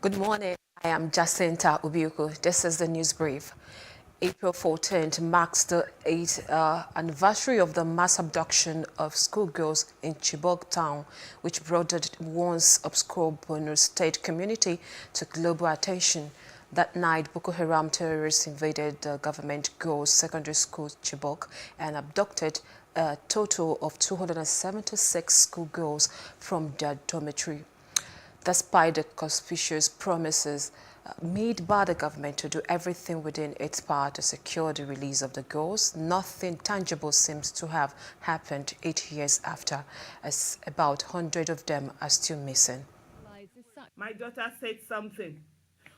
Good morning. I am Jacinta Ubiuku. This is the news brief. April 14th marks the 8th anniversary of the mass abduction of schoolgirls in Chibok town, which brought the once obscure Borno State community to global attention. That night, Boko Haram terrorists invaded the government girls' secondary school Chibok and abducted a total of 276 schoolgirls from their dormitory. Despite the conspicuous promises made by the government to do everything within its power to secure the release of the girls, nothing tangible seems to have happened 8 years after, as about 100 of them are still missing. My daughter said something.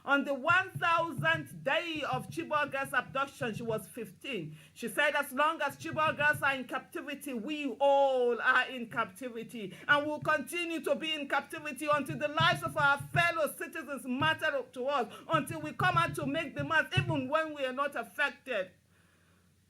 On the 1,000th day of Chibok girls' abduction, she was 15. She said, as long as Chibok girls are in captivity, we all are in captivity. And will continue to be in captivity until the lives of our fellow citizens matter to us, until we come out to make demands, even when we are not affected.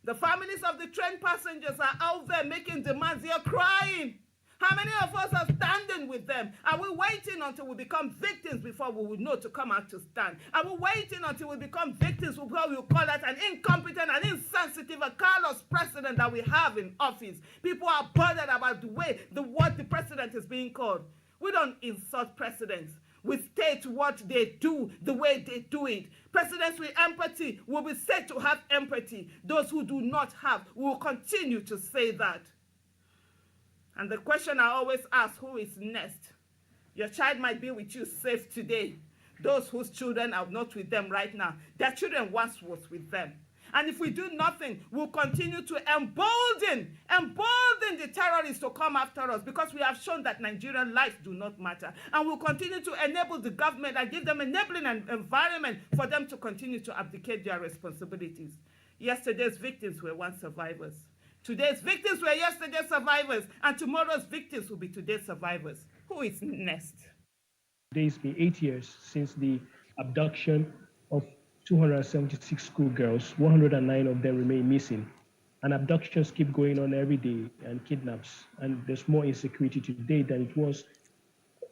The families of the train passengers are out there making demands. They are crying. How many of us are standing with them? Are we waiting until we become victims before we will know to come out to stand? Are we waiting until we become victims before we will call that an incompetent and insensitive, a callous president that we have in office? People are bothered about the way what the president is being called. We don't insult presidents. We state what they do, the way they do it. Presidents with empathy will be said to have empathy. Those who do not have will continue to say that. And the question I always ask, who is next? Your child might be with you safe today. Those whose children are not with them right now, their children once was with them. And if we do nothing, we'll continue to embolden the terrorists to come after us, because we have shown that Nigerian lives do not matter. And we'll continue to enable the government and give them enabling an environment for them to continue to abdicate their responsibilities. Yesterday's victims were once survivors. Today's victims were yesterday's survivors, and tomorrow's victims will be today's survivors. Who is next? It's been 8 years since the abduction of 276 schoolgirls. 109 of them remain missing. And abductions keep going on every day, and kidnaps. And there's more insecurity today than it was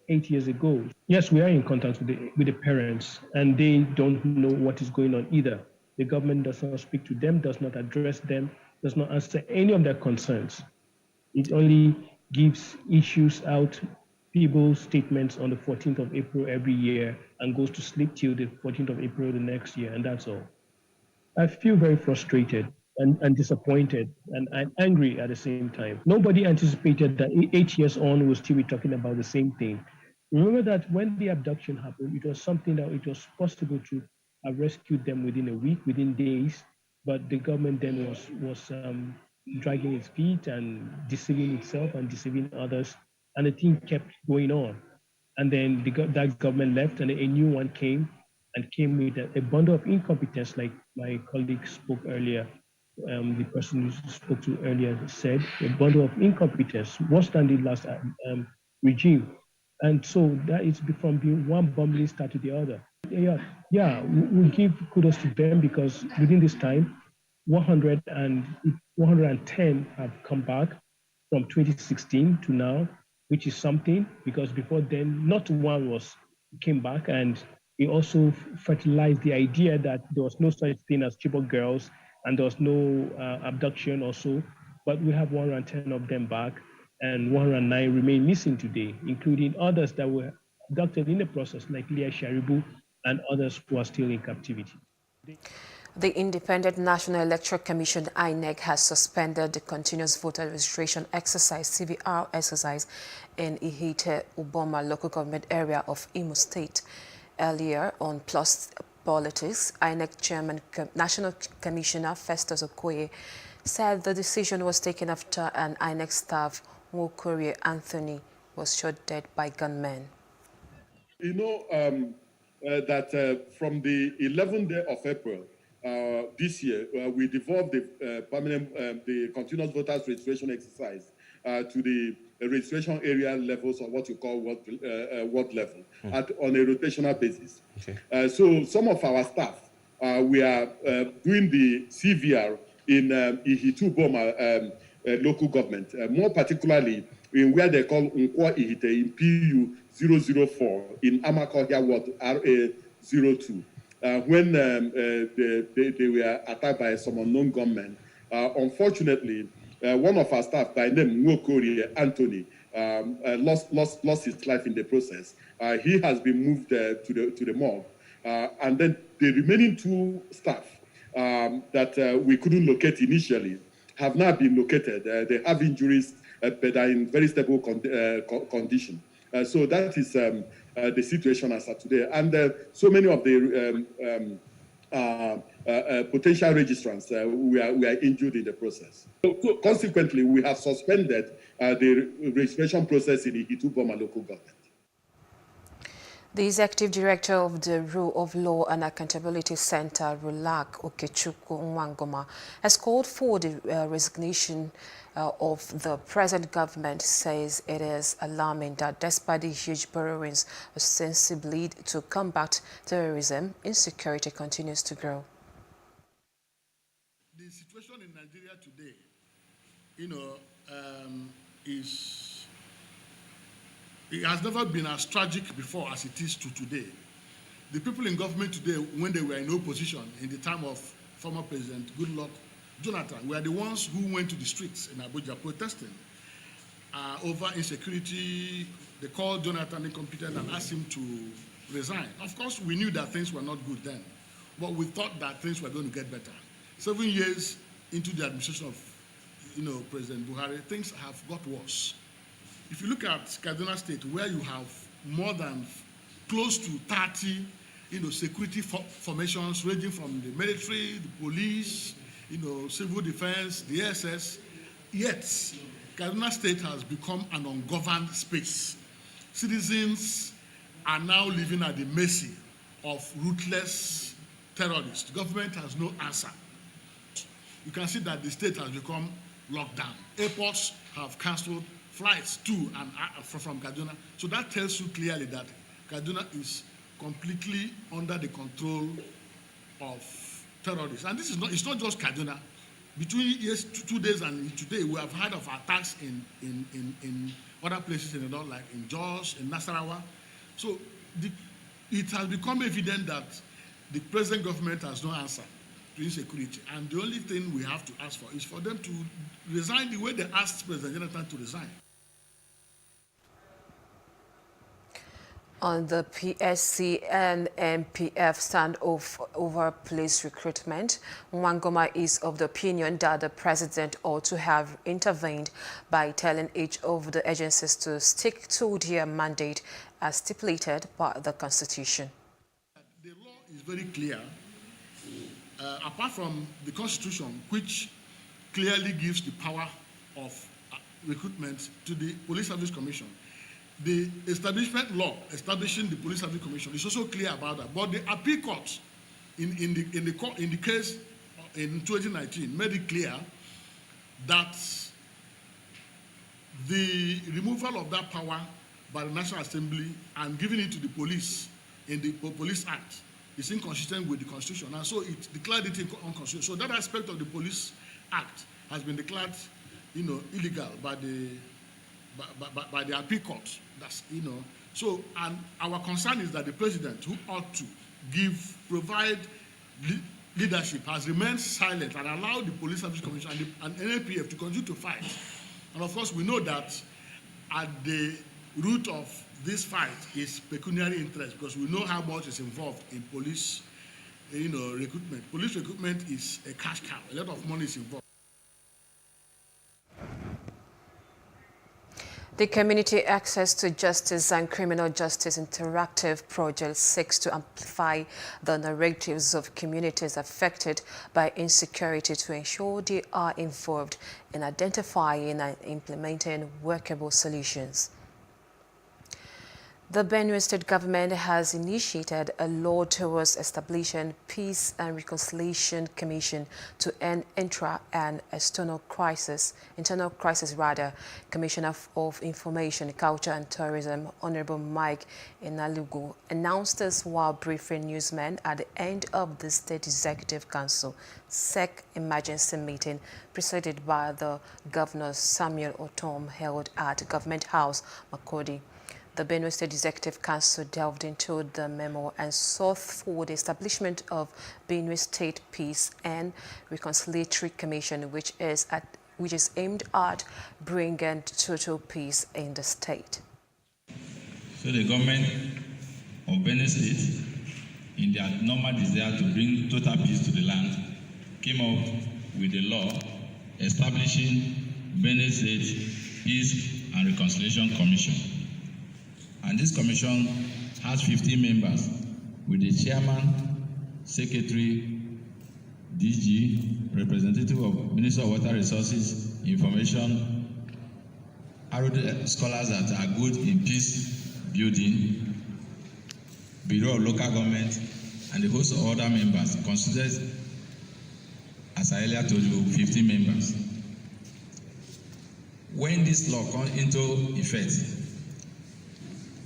8 years ago. Yes, we are in contact with the parents, and they don't know what is going on either. The government does not speak to them, does not address them, does not answer any of their concerns. It only gives issues out, people's statements on the 14th of April every year and goes to sleep till the 14th of April the next year, and that's all. I feel very frustrated and disappointed and angry at the same time. Nobody anticipated that 8 years on, we'll still be talking about the same thing. Remember that when the abduction happened, it was something that it was possible to have rescued them within a week, within days, but the government then was dragging its feet and deceiving itself and deceiving others, and the thing kept going on. And then that government left, and a new one came with a bundle of incompetence, like my colleague spoke earlier. The person who spoke to earlier said, a bundle of incompetence, worse than the last regime. And so that is from being one bumbling star to the other. We give kudos to them because within this time, 110 have come back from 2016 to now, which is something, because before then, not one came back, and it also fertilized the idea that there was no such thing as Chibok girls and there was no abduction or so. But we have 110 of them back, and 109 remain missing today, including others that were abducted in the process, like Leah Sharibu and others who are still in captivity. The Independent National Electoral Commission, INEC, has suspended the continuous voter registration exercise, CVR exercise, in Ihite Uboma local government area of Imo State. Earlier on Plus Politics, INEC Chairman, National Commissioner Festus Okoye, said the decision was taken after an INEC staff, Wokorie Anthony, was shot dead by gunmen. You know that from the 11th day of April, this year, we devolved the continuous voters registration exercise to the registration area levels, or what you call ward level, on a rotational basis. Okay. So some of our staff, we are doing the CVR in Ihitu Boma local government, more particularly in where they call Nkwa Ihite in PU 004 in Amakohia Ward RA02. When they were attacked by some unknown gunmen. Unfortunately, one of our staff by name Wokorie Anthony lost his life in the process. He has been moved to the morgue. And then the remaining two staff that we couldn't locate initially have now been located. They have injuries, but are in very stable condition. So that is the situation as of today. And so many of the potential registrants we are injured in the process. So consequently, we have suspended the registration process in the Ihitu Boma local government. The Executive Director of the Rule of Law and Accountability Center, RULAC, Okechukwu Nwangoma, has called for the resignation of the present government. Says it is alarming that despite the huge borrowings ostensibly to combat terrorism, insecurity continues to grow. The situation in Nigeria today, it has never been as tragic before as it is to today. The people in government today, when they were in opposition in the time of former President Goodluck Jonathan, were the ones who went to the streets in Abuja protesting over insecurity. They called Jonathan incompetent and asked him to resign. Of course, we knew that things were not good then, but we thought that things were going to get better. 7 years into the administration of President Buhari, things have got worse. If you look at Kaduna State, where you have more than close to 30, security formations ranging from the military, the police, civil defense, the SS, yet Kaduna State has become an ungoverned space. Citizens are now living at the mercy of ruthless terrorists. The government has no answer. You can see that the state has become locked down. Airports have cancelled flights to and from Kaduna. So that tells you clearly that Kaduna is completely under the control of terrorists. And this is it's not just Kaduna. Between 2 days and today, we have heard of attacks in other places in the north, like in Jos, in Nasarawa. So it has become evident that the present government has no answer insecurity. And the only thing we have to ask for is for them to resign the way they asked President Jonathan to resign. On the PSC and MPF standoff over police recruitment, Mwangoma is of the opinion that the president ought to have intervened by telling each of the agencies to stick to their mandate as stipulated by the Constitution. The law is very clear. Apart from the Constitution, which clearly gives the power of recruitment to the Police Service Commission, the establishment law establishing the Police Service Commission is also clear about that. But the appeal court in the case in 2019 made it clear that the removal of that power by the National Assembly and giving it to the police in the Police Act is inconsistent with the Constitution, and so it declared it unconstitutional. So that aspect of the Police Act has been declared, illegal by the appeal court. That's, so, and our concern is that the president, who ought to provide leadership, has remained silent and allowed the Police Service Commission and NAPF to continue to fight. And of course, we know that at the root of this fight is pecuniary interest, because we know how much is involved in police, recruitment. Police recruitment is a cash cow. A lot of money is involved. The Community Access to Justice and Criminal Justice Interactive Project seeks to amplify the narratives of communities affected by insecurity to ensure they are involved in identifying and implementing workable solutions. The Benue State government has initiated a law towards establishing Peace and Reconciliation Commission to end internal crisis. Commissioner of Information, Culture and Tourism, Honorable Mike Inalugu, announced this while briefing newsmen at the end of the State Executive Council SEC emergency meeting presided by the Governor Samuel Otom held at Government House, Makurdi. The Benue State Executive Council delved into the memo and sought for the establishment of Benue State Peace and Reconciliatory Commission, which is aimed at bringing total peace in the state. So the government of Benue State, in their normal desire to bring total peace to the land, came up with a law establishing Benue State Peace and Reconciliation Commission. And this commission has 15 members with the chairman, secretary, DG, representative of Minister of Water Resources, Information, ROD scholars that are good in peace building, Bureau of Local Government, and a host of other members, constituted, as I earlier told you, 15 members. When this law comes into effect,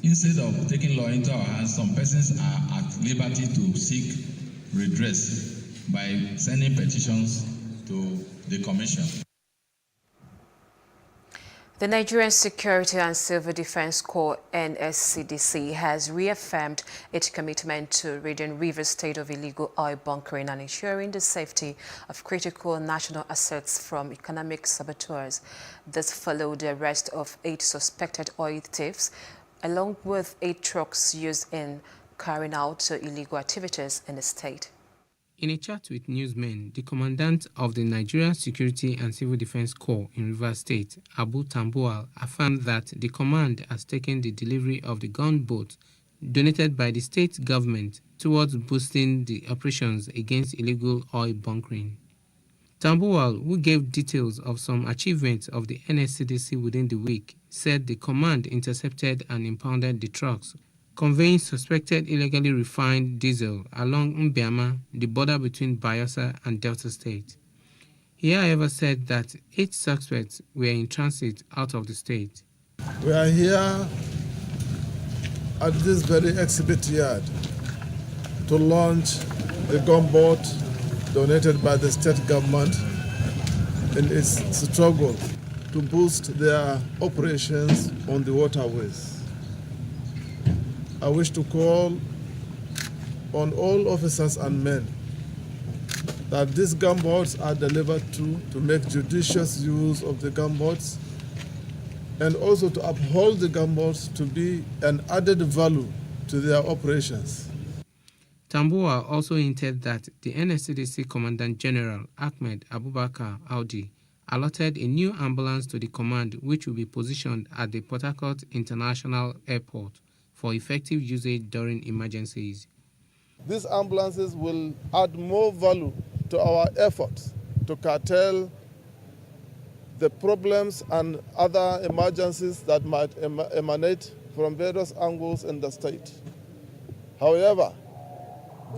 instead of taking law into our hands, some persons are at liberty to seek redress by sending petitions to the Commission. The Nigerian Security and Civil Defense Corps (NSCDC) has reaffirmed its commitment to ridding Rivers State of illegal oil bunkering and ensuring the safety of critical national assets from economic saboteurs. This followed the arrest of 8 suspected oil thieves, along with 8 trucks used in carrying out illegal activities in the state. In a chat with newsmen, the commandant of the Nigerian Security and Civil Defense Corps in Rivers State, Abu Tambuwal, affirmed that the command has taken the delivery of the gunboat donated by the state government towards boosting the operations against illegal oil bunkering. Tambuwal, who gave details of some achievements of the NSCDC within the week, said the command intercepted and impounded the trucks conveying suspected illegally refined diesel along Mbiama, the border between Bayelsa and Delta State. He, however, said that 8 suspects were in transit out of the state. We are here at this very exhibit yard to launch the gunboat donated by the state government in its struggle to boost their operations on the waterways. I wish to call on all officers and men that these gunboats are delivered to make judicious use of the gunboats, and also to uphold the gunboats to be an added value to their operations. Tambuwal also hinted that the NSCDC Commandant General Ahmed Abubakar Audi allotted a new ambulance to the command, which will be positioned at the Port Harcourt International Airport for effective usage during emergencies. These ambulances will add more value to our efforts to curtail the problems and other emergencies that might emanate from various angles in the state. However,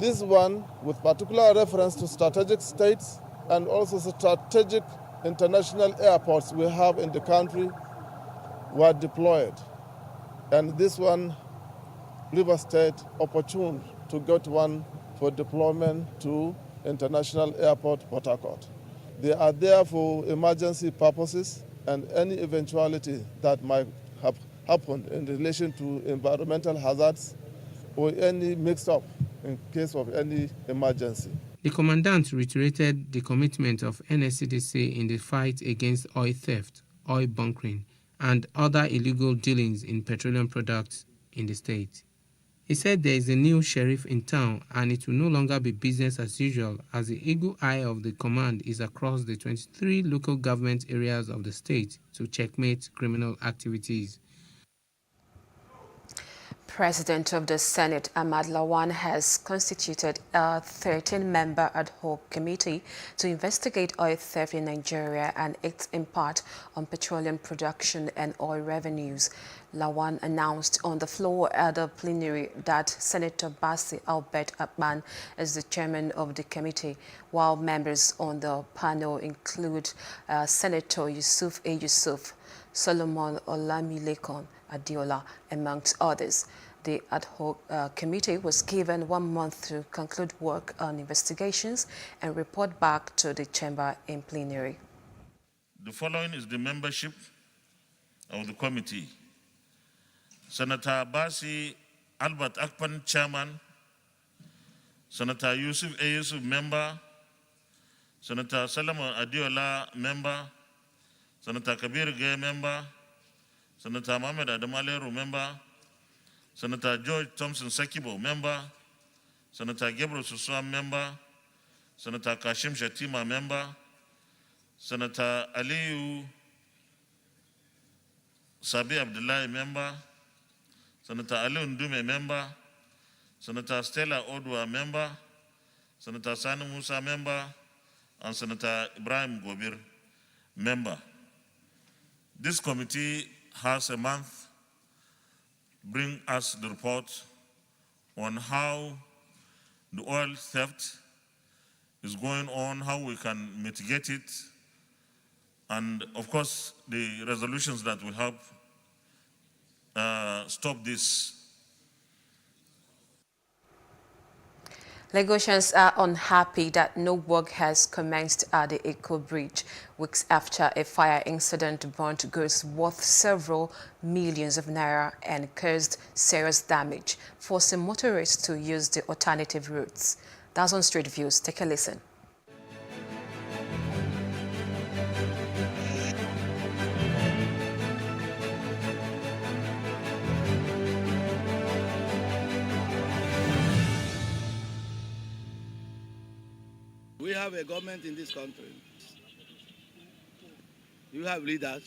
this one, with particular reference to strategic states and also strategic international airports we have in the country, were deployed. And this one, River State, opportune to get one for deployment to International Airport, Port Harcourt. They are there for emergency purposes and any eventuality that might have happened in relation to environmental hazards or any mix-up in case of any emergency. The commandant reiterated the commitment of NSCDC in the fight against oil theft, oil bunkering, and other illegal dealings in petroleum products in the state. He said there is a new sheriff in town and it will no longer be business as usual, as the eagle eye of the command is across the 23 local government areas of the state to checkmate criminal activities. President of the Senate, Ahmad Lawan, has constituted a 13-member ad hoc committee to investigate oil theft in Nigeria and its impact on petroleum production and oil revenues. Lawan announced on the floor at the plenary that Senator Basi Albert Akpan is the chairman of the committee, while members on the panel include Senator Yusuf A. Yusuf, Solomon Olamilekon Adiola, amongst others. The ad hoc committee was given 1 month to conclude work on investigations and report back to the chamber in plenary. The following is the membership of the committee. Senator Basi Albert Akpan, chairman. Senator Yusuf A. Yusuf, member. Senator Solomon Adiola, member. Senator Kabir Gay, member. Senator Mohamed Adamaleru, member. Senator George Thompson Sakibo, member. Senator Gabriel Suswam, member. Senator Kashim Shatima, member. Senator Aliyu Sabi Abdullahi, member. Senator Aliyu Ndume, member. Senator Stella Odwa, member. Senator Sani Musa, member. And Senator Ibrahim Gobir, member. This committee has a month bring us the report on how the oil theft is going on, how we can mitigate it, and of course the resolutions that will help stop this. Lagosians are unhappy that no work has commenced at the Eco Bridge weeks after a fire incident burnt goods worth several millions of naira and caused serious damage, forcing motorists to use the alternative routes. That's on Street Views. Take a listen. We have a government in this country. You have leaders.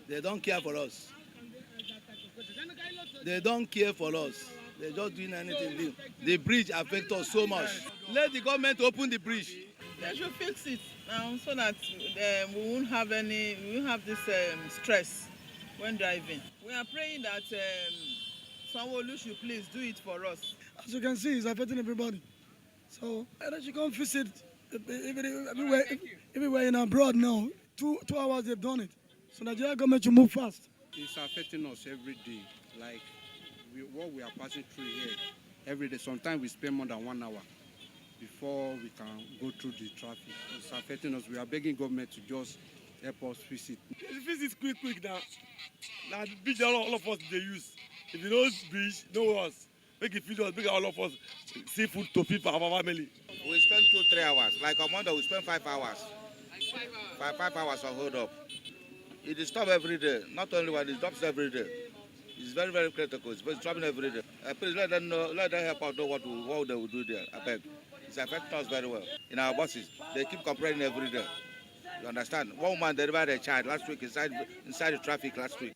They don't care for us. They don't care for us. They're just doing anything. The bridge affects us so much. Let the government open the bridge. They should fix it so that we won't have this stress when driving. We are praying that someone should please do it for us. As you can see, it's affecting everybody. So, and you can't visit everywhere in abroad now. 2 hours they've done it. So Nigeria government should move fast. It's affecting us every day. Like what we are passing through here every day. Sometimes we spend more than 1 hour before we can go through the traffic. It's affecting us. We are begging government to just help us fix it. Fix it quick now. Now the bridge all of us they use. If you know bridge, no us. Make it feed us, make all of us see food to feed for our family. We spend 2-3 hours. Like on Monday, we spend 5 hours. 5 hours of hold up. It disturbs every day. Not only one, it disturbs every day. It's very, very critical. It's disturbing every day. Please let them know, let them help us know what they will do there. I beg. It's affecting us very well. In our buses, they keep complaining every day. You understand? One woman delivered a child last week inside the traffic last week.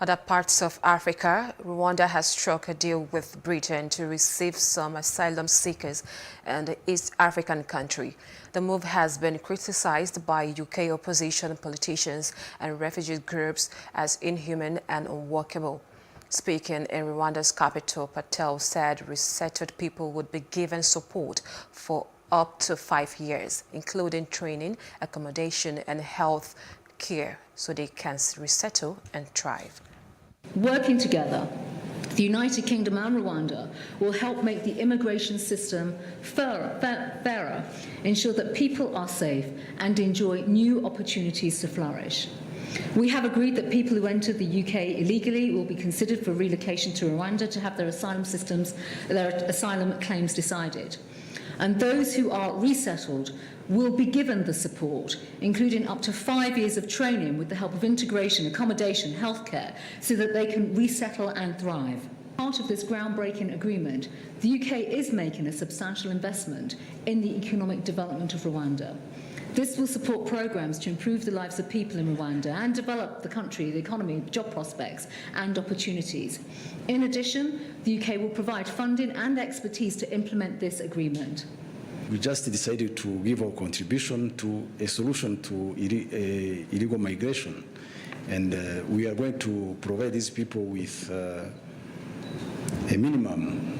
Other parts of Africa, Rwanda has struck a deal with Britain to receive some asylum seekers in the East African country. The move has been criticized by UK opposition politicians and refugee groups as inhuman and unworkable. Speaking in Rwanda's capital, Patel said resettled people would be given support for up to 5 years, including training, accommodation, and health care, so they can resettle and thrive. Working together, the United Kingdom and Rwanda will help make the immigration system fairer, ensure that people are safe, and enjoy new opportunities to flourish. We have agreed that people who enter the UK illegally will be considered for relocation to Rwanda to have their asylum claims decided. And those who are resettled will be given the support, including up to 5 years of training with the help of integration, accommodation, healthcare, so that they can resettle and thrive. Part of this groundbreaking agreement, the UK is making a substantial investment in the economic development of Rwanda. This will support programs to improve the lives of people in Rwanda and develop the country, the economy, job prospects and opportunities. In addition, the UK will provide funding and expertise to implement this agreement. We just decided to give our contribution to a solution to illegal migration. And we are going to provide these people with a minimum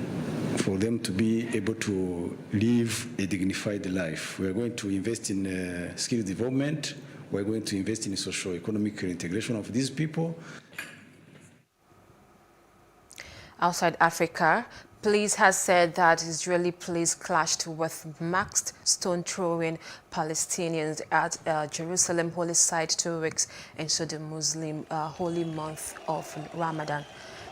for them to be able to live a dignified life. We are going to invest in skill development. We are going to invest in socio-economic integration of these people. Outside Africa, police has said that Israeli police clashed with masked stone-throwing Palestinians at Jerusalem holy site 2 weeks into the Muslim holy month of Ramadan.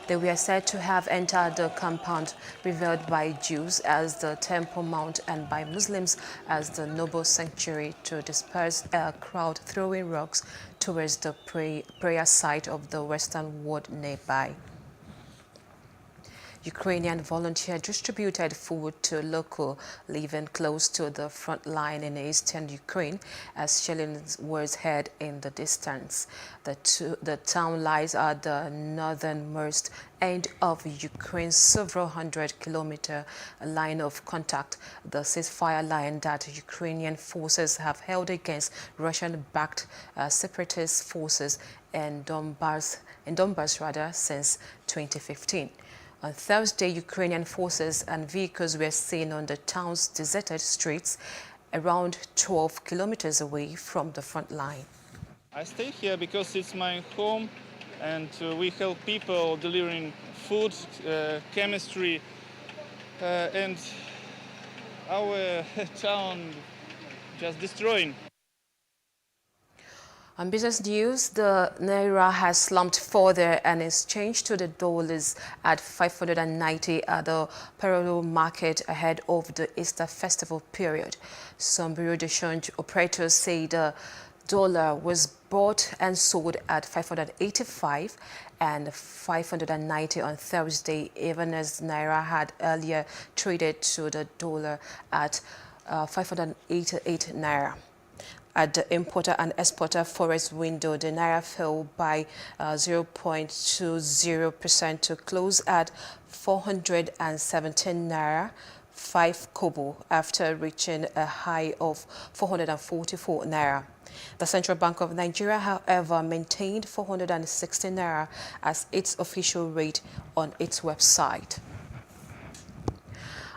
They were said to have entered the compound revered by Jews as the Temple Mount and by Muslims as the noble sanctuary to disperse a crowd throwing rocks towards the prayer site of the Western Wall nearby. Ukrainian volunteers distributed food to local living close to the front line in eastern Ukraine as shelling was heard in the distance. The town lies at the northernmost end of Ukraine's several hundred-kilometer line of contact, the ceasefire line that Ukrainian forces have held against Russian-backed separatist forces in Donbass since 2015. On Thursday, Ukrainian forces and vehicles were seen on the town's deserted streets around 12 kilometers away from the front line. I stay here because it's my home and we help people delivering food, chemistry, and our town just destroying. On business news, the Naira has slumped further and is changed to the dollars at 590 at the parallel market ahead of the Easter festival period. Some bureau de change operators say the dollar was bought and sold at 585 and 590 on Thursday, even as Naira had earlier traded to the dollar at 588 Naira. At the importer and exporter forex window, the Naira fell by 0.20% to close at 417 Naira 5 kobo after reaching a high of 444 Naira. The Central Bank of Nigeria, however, maintained 460 Naira as its official rate on its website.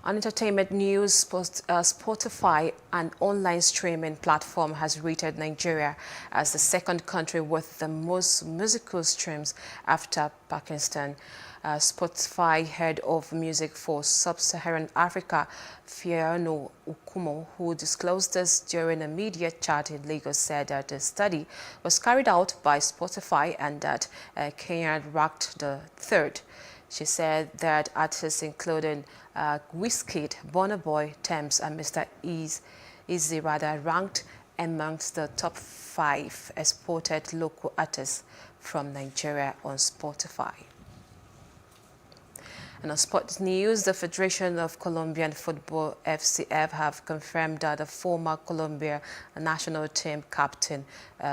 On entertainment news, Spotify, an online streaming platform, has rated Nigeria as the second country with the most musical streams after Pakistan. Spotify head of music for Sub-Saharan Africa, Fiano Ukumo, who disclosed this during a media chat in Lagos, said that the study was carried out by Spotify and that Kenya ranked the third. She said that artists including Wizkid, Burna Boy, Tems, and Mr. Easy ranked amongst the top 5 exported local artists from Nigeria on Spotify. And on sports news, the Federation of Colombian Football, FCF, have confirmed that the former Colombia national team captain,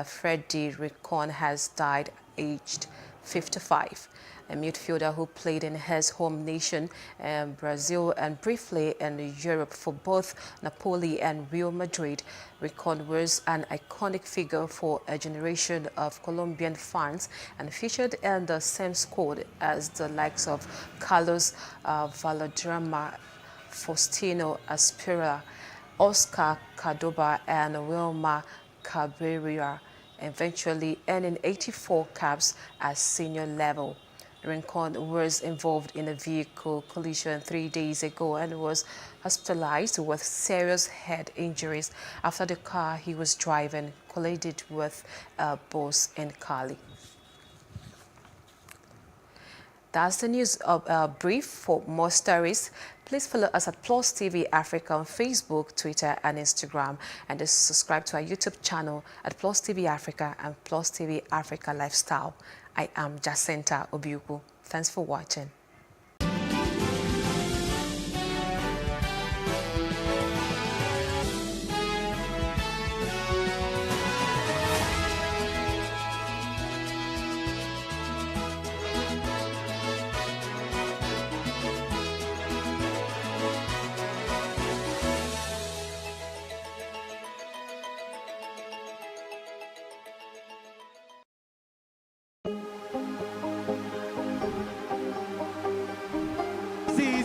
Freddy Rincon, has died aged 55. A midfielder who played in his home nation, Brazil, and briefly in Europe for both Napoli and Real Madrid, Rincon was an iconic figure for a generation of Colombian fans and featured in the same squad as the likes of Carlos Valderrama, Faustino Aspira, Oscar Cordoba, and Wilmar Cabrera, eventually earning 84 caps at senior level. Rincon was involved in a vehicle collision 3 days ago and was hospitalized with serious head injuries after the car he was driving collided with a bus in Cali. That's the news brief. For more stories, please follow us at PlusTvAfrica on Facebook, Twitter, and Instagram, and just subscribe to our YouTube channel at PlusTvAfrica and PlusTvAfrica Lifestyle. I am Jacinta Obiuku. Thanks for watching.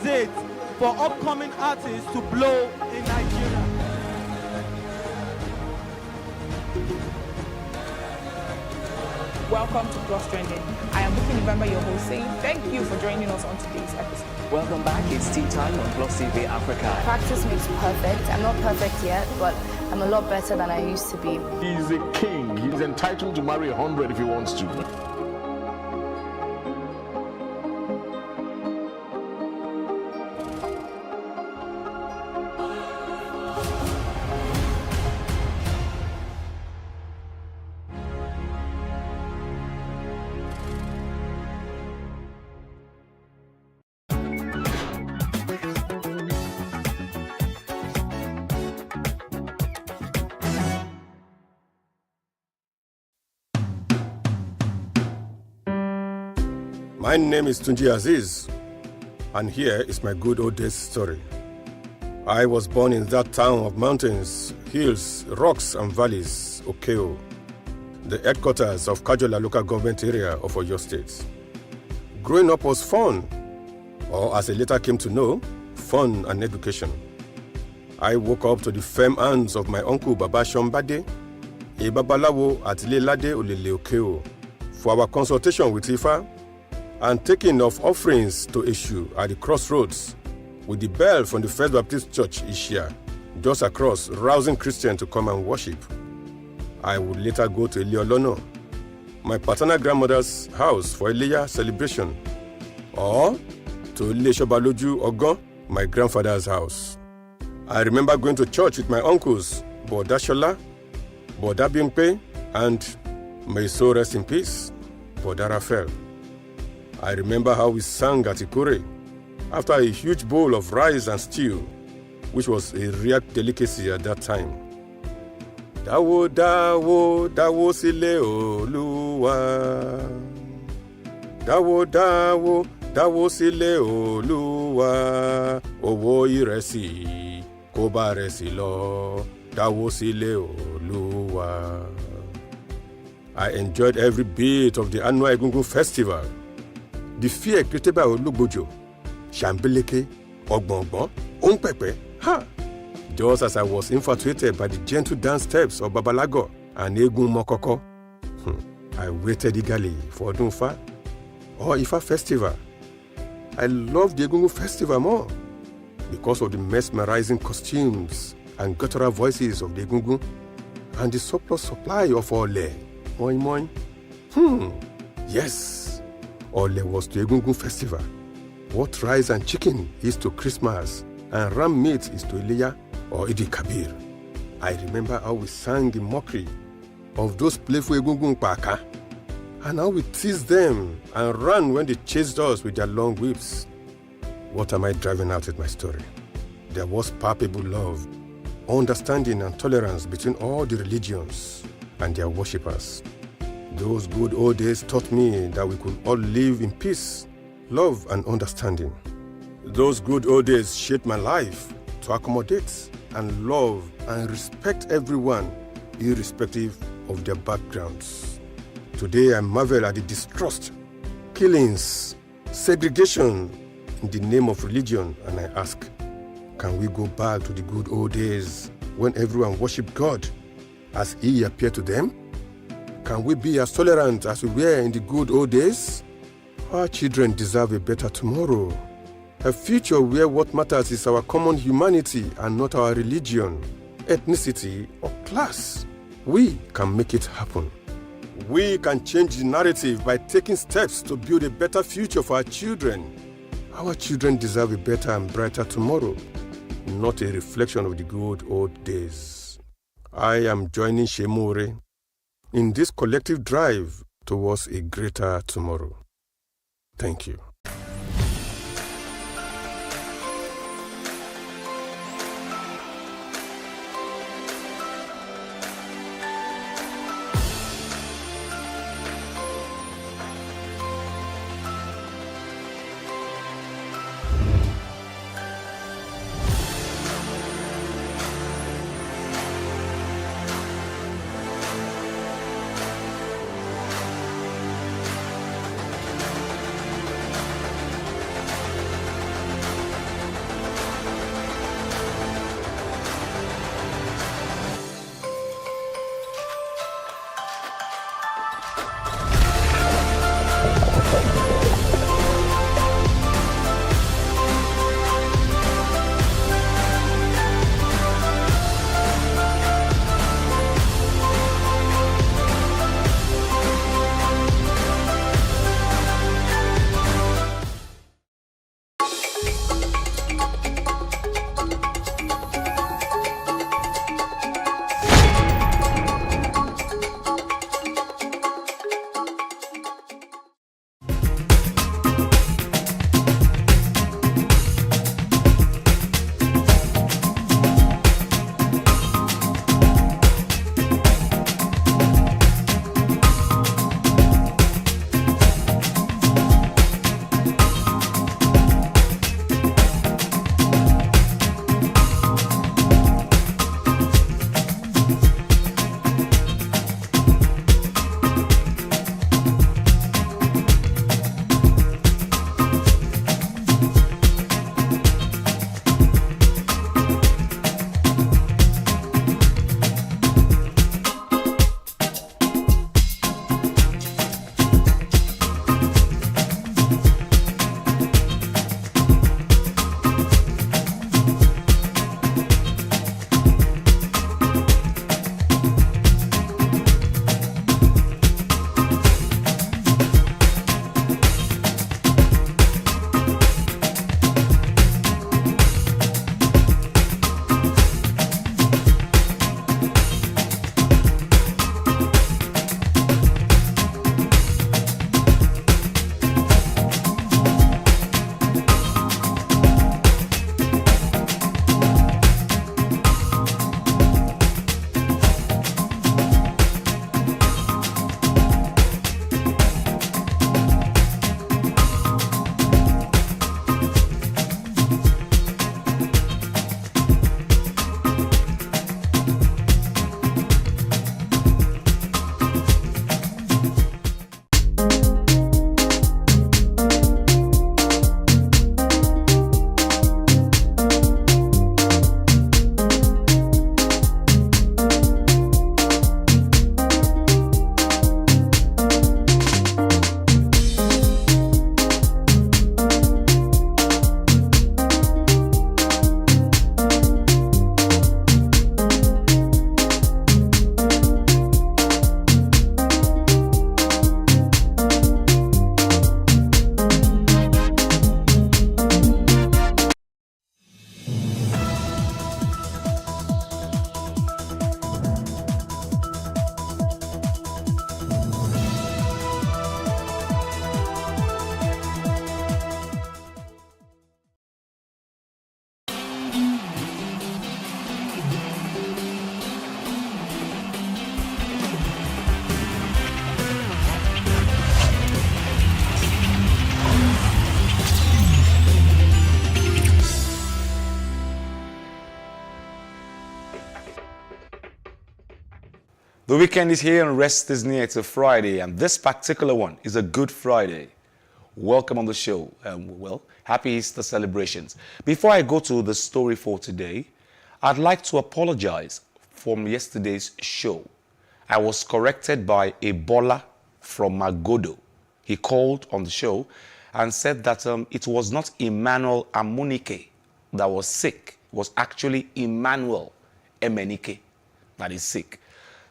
It for upcoming artists to blow in Nigeria. Welcome to Plus Trending. I am Buki November, your host, saying thank you for joining us on today's episode. Welcome back. It's tea time on PlusTvAfrica. Practice makes perfect. I'm not perfect yet, but I'm a lot better than I used to be. He's a king. He's entitled to marry 100 if he wants to. My name is Tunji Aziz, and here is my good old days story. I was born in that town of mountains, hills, rocks, and valleys, Okeo, the headquarters of Kajola local government area of Oyo State. Growing up was fun, or as I later came to know, fun and education. I woke up to the firm hands of my uncle Baba Shombade, a Babalawo at Lelade Olele Okeo, for our consultation with Ifa and taking of offerings to issue at the crossroads with the bell from the First Baptist Church Ishia, just across, rousing Christians to come and worship. I would later go to Eliolono, my paternal grandmother's house for Ileya celebration, or to Ileshobaloju Ogon, my grandfather's house. I remember going to church with my uncles, Boda Shola, Boda Bimpe, and may so rest in peace, Boda Raphael. I remember how we sang at Ikore after a huge bowl of rice and stew, which was a rare delicacy at that time. Dawo, dawo, dawo sile Oluwa. Dawo, dawo, dawo sile Oluwa. Owo iresi, koba resi lo. Dawo sile Oluwa. I enjoyed every bit of the annual Egungun festival. The fear created by Olugbojo, Shambeleke, Ogbongbon, Onpepe, ha! Just as I was infatuated by the gentle dance steps of Babalago and Egun Mokoko, I waited eagerly for Odunfa or Ifa Festival. I loved the Egungun Festival more because of the mesmerizing costumes and guttural voices of the Egungun and the surplus supply of Ole. Moin moin. Yes, Ole was to Egungun Festival what rice and chicken is to Christmas and ram meat is to Ileya or Idi Kabir. I remember how we sang in mockery of those playful Egungun Paka, and how we teased them and ran when they chased us with their long whips. What am I driving out with my story? There was palpable love, understanding and tolerance between all the religions and their worshippers. Those good old days taught me that we could all live in peace, love and understanding. Those good old days shaped my life to accommodate and love and respect everyone, irrespective of their backgrounds. Today I marvel at the distrust, killings, segregation in the name of religion, and I ask, can we go back to the good old days when everyone worshipped God as He appeared to them? Can we be as tolerant as we were in the good old days? Our children deserve a better tomorrow, a future where what matters is our common humanity and not our religion, ethnicity, or class. We can make it happen. We can change the narrative by taking steps to build a better future for our children. Our children deserve a better and brighter tomorrow, not a reflection of the good old days. I am joining Shemore in this collective drive towards a greater tomorrow. Thank you. The weekend is here and rest is near. It's a Friday, and this particular one is a Good Friday. Welcome on the show. Well, happy Easter celebrations. Before I go to the story for today, I'd like to apologize from yesterday's show. I was corrected by Ebola from Magodo. He called on the show and said that it was not Emmanuel Amunike that was sick. It was actually Emmanuel Emenike that is sick.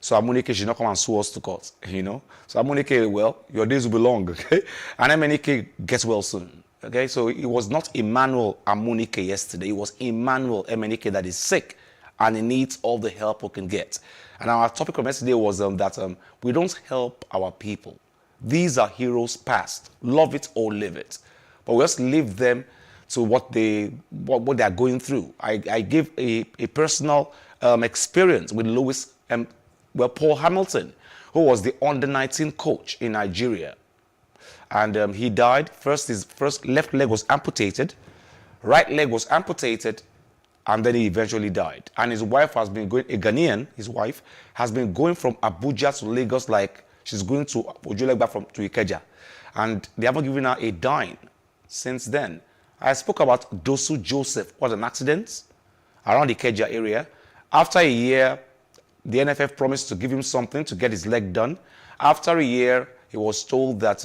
So Amunike should not come and sue us to court, you know. So Amunike, well, your days will be long, okay? And Emenike gets well soon, okay? So it was not Emmanuel Amunike yesterday. It was Emmanuel Emenike that is sick and he needs all the help we can get. And our topic from yesterday was that we don't help our people. These are heroes past. Love it or leave it. But we just leave them to what they are going through. I give a personal experience with Paul Hamilton, who was the under-19 coach in Nigeria. And he died. His first left leg was amputated, right leg was amputated, and then he eventually died. And his wife has been going, a Ghanaian, his wife, has been going from Abuja to Lagos like she's going to Ojulegba to Ikeja. And they haven't given her a dime since then. I spoke about Dosu Joseph, what an accident around the Ikeja area. After a year, the NFF promised to give him something to get his leg done. After a year, he was told that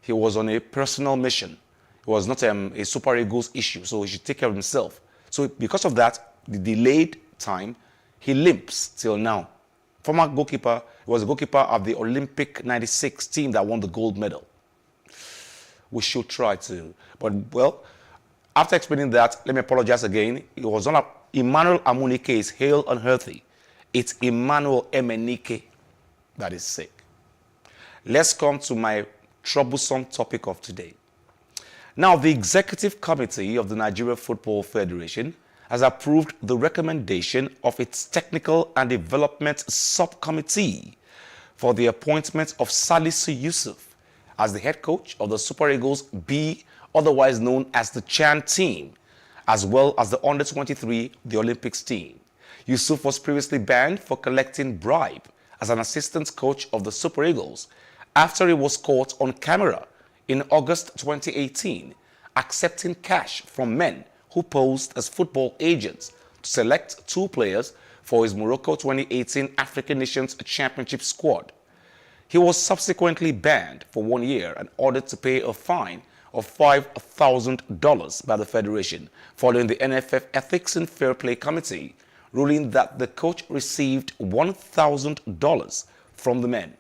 he was on a personal mission. It was not a Super Eagles issue, so he should take care of himself. So because of that, the delayed time, he limps till now. Former goalkeeper, he was a goalkeeper of the Olympic 96 team that won the gold medal. We should try to. But, well, after explaining that, let me apologize again. It was not Emmanuel Amunike is hale and healthy. It's Emmanuel Emenike that is sick. Let's come to my troublesome topic of today. Now, the Executive Committee of the Nigeria Football Federation has approved the recommendation of its Technical and Development Subcommittee for the appointment of Salisu Yusuf as the head coach of the Super Eagles B, otherwise known as the Chan team, as well as the Under-23, the Olympics team. Yusuf was previously banned for collecting bribe as an assistant coach of the Super Eagles after he was caught on camera in August 2018 accepting cash from men who posed as football agents to select 2 players for his Morocco 2018 African Nations Championship squad. He was subsequently banned for 1 year and ordered to pay a fine of $5,000 by the Federation following the NFF Ethics and Fair Play Committee ruling that the coach received $1,000 from the men.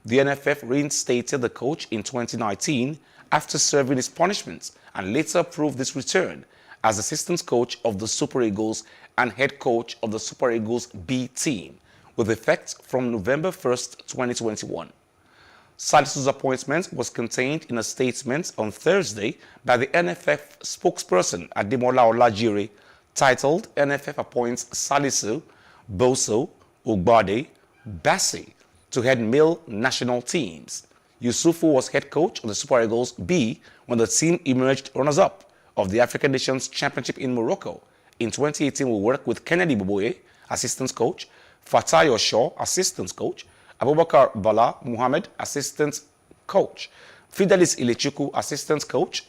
The NFF reinstated the coach in 2019 after serving his punishment and later approved his return as assistant coach of the Super Eagles and head coach of the Super Eagles B team with effect from November 1st, 2021. Salisu's appointment was contained in a statement on Thursday by the NFF spokesperson Ademola Olajire titled NFF appoints Salisu, Boso, Ugbade, Bassi to head male national teams. Yusufu was head coach of the Super Eagles B when the team emerged runners-up of the African Nations Championship in Morocco. In 2018, we worked with Kennedy Boboye, assistant coach, Fatayo Shaw, assistant coach, Abubakar Bala Muhammad, assistant coach, Fidelis Ilechuku, assistant coach,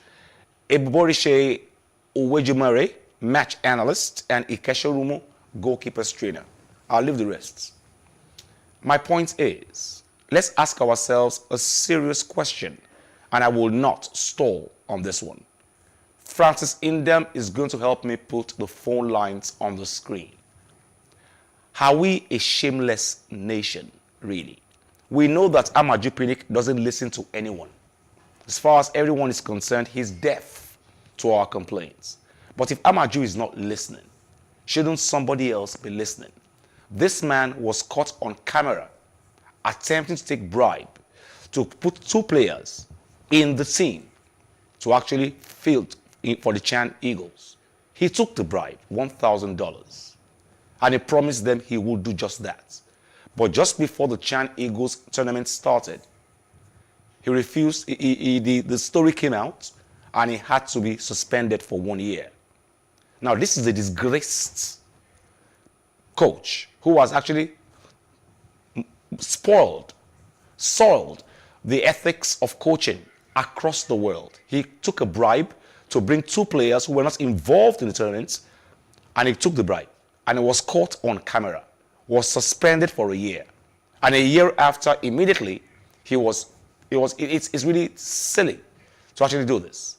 Ebuborishe Uwejumare, match analyst, and Ikeshorumo, goalkeepers trainer. I'll leave the rest. My point is, let's ask ourselves a serious question, and I will not stall on this one. Francis Indem is going to help me put the phone lines on the screen. Are we a shameless nation, really? We know that Amaju Pinnick doesn't listen to anyone. As far as everyone is concerned, he's deaf to our complaints. But if Amaju is not listening, shouldn't somebody else be listening? This man was caught on camera attempting to take bribe to put 2 players in the team to actually field for the Chan Eagles. He took the bribe, $1,000, and he promised them he would do just that. But just before the Chan Eagles tournament started, he refused, the story came out, and he had to be suspended for 1 year. Now, this is a disgraced coach who was actually spoiled, soiled the ethics of coaching across the world. He took a bribe to bring 2 players who were not involved in the tournament, and he took the bribe, and it was caught on camera, was suspended for a year. And a year after, immediately, it's really silly to actually do this.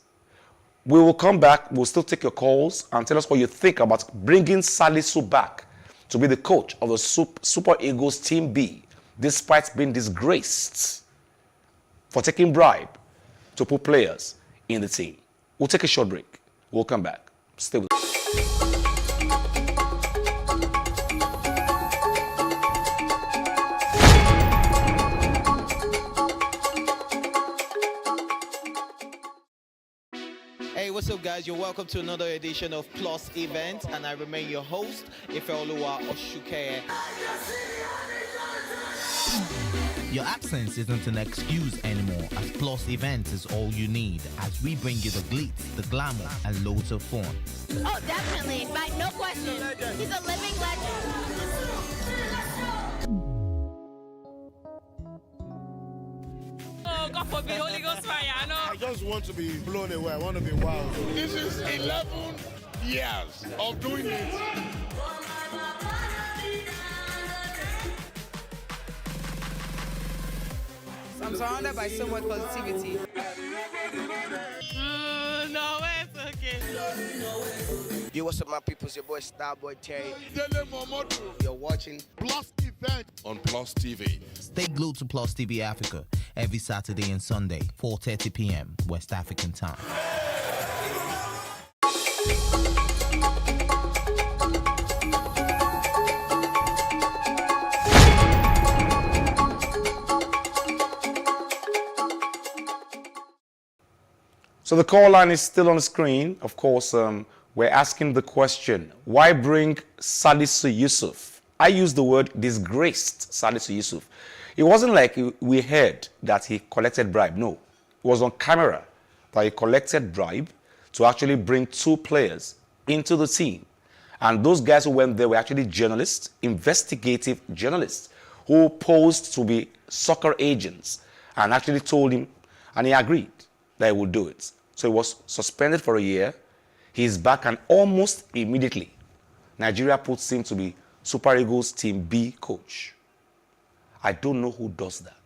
We will come back, we'll still take your calls and tell us what you think about bringing Salisu back to be the coach of the Super Eagles Team B, despite being disgraced for taking bribe to put players in the team. We'll take a short break. We'll come back. Stay with us. Hey, what's up, guys? You're welcome to another edition of Plus Event, and I remain your host, Ifeoluwa Oshukeye. Your absence isn't an excuse anymore, as Plus Events is all you need, as we bring you the glitz, the glamour, and loads of fun. Oh, definitely. Right, no question. He's a living legend. Oh, God forbid, Holy Ghost fire, I know. I just want to be blown away. I want to be wild. This is 11 years of doing it. I'm surrounded by so much positivity. No, it's okay. Yo, what's up, my people? It's your boy Starboy Terry. You're watching Plus Event on Plus TV. Stay glued to Plus TV Africa every Saturday and Sunday, 4:30 p.m. West African time. So the call line is still on the screen. Of course, we're asking the question, why bring Salisu Yusuf? I use the word disgraced Salisu Yusuf. It wasn't like we heard that he collected bribe. No, it was on camera that he collected bribe to actually bring 2 players into the team. And those guys who went there were actually journalists, investigative journalists, who posed to be soccer agents and actually told him, and he agreed that he would do it. So he was suspended for a year. He's back, and almost immediately, Nigeria puts him to be Super Eagles Team B coach. I don't know who does that.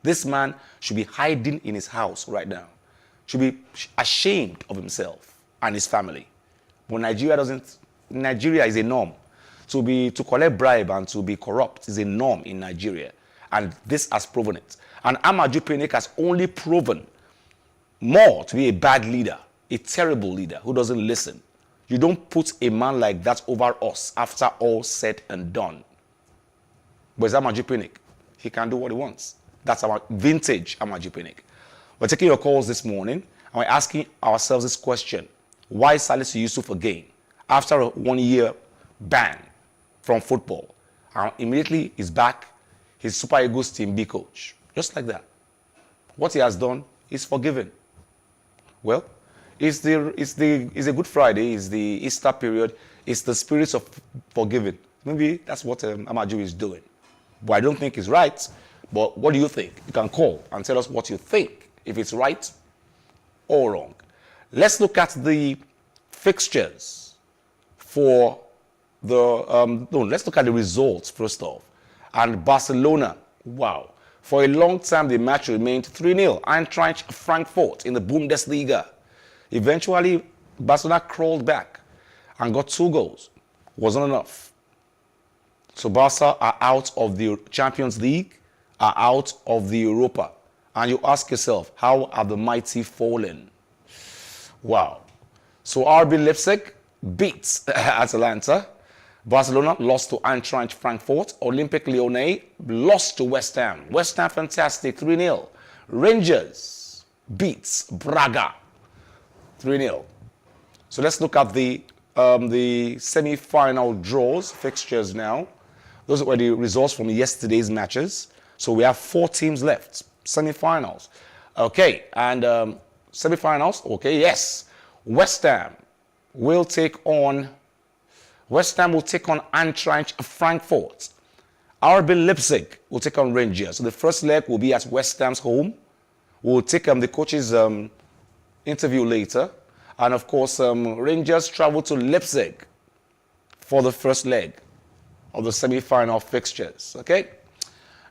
This man should be hiding in his house right now. Should be ashamed of himself and his family. But Nigeria is a norm. To collect bribe and to be corrupt is a norm in Nigeria. And this has proven it. And Amaju Pinnick has only proven more to be a bad leader, a terrible leader who doesn't listen. You don't put a man like that over us after all said and done. But it's Amaju Pinnick. He can do what he wants. That's our vintage Amaju Pinnick. We're taking your calls this morning, and we're asking ourselves this question. Why Salisu Yusuf again? After a 1-year ban from football, and immediately he's back, he's Super Eagles Team B coach. Just like that. What he has done is forgiven. Well, it's a Good Friday, it's the Easter period, it's the spirit of forgiving. Maybe that's what Amaju is doing. But I don't think it's right. But what do you think? You can call and tell us what you think, if it's right or wrong. Let's look at the fixtures for let's look at the results first off. And Barcelona, wow. For a long time, the match remained 3-0. Eintracht Frankfurt in the Bundesliga. Eventually, Barcelona crawled back and got 2 goals. Wasn't enough. So Barca are out of the Champions League, are out of the Europa. And you ask yourself, how are the mighty fallen? Wow. So RB Leipzig beats Atalanta. Barcelona lost to Eintracht Frankfurt. Olympique Lyonnais lost to West Ham. West Ham fantastic, 3-0. Rangers beats Braga, 3-0. So let's look at the semi-final draws, fixtures now. Those were the results from yesterday's matches. So we have 4 teams left, semi-finals. Okay, and semi-finals, okay, yes. West Ham will take on Eintracht Frankfurt. RB Leipzig will take on Rangers. So the first leg will be at West Ham's home. We'll take the coach's interview later. And of course, Rangers travel to Leipzig for the first leg of the semi-final fixtures. Okay?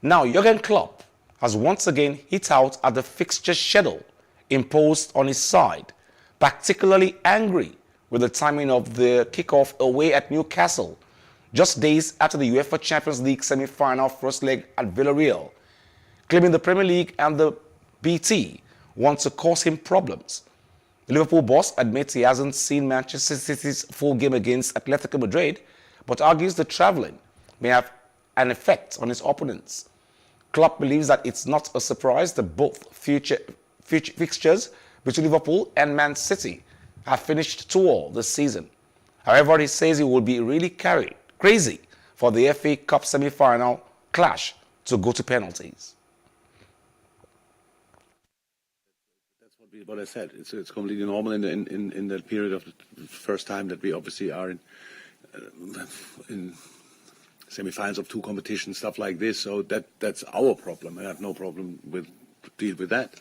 Now, Jurgen Klopp has once again hit out at the fixture schedule imposed on his side, particularly angry with the timing of the kickoff away at Newcastle, just days after the UEFA Champions League semi-final first leg at Villarreal, claiming the Premier League and the BT want to cause him problems. The Liverpool boss admits he hasn't seen Manchester City's full game against Atletico Madrid, but argues the travelling may have an effect on his opponents. Klopp believes that it's not a surprise that both future fixtures between Liverpool and Man City have finished 2-2 this season. However, he says he will be really crazy for the FA Cup semi-final clash to go to penalties. That's what I said. It's completely normal in that period of the first time that we obviously are in semi-finals of two competitions, stuff like this. So that's our problem. I have no problem with deal with that.